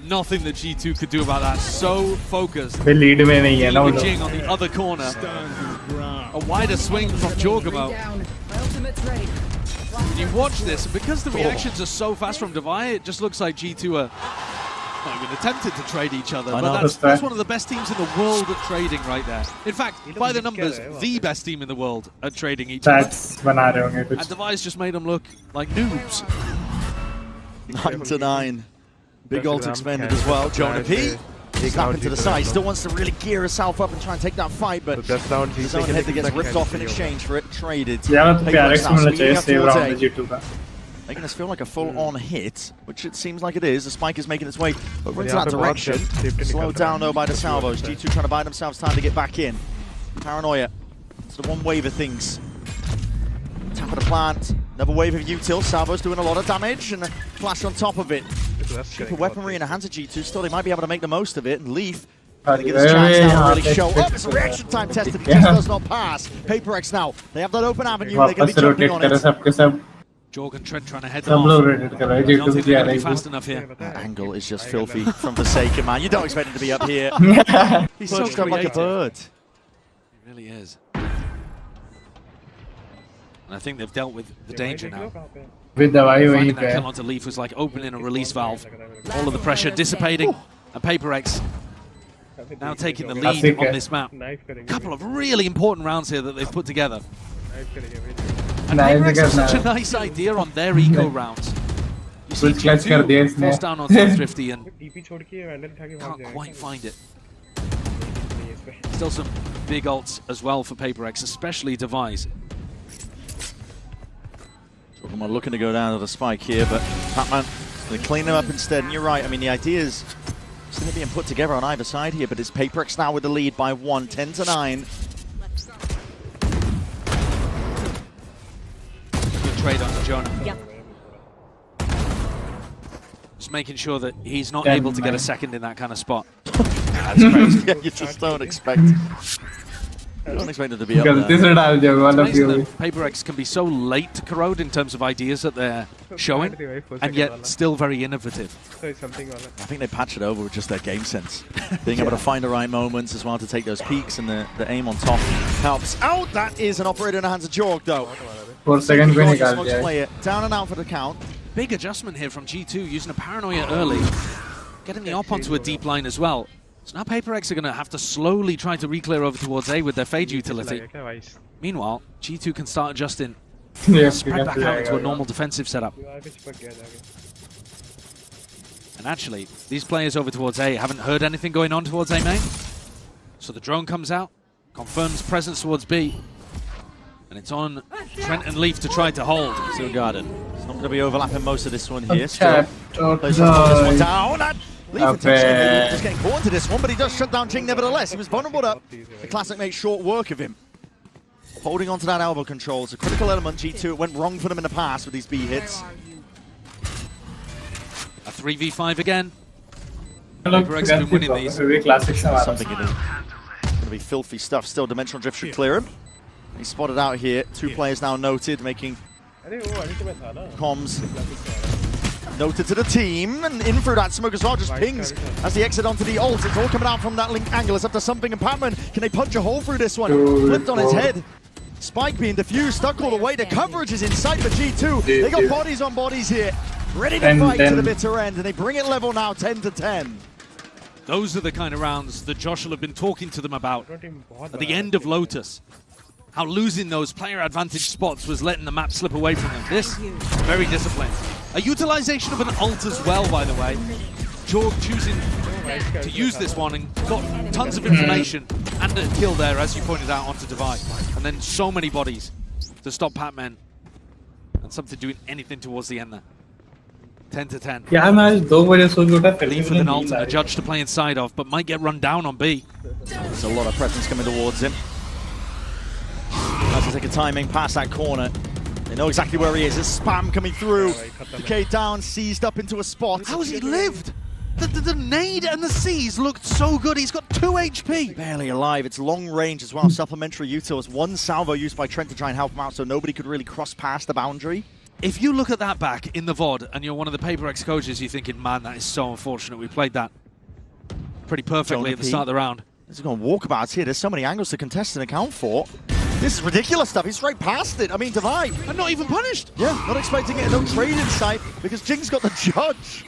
Nothing that G2 could do about that. So focused. Lead में Jing on the other corner. A wider swing from Jorgamo. And you watch this, and because the reactions are so fast from Devi, it just looks like G2 are not even attempted to trade each other. But that's one of the best teams in the world at trading right there. In fact, by the numbers, the best team in the world at trading each other. And Devi's just made them look like noobs. 9-9. Big ult expended as well. Jonah P. Snapping to the side. Still wants to really gear herself up and try and take that fight, but his own head that gets ripped off in exchange for it. Traded. Making this feel like a full-on hit, which it seems like it is. The spike is making its way over into that direction. Slowed down though by the salvos. G2 trying to buy themselves time to get back in. Paranoia. It's the one wave of things. Tap of the plant. Another wave of util. Salvos doing a lot of damage and a flash on top of it. Super weaponry in the hands of G2. Still, they might be able to make the most of it. And Leaf trying to get his chance now to really show up. It's a reaction time test that he just does not pass. PRX now. They have that open avenue. They're going to be jumping on it. Jorgen Trent trying to head them off. I don't think they're going to be fast enough here. That angle is just filthy from Forsaken, man. You don't expect him to be up here. He's so up like a bird. He really is. And I think they've dealt with the danger now. Finding that kill onto Leaf was like opening a release valve. All of the pressure dissipating. And PRX now taking the lead on this map. A couple of really important rounds here that they've put together. And PRX has such a nice idea on their eco rounds. You see G2 forced down on Thrifty and can't quite find it. Still some big ults as well for PRX, especially Device. Pokemon looking to go down to the spike here, but Pac-Man going to clean them up instead. And you're right, I mean, the idea is still being put together on either side here, but it's PRX now with the lead by 1, 10-9. Good trade onto Jonah. Yep. Just making sure that he's not able to get a second in that kind of spot. That's crazy. Yeah, you just don't expect. I don't expect it to be up there. It's amazing that PRX can be so late to Corrode in terms of ideas that they're showing, and yet still very innovative. I think they patch it over with just their game sense. Being able to find the right moments as well to take those peaks, and the aim on top helps. Oh, that is an operator in the hands of Jorg, though. 4 seconds down and out for the count. Big adjustment here from G2, using a Paranoia early, getting the op onto a deep line as well. So now PRX are going to have to slowly try to re-clear over towards A with their Fade utility. Meanwhile, G2 can start adjusting, spread back out into a normal defensive setup. And actually, these players over towards A haven't heard anything going on towards A main. So the drone comes out, confirms presence towards B. And it's on Trent and Leaf to try to hold. Still guarded. It's not going to be overlapping most of this one here. Still plays this one down. Leaf intentionally just getting caught into this one, but he does shut down Jing nevertheless. He was vulnerable up. The Classic makes short work of him. Holding onto that elbow control. It's a critical element. G2, it went wrong for them in the past with these B hits. A 3v5 again. PRX have been winning these. Something it is. Going to be filthy stuff. Still, Dimensional Drift should clear him. He's spotted out here. 2 players now noted, making comms noted to the team, and in through that smoke as well, just pings as they exit onto the ult. It's all coming out from that link angle. It's up to something, and Pac-Man, can they punch a hole through this one? Flipped on his head. Spike being diffused, stuck all the way. The coverage is in sight for G2. They got bodies on bodies here, ready to fight to the bitter end, and they bring it level now, 10-10. Those are the kind of rounds that Josh will have been talking to them about at the end of Lotus. How losing those player advantage spots was letting the map slip away from them. This, very disciplined. A utilization of an ult as well, by the way. Jorg choosing to use this one and got tons of information and a kill there, as you pointed out, onto Divide. And then so many bodies to stop Pac-Man. And something doing anything towards the end there. 10-10. Leaf with an ult and a judge to play inside of, but might get run down on B. There's a lot of presence coming towards him. Has to take a timing past that corner. They know exactly where he is. There's spam coming through. Decay down, seized up into a spot. How has he lived? The nade and the seize looked so good. He's got 2 HP. Barely alive. It's long range as well. Supplementary utils. 1 salvo used by Trent to try and help him out, so nobody could really cross past the boundary. If you look at that back in the VOD and you're one of the PRX coaches, you're thinking, man, that is so unfortunate. We played that pretty perfectly at the start of the round. There's going walkabouts here. There's so many angles to contest and account for. This is ridiculous stuff. He's straight past it. I mean, Divide. And not even punished. Yeah, not expecting it. No trade in sight because Jing's got the judge.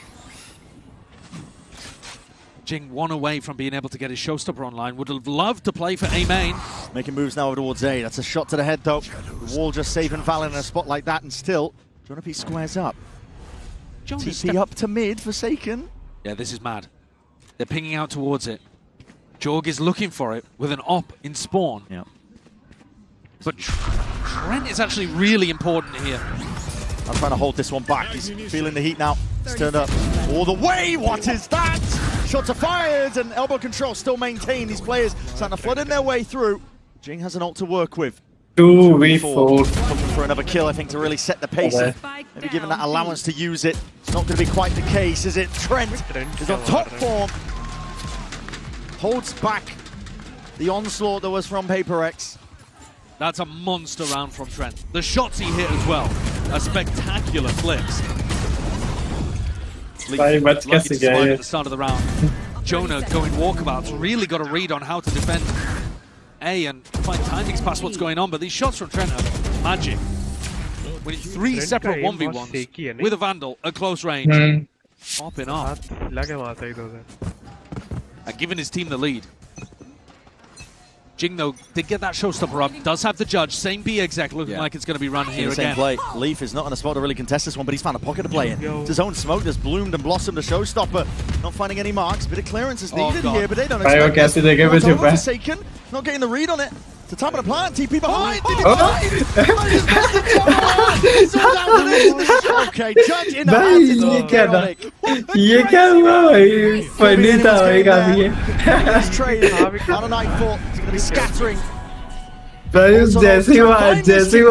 Jing 1 away from being able to get his showstopper online. Would have loved to play for A main. Making moves now towards A. That's a shot to the head, though. The wall just saving Valorant in a spot like that, and still, Jonah P squares up. TP up to mid, Forsaken. Yeah, this is mad. They're pinging out towards it. Jorg is looking for it with an op in spawn. Yeah. But Trent is actually really important here. I'm trying to hold this one back. He's feeling the heat now. He's turned up all the way. What is that? Shots are fired and elbow control still maintained. These players starting to flood in their way through. Jing has an ult to work with. 2v4. Looking for another kill, I think, to really set the pace. Maybe given that allowance to use it. It's not going to be quite the case, is it? Trent is on top form. Holds back the onslaught that was from PRX. That's a monster round from Trent. The shots he hit as well are spectacular flips. Lucky to survive at the start of the round. Jonah going walkabouts, really got a read on how to defend A and find timings past what's going on, but these shots from Trent are magic. Winning 3 separate 1v1s with a Vandal at close range. Popping off. And giving his team the lead. Jing, though, did get that showstopper up, does have the judge, same B exec looking like it's going to be run here again. Play. Leaf is not in a spot to really contest this one, but he's found a pocket to play in. It's his own smoke that's bloomed and blossomed the showstopper. Not finding any marks, bit of clearance is needed here, but they don't expect this. Forsaken, not getting the read on it. To top of the plant, TP behind! Okay, judge in the hands, it's ये क्या हुआ भाई? Funny था भाई काफी ये. This trade on a nightfall, it's going to be scattering. भाई जैसे ही वो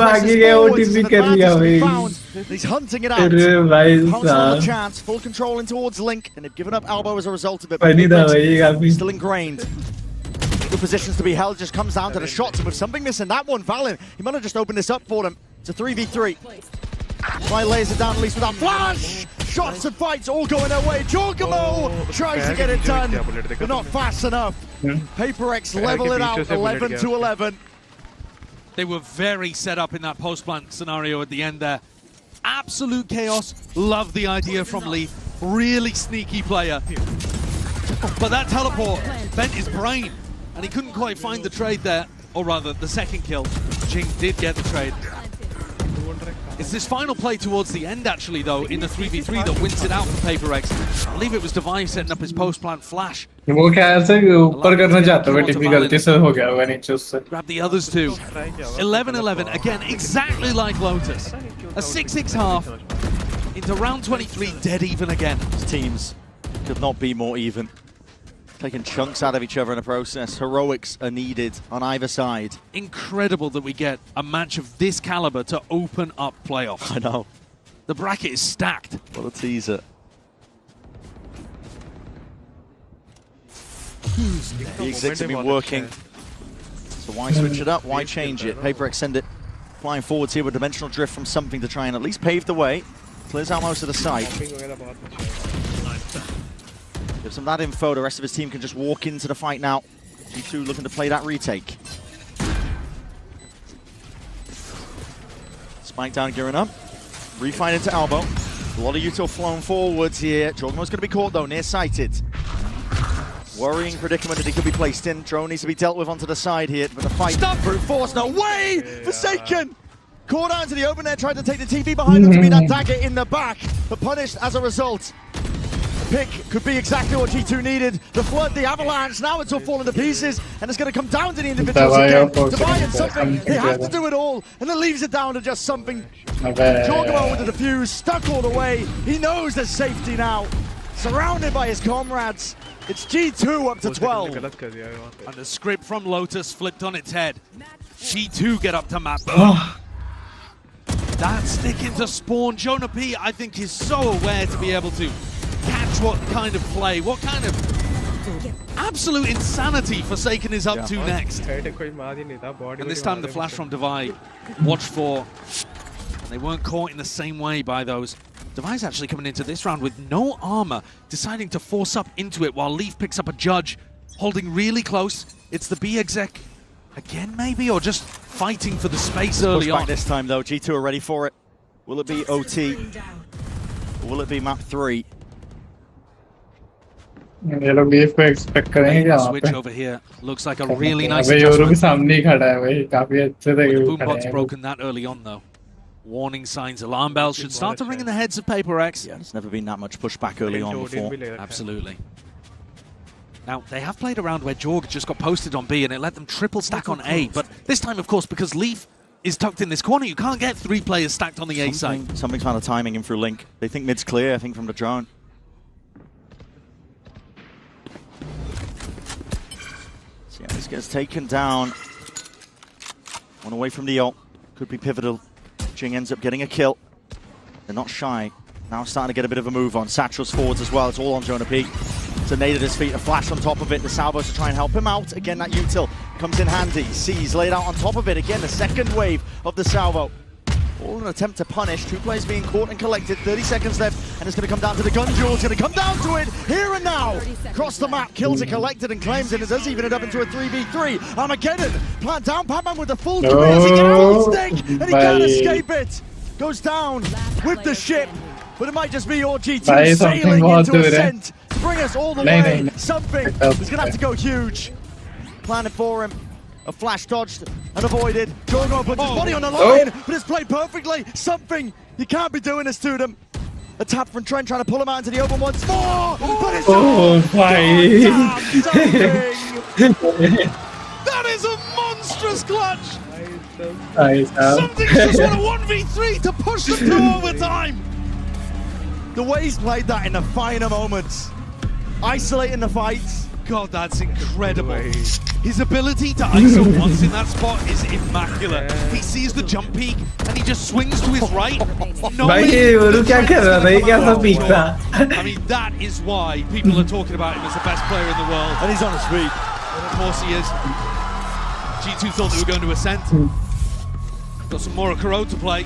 आगे गया OTP कर लिया भाई. He's hunting it out. अरे भाई साहब. Chance, full control in towards Link, and they've given up elbow as a result of it. Funny था भाई काफी. Still ingrained. Good positions to be held, just comes down to the shots, and with something missing, that one, Valen, he might have just opened this up for them. It's a 3v3. Try lays it down at least without flash! Shots and fights all going their way. Jorgamo tries to get it done, but not fast enough. PRX level it out, 11 to 11. They were very set up in that post-plant scenario at the end there. Absolute chaos. Love the idea from Leaf. Really sneaky player. But that teleport bent his brain, and he couldn't quite find the trade there. Or rather, the second kill. Jing did get the trade. It's this final play towards the end, actually, though, in the 3v3 that wins it out for PRX. I believe it was Device setting up his post-plant flash. वो क्या ऐसे ऊपर करना चाहता है TP गलती से हो गया होगा नीचे उससे. Grab the others too. 11-11 again, exactly like Lotus. A 6-6 half into round 23, dead even again. These teams could not be more even. Taking chunks out of each other in the process. Heroics are needed on either side. Incredible that we get a match of this caliber to open up playoffs. I know. The bracket is stacked. What a teaser. The execs have been working. So why switch it up? Why change it? PRX send it flying forwards here with dimensional drift from something to try and at least pave the way. Clears out most of the site. Gives him that info, the rest of his team can just walk into the fight now. G2 looking to play that retake. Spike down, gearing up. Refind into elbow. A lot of util flowing forwards here. Jorgmo's going to be caught though, near-sighted. Worrying predicament that he could be placed in. Drone needs to be dealt with onto the side here, but the fight, brute force, no way! Forsaken! Caught out into the open there, tried to take the TV behind him to be that dagger in the back, but punished as a result. Pick could be exactly what G2 needed. The flood, the avalanche, now it's all falling to pieces, and it's going to come down to the individuals again. Divided something, they have to do it all, and then leaves it down to just something. Jorgamo with the defuse, stuck all the way. He knows there's safety now. Surrounded by his comrades. It's G2 up to 12. And the script from Lotus flipped on its head. G2 get up to map. That stick into spawn. Jonah P, I think, is so aware to be able to catch what kind of play, what kind of absolute insanity Forsaken is up to next. And this time the flash from Devi, watch for. And they weren't caught in the same way by those. Devi's actually coming into this round with no armor, deciding to force up into it while Leaf picks up a judge, holding really close. It's the B exec again, maybe, or just fighting for the space early on. This time though, G2 are ready for it. Will it be OT? Or will it be map 3? ये लोग beef को expect करेंगे क्या वहाँ पे? Switch over here looks like a really nice adjustment. अबे euro भी सामने ही खड़ा है भाई, काफी अच्छे से the boombot's broken that early on though. Warning signs, alarm bells should start to ring in the heads of PaperX. Yeah, there's never been that much pushback early on before. Absolutely. Now, they have played around where Jorg just got posted on B and it let them triple stack on A, but this time, of course, because Leaf is tucked in this corner, you can't get 3 players stacked on the A side. Something's found the timing in through Link. They think mid's clear, I think, from the drone. So yeah, this gets taken down. One away from the ult. Could be pivotal. Jing ends up getting a kill. They're not shy. Now starting to get a bit of a move on. Satchel's forwards as well. It's all on Jonah P. It's a nade at his feet, a flash on top of it. The salvos to try and help him out. Again, that util comes in handy. C's laid out on top of it. Again, the second wave of the salvo. All an attempt to punish. 2 players being caught and collected. 30 seconds left, and it's going to come down to the gun duel. It's going to come down to it here and now. Across the map, kills it, collected and claims it. It does even it up into a 3v3. Armageddon, plant down, Pac-Man with the full commit as he gets on stick, and he can't escape it. Goes down with the ship, but it might just be your G2 sailing into Ascent to bring us all the way. Something is going to have to go huge. Planning for him. A flash dodged and avoided. Jorgo puts his body on the line, but it's played perfectly. Something. You can't be doing this to them. A tap from Trent trying to pull him out into the open once more. But it's that is a monstrous clutch. Something's just won a 1v3 to push them through overtime. The way he's played that in the finer moments, isolating the fights. God, that's incredible. His ability to ISO once in that spot is immaculate. He sees the jump peak and he just swings to his right. I mean, that is why people are talking about him as the best player in the world. And he's on his feet. Of course he is. G2 thought they were going to Ascent. Got some more Road to play.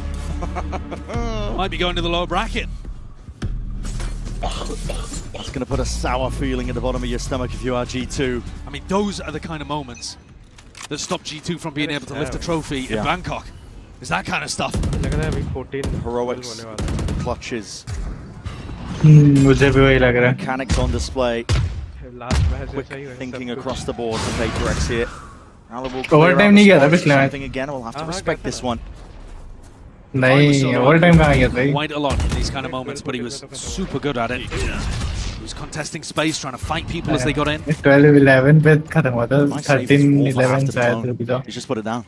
Might be going to the lower bracket. That's going to put a sour feeling at the bottom of your stomach if you are G2. I mean, those are the kind of moments that stop G2 from being able to lift a trophy in Bangkok. It's that kind of stuff. Heroics, clutches, mechanics on display. Quick thinking across the board for PaperX here. Overtime नहीं किया था पिछले match. Something again, we'll have to respect this one. नहीं, overtime कहाँ किया था? Quite a lot in these kind of moments, but he was super good at it. He was contesting space, trying to fight people as they got in. 12-11 पे खत्म हुआ था. 13-11 शायद. He's just put it down.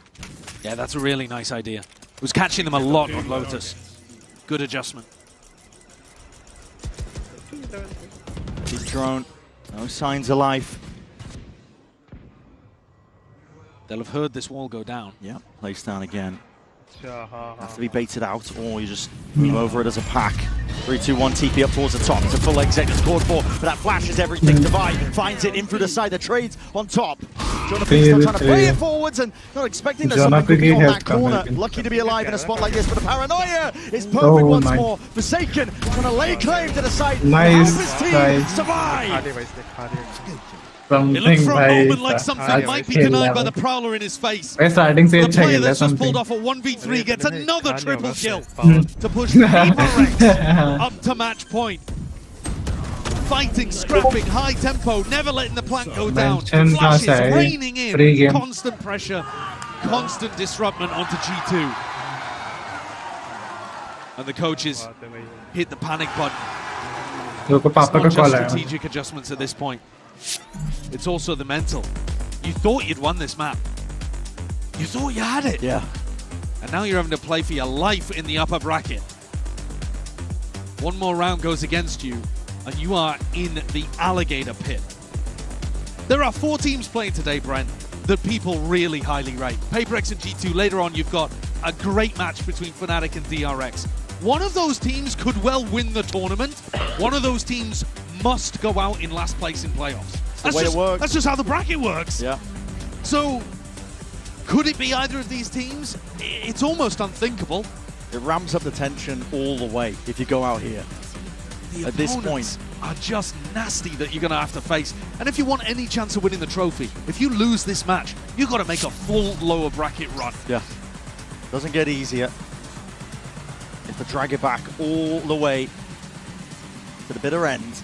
Yeah, that's a really nice idea. He was catching them a lot on Lotus. Good adjustment. He's drone. No signs of life. They'll have heard this wall go down. Yeah, placed down again. Have to be baited out, or you just move over it as a pack. 3-2-1 TP up towards the top. It's a full exit that's scored for, but that flashes everything. Divide finds it in through the side. The trades on top. Jonah P still trying to play it forwards and not expecting that something could be on that corner. Lucky to be alive in a spot like this, but the paranoia is perfect once more. Forsaken trying to lay claim to the site. Nice. Help his team survive. It looked for a moment like something might be denied by the Prowler in his face. The player that's just pulled off a 1v3 gets another triple kill to push PRX up to match point. Fighting, scrapping, high tempo, never letting the plant go down. Flashes raining in, constant pressure, constant disruption onto G2. And the coaches hit the panic button. It's not just strategic adjustments at this point. It's also the mental. You thought you'd won this map. You thought you had it. Yeah. And now you're having to play for your life in the upper bracket. One more round goes against you, and you are in the alligator pit. There are 4 teams playing today, Brent, that people really highly rate. PaperX and G2. Later on, you've got a great match between Fnatic and DRX. One of those teams could well win the tournament. One of those teams must go out in last place in playoffs. That's just how the bracket works. Yeah. So, could it be either of these teams? It's almost unthinkable. It ramps up the tension all the way if you go out here. The at this point are just nasty that you're going to have to face. And if you want any chance of winning the trophy, if you lose this match, you've got to make a full lower bracket run. Yeah. Doesn't get easier. You have to drag it back all the way to the bitter end.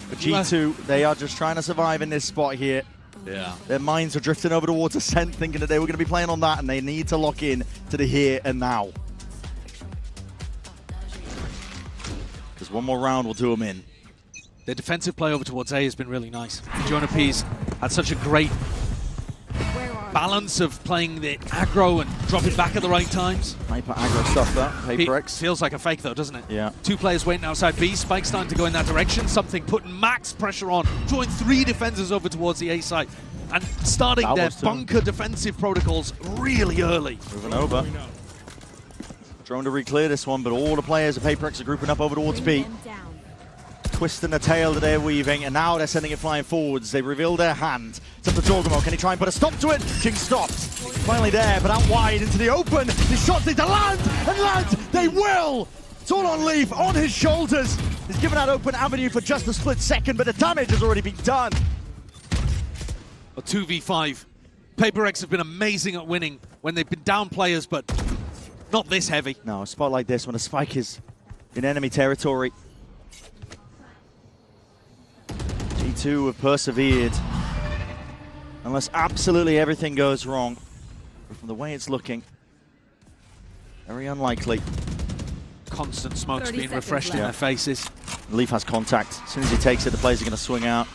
But G2, they are just trying to survive in this spot here. Yeah. Their minds are drifting over towards Ascent, thinking that they were going to be playing on that, and they need to lock in to the here and now. Just one more round will do them in. Their defensive play over towards A has been really nice. Jonap's had such a great balance of playing the aggro and dropping back at the right times. Hyper aggro stuff that, PRX. Feels like a fake though, doesn't it? Yeah. 2 players waiting outside B, Spike starting to go in that direction, something putting max pressure on, drawing 3 defenders over towards the A side, and starting their bunker defensive protocols really early. Moving over. Drone to re-clear this one, but all the players of PRX are grouping up over towards B. Twisting the tail that they're weaving, and now they're sending it flying forwards. They reveal their hand. It's up to Jorgamo. Can he try and put a stop to it? King stops. Finally there, but out wide into the open. These shots need to land, and land they will! It's all on Leaf, on his shoulders. He's given that open avenue for just a split second, but the damage has already been done. A 2v5. PRX have been amazing at winning when they've been down players, but not this heavy. No, a spot like this when a spike is in enemy territory. G2 have persevered. Unless absolutely everything goes wrong. But from the way it's looking, very unlikely. Constant smokes being refreshed in their faces. Leaf has contact. As soon as he takes it, the players are going to swing out.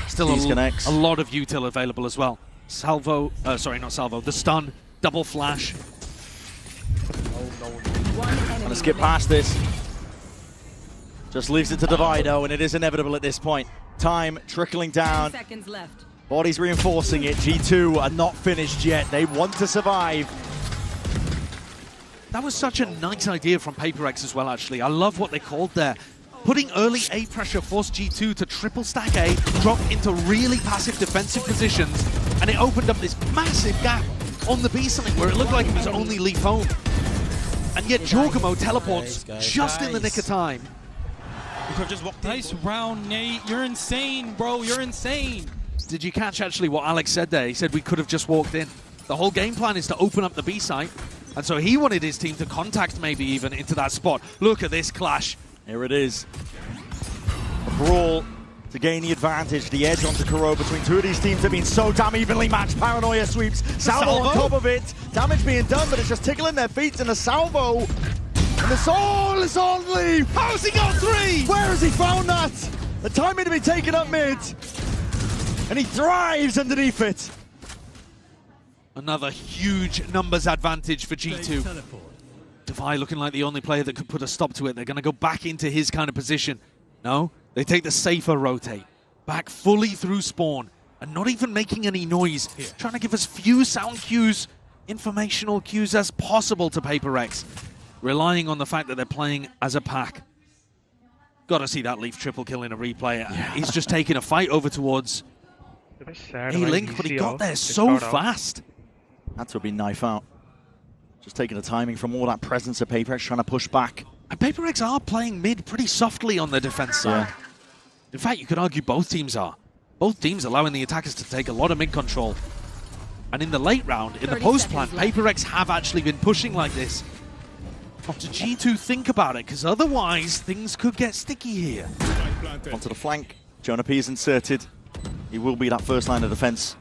Still a lot of util available as well. Salvo, sorry, not Salvo, the stun, double flash. Gonna skip past this. Just leaves it to Divido, and it is inevitable at this point. Time trickling down. 10 seconds left. Bodies reinforcing it. G2 are not finished yet. They want to survive. That was such a nice idea from PRX as well, actually. I love what they called there. Putting early A pressure forced G2 to triple stack A, drop into really passive defensive positions, and it opened up this massive gap on the B side where it looked like it was only Leaf home. And yet Jorgamo teleports just in the nick of time. Nice round, Nate. You're insane, bro. You're insane. Did you catch actually what Alex said there? He said we could have just walked in. The whole game plan is to open up the B site, and so he wanted his team to contact maybe even into that spot. Look at this clash. Here it is. A brawl to gain the advantage. The edge onto Kuro between 2 of these teams have been so damn evenly matched. Paranoia sweeps. Salvo on top of it. Damage being done, but it's just tickling their feet, and the Salvo. And the soul is on Leaf. How's he got 3? Where has he found that? The timing to be taken up mid. And he thrives underneath it. Another huge numbers advantage for G2. Devi looking like the only player that could put a stop to it. They're going to go back into his kind of position. No, they take the safer rotate. Back fully through spawn. And not even making any noise. Trying to give as few sound cues, informational cues as possible to PRX. Relying on the fact that they're playing as a pack. Got to see that Leaf triple kill in a replay. Yeah. He's just taking a fight over towards A-Link, but he got there so fast. Had to be knife out. Just taking the timing from all that presence of PRX trying to push back. And PRX are playing mid pretty softly on the defense side. Yeah. In fact, you could argue both teams are. Both teams allowing the attackers to take a lot of mid control. And in the late round, in the post plan, PRX have actually been pushing like this. To G2 think about it, because otherwise things could get sticky here. Onto the flank, Jonah P is inserted. He will be that first line of defense.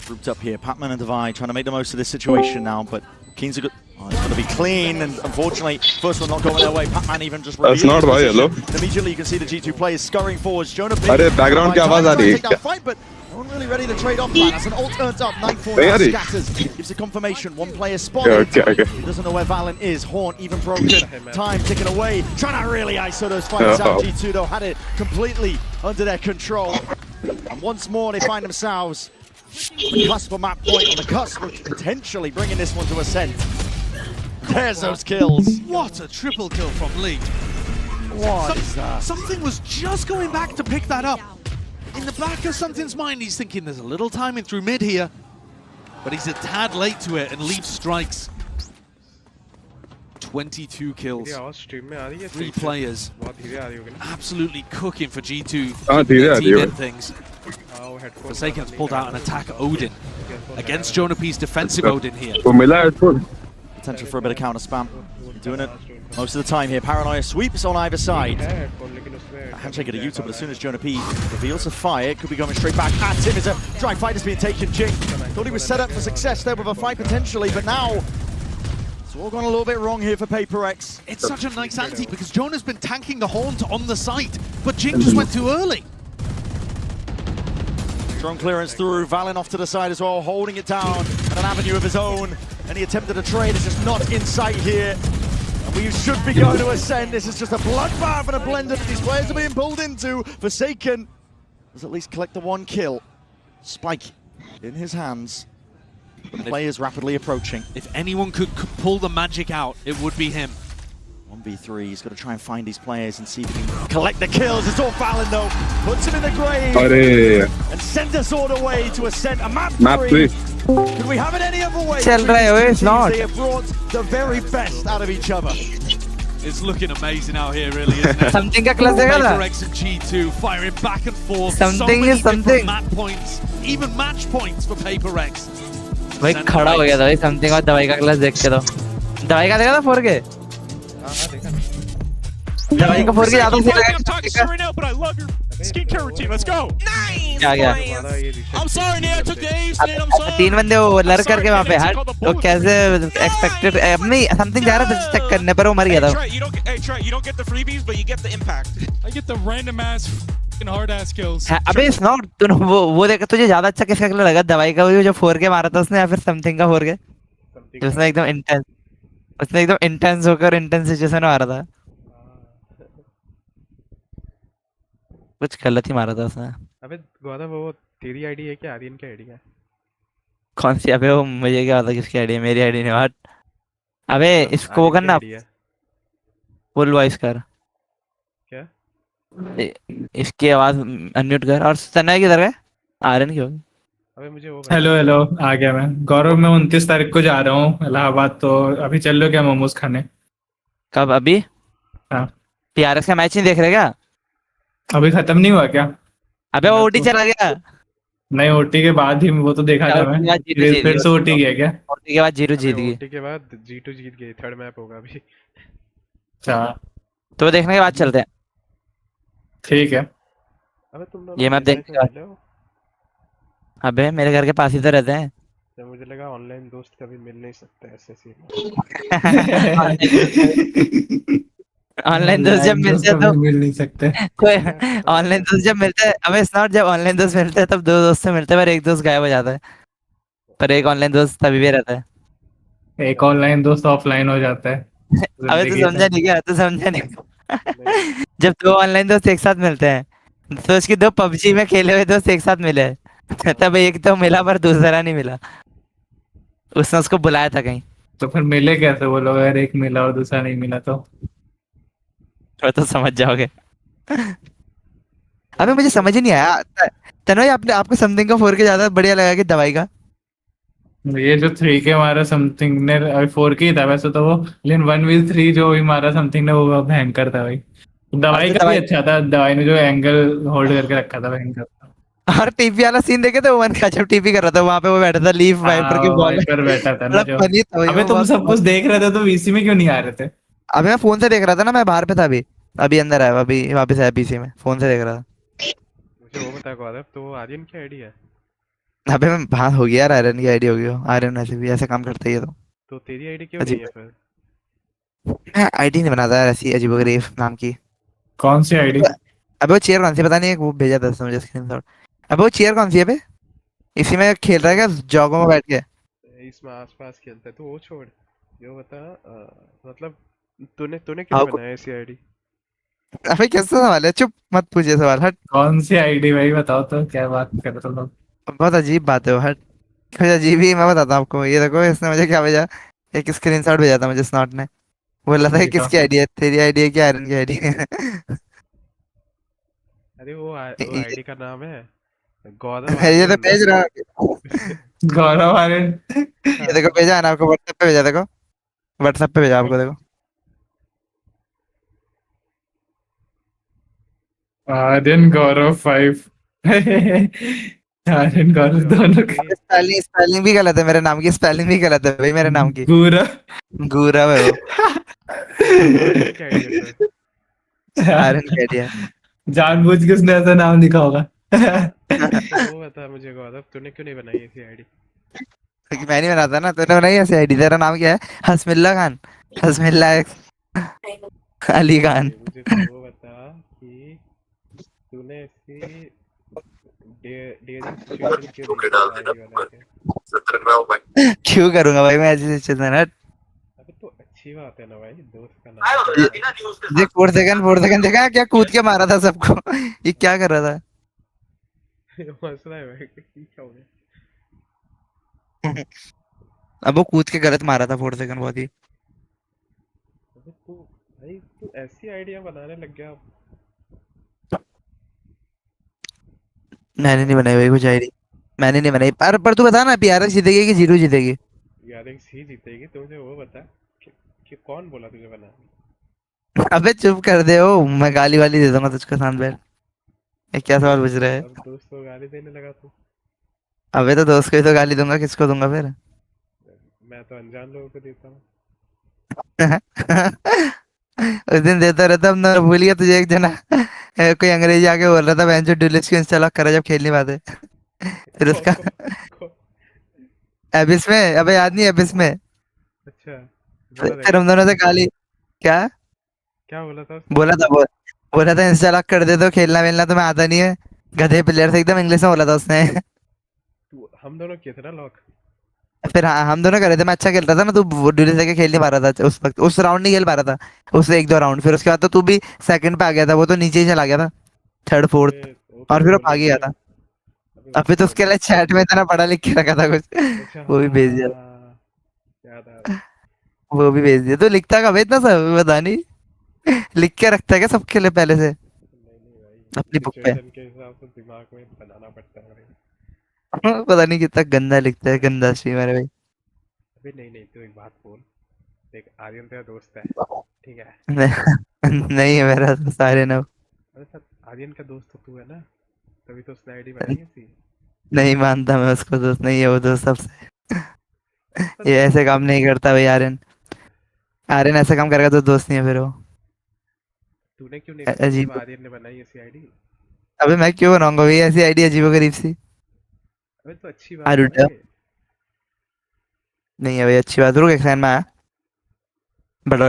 Grouped up here, Patman and Devi trying to make the most of this situation now, but Keen's a good... Oh, it's going to be clean, and unfortunately, first one not going their way. Patman even just revealed not why, hello. Immediately you can see the G2 players scurrying forwards. Jonah P background ki awaaz aa rahi hai. Take that fight, but no one really ready to trade off that. As an ult turns up, 9-4 scatters. Gives a confirmation, one player spotted. Okay. He doesn't know where Valen is. Horn even broken. Time ticking away. Trying to really ISO those fights out. G2 though had it completely under their control. And once more they find themselves on the cusp of map point, on the cusp of potentially bringing this one to ascent. There's those kills. What a triple kill from Lee. What is that? Something was just going back to pick that up. In the back of something's mind, he's thinking there's a little timing through mid here. But he's a tad late to it, and Leaf strikes. 22 kills. 3 players. Absolutely cooking for G2. Team things. Forsaken's pulled out an attack Odin against Jonah P's defensive Odin here. Potential for a bit of counter spam. Doing it most of the time here. Paranoia sweeps on either side. A handshake at a U-turn, but as soon as Jonah P reveals a fire, it could be going straight back at him. As a dry fight is being taken. Jing thought he was set up for success there with a fight potentially, but now it's all gone a little bit wrong here for PRX. It's such a nice anti because Jonah's been tanking the haunt on the site, but Jing just went too early. Strong clearance through, Valen off to the side as well, holding it down at an avenue of his own. And he attempted a trade, it's just not in sight here. And we should be going to ascend. This is just a bloodbath and a blender that these players are being pulled into. Forsaken does at least collect the one kill. Spike in his hands. The players rapidly approaching. If anyone could pull the magic out, it would be him. 1v3, he's got to try and find these players and see if he can collect the kills. It's all Valen though, puts him in the grave and sends us all the way to ascend a map 3. Could we have it any other way? It's not. They have brought the very best out of each other. It's looking amazing out here, really, isn't it? Something का class देगा ना? PRX and G2 firing back and forth. Something so is something. Map points, even match points for PRX. भाई खड़ा हो गया था भाई something और दवाई का क्लास देख के तो दवाई का देखा था 4K दवाई का 4K ज्यादा सही I'm talking to you right now, but I love your skincare routine. Let's go. Nice. क्या गया I'm sorry, Nate. I took the A's. Nate, I'm sorry. 3 बंदे वो लड़ करके वहाँ पे हट तो कैसे expected नहीं something जा रहा था चेक करने पर वो मर गया था Trey, you don't get the freebies, but you get the impact. I get the random ass hard ass kills. अबे स्नॉट तूने वो देखा तुझे ज्यादा अच्छा किसका किल लगा दवाई का वो जो 4K मारा था उसने या फिर समथिंग का 4K उसने एकदम इंटेंस होकर इंटेंस सिचुएशन में मारा था कुछ गलत ही मारा था उसने अबे गौरव वो तेरी आईडी है क्या आर्यन की आईडी है कौन सी अबे वो मुझे क्या पता किसकी आईडी है मेरी आईडी नहीं बात अबे इसको वो करना फुल वॉइस कर क्या इसकी आवाज अनम्यूट कर और सना किधर है आर्यन क्यों अबे मुझे वो हेलो आ गया मैं गौरव मैं 29 तारीख को जा रहा हूँ इलाहाबाद तो अभी चल लो क्या मोमोज खाने कब अभी हाँ PRX का मैच नहीं देख रहे क्या अभी खत्म नहीं हुआ क्या अबे वो ओटी चला गया नहीं ओटी के बाद ही वो तो देखा था मैं फिर से ओटी गया क्या ओटी के बाद जीरो जीत गई ओटी के बाद G2 जीत गई थर्ड मैप होगा अभी अच्छा तो देखने के बाद चलते हैं ठीक है अबे तुम ये मैप देखने के बाद अबे मेरे घर के पास ही तो रहते हैं तो मुझे लगा ऑनलाइन दोस्त कभी मिल नहीं सकते ऐसे सीन ऑनलाइन दोस्त जब मिलते हैं तो मिल नहीं सकते कोई ऑनलाइन दोस्त जब मिलते हैं हमें स्नॉट जब ऑनलाइन दोस्त मिलते हैं तब दो दोस्त से मिलते हैं पर एक दोस्त गायब हो जाता है पर एक ऑनलाइन दोस्त तभी भी रहता है एक ऑनलाइन दोस्त ऑफलाइन हो जाता है अबे तू समझा नहीं क्या तू समझा नहीं जब दो ऑनलाइन दोस्त एक साथ मिलते हैं तो उसकी दो PUBG में खेले हुए दोस्त एक साथ मिले तब एक तो मिला पर दूसरा नहीं मिला उसने उसको बुलाया था कहीं तो फिर मिले कैसे वो लोग अगर एक मिला और दूसरा नहीं मिला तो समझ जाओगे अबे मुझे समझ ही नहीं आया तन्मय आपको समथिंग का 4K ज्यादा बढ़िया लगा कि दवाई का ये जो 3K मारा समथिंग ने 4K था वैसे तो वो लेकिन 1v3 जो भी मारा समथिंग ने वो भयंकर था भाई दवाई का भी अच्छा था दवाई ने जो एंगल होल्ड करके रखा था भयंकर और टीपी वाला सीन देखे तो वन का जब टीपी कर रहा था वहां पे वो बैठा था लीफ वाइपर के बॉल पर बैठा था ना जो अबे तुम सब कुछ देख रहे थे तो वीसी में क्यों नहीं आ रहे थे अबे मैं फोन से देख रहा था ना मैं बाहर पे था अभी अंदर आया अभी वापस आया पीसी में फोन से देख रहा था मुझे वो बता गौरव तो आर्यन की आईडी है अबे मैं हाँ हो गया यार आर्यन की आईडी हो गया आर्यन ऐसे भी ऐसे काम करता है तो तेरी आईडी क्यों नहीं है फिर मैं आईडी नहीं बनाता यार ऐसी अजीबोगरीब नाम की कौन सी आईडी अबे वो चेयर कौन सी पता नहीं वो भेजा था मुझे स्क्रीनशॉट अबे वो चेयर कौन सी है बे इसी में खेल रहा है क्या जॉगों में बैठ के इसमें आसपास खेलता है तो वो छोड़ यो बता मतलब तूने क्यों बनाया ऐसी आईडी अबे कैसा सवाल है चुप मत पूछिए सवाल हट कौन सी आईडी भाई बताओ तो क्या बात कर रहे हो लोग बहुत अजीब बात है वो हट कुछ अजीब ही मैं बताता हूँ आपको ये देखो इसने मुझे क्या भेजा एक स्क्रीनशॉट भेजा था मुझे स्नॉट ने बोला था किसकी आईडी है तेरी आईडी है क्या आर्यन की आईडी है अरे वो आईडी का नाम है गौरव ये तो भेज रहा गौरव आर्यन ये देखो भेजा है ना आपको व्हाट्सएप पे भेजा देखो व्हाट्सएप पे भेजा आपको देखो आर्यन गौरव 5 आर्यन गौरव दोनों स्पेलिंग भी गलत है मेरे नाम की स्पेलिंग भी गलत है भाई मेरे नाम की गूरा है वो आर्यन कह दिया जानबूझ के उसने ऐसा नाम लिखा होगा वो बता मुझे गौरव तूने क्यों नहीं बनाई ऐसी आईडी मैं नहीं बनाता ना, तूने बनाई ऐसी आईडी? तेरा नाम क्या है? हसमिल्ला खान, हसमिल्ला अली खान। मुझे तो वो बता कि तूने ऐसी डेयरिंग सिचुएशन क्यों ली आईडी बना के? क्यों करूंगा भाई मैं ऐसी सिचुएशन? हट। अबे तो अच्छी बात है ना भाई, दोस्त का नाम। देख 4 सेकंड देखा क्या कूद के मारा था सबको। ये क्या कर रहा था? मसला है भाई, क्या हो गया? अब वो कूद के गलत मारा था 4 सेकंड बहुत ही। अबे तू भाई तू ऐसी आइडिया बनाने लग गया। मैंने नहीं बनाई भाई कुछ आईडी, मैंने नहीं बनाई। पर तू बता ना, PRX जीतेगी कि जीरो जीतेगी? यार एक सी जीतेगी, तो मुझे वो बता कि कौन बोला तुझे बना? अबे चुप कर दे। ओ मैं गाली वाली दे दूंगा तुझको शांत बैठ। ये क्या सवाल पूछ रहा है? अब दोस्त को गाली देने लगा तू। अबे तो दोस्त को ही तो गाली दूंगा, किसको दूंगा फिर? मैं तो अनजान लोगों को देता हूँ। उस दिन देता रहता, अब ना भूल गया तुझे? एक जना कोई अंग्रेजी आके बोल रहा था बेंचो डुलिस क्यों इंस्टॉल करा जब खेल नहीं पाते। फिर उसका एबिस में, अबे याद नहीं एबिस में? अच्छा फिर हम दोनों से गाली। क्या क्या बोला था उसने? बोला था इंस्टा लॉक कर दे, तो खेलना वेलना तुम्हें आता नहीं है, गधे प्लेयर से, एकदम इंग्लिश में बोला था उसने। हम दोनों किए थे ना लॉक। फिर हाँ हम दोनों कर रहे थे, मैं अच्छा खेल रहा था ना, तू ड्यूलिस लेके खेल नहीं पा रहा था उस वक्त, उस राउंड नहीं खेल पा रहा था, उससे 1-2 राउंड। फिर उसके बाद तो तू भी सेकंड पे आ गया था, वो तो नीचे ही चला गया था, थर्ड फोर्थ, और फिर वो भाग गया था। अभी तो उसके लिए चैट में इतना पढ़ा लिख के रखा था कुछ, वो भी भेज दिया। याद आ रहा। वो भी भेज दिया। तो लिखता कब है इतना सब, पता नहीं लिख के रखता है क्या सबके लिए पहले से अपनी बुक पे? सिचुएशन के हिसाब से दिमाग में बनाना पड़ता है। पता नहीं कितना गंदा लिखता है, गंदा स्ट्रीमर है भाई। अबे नहीं तू एक बात बोल, देख आर्यन तेरा दोस्त है, ठीक है? नहीं है मेरा तो सारे ना। अरे सर आर्यन का दोस्त तो तू है ना, तभी तो उसने आईडी बनाई है थी। नहीं मानता मैं उसको दोस्त, नहीं है वो दोस्त सबसे। ये ऐसे काम नहीं करता भाई आर्यन। आर्यन ऐसे काम करेगा तो दोस्त नहीं है फिर वो। तूने क्यों नहीं बनाई अजीब। जब आर्यन ने बनाई ऐसी आईडी? अबे मैं क्यों बनाऊंगा भाई ऐसी आईडी अजीबोगरीब सी? अबे तो अच्छी बात है ना ये। नहीं है भाई अच्छी बात। रुक एक सेकंड में आया, बड़ा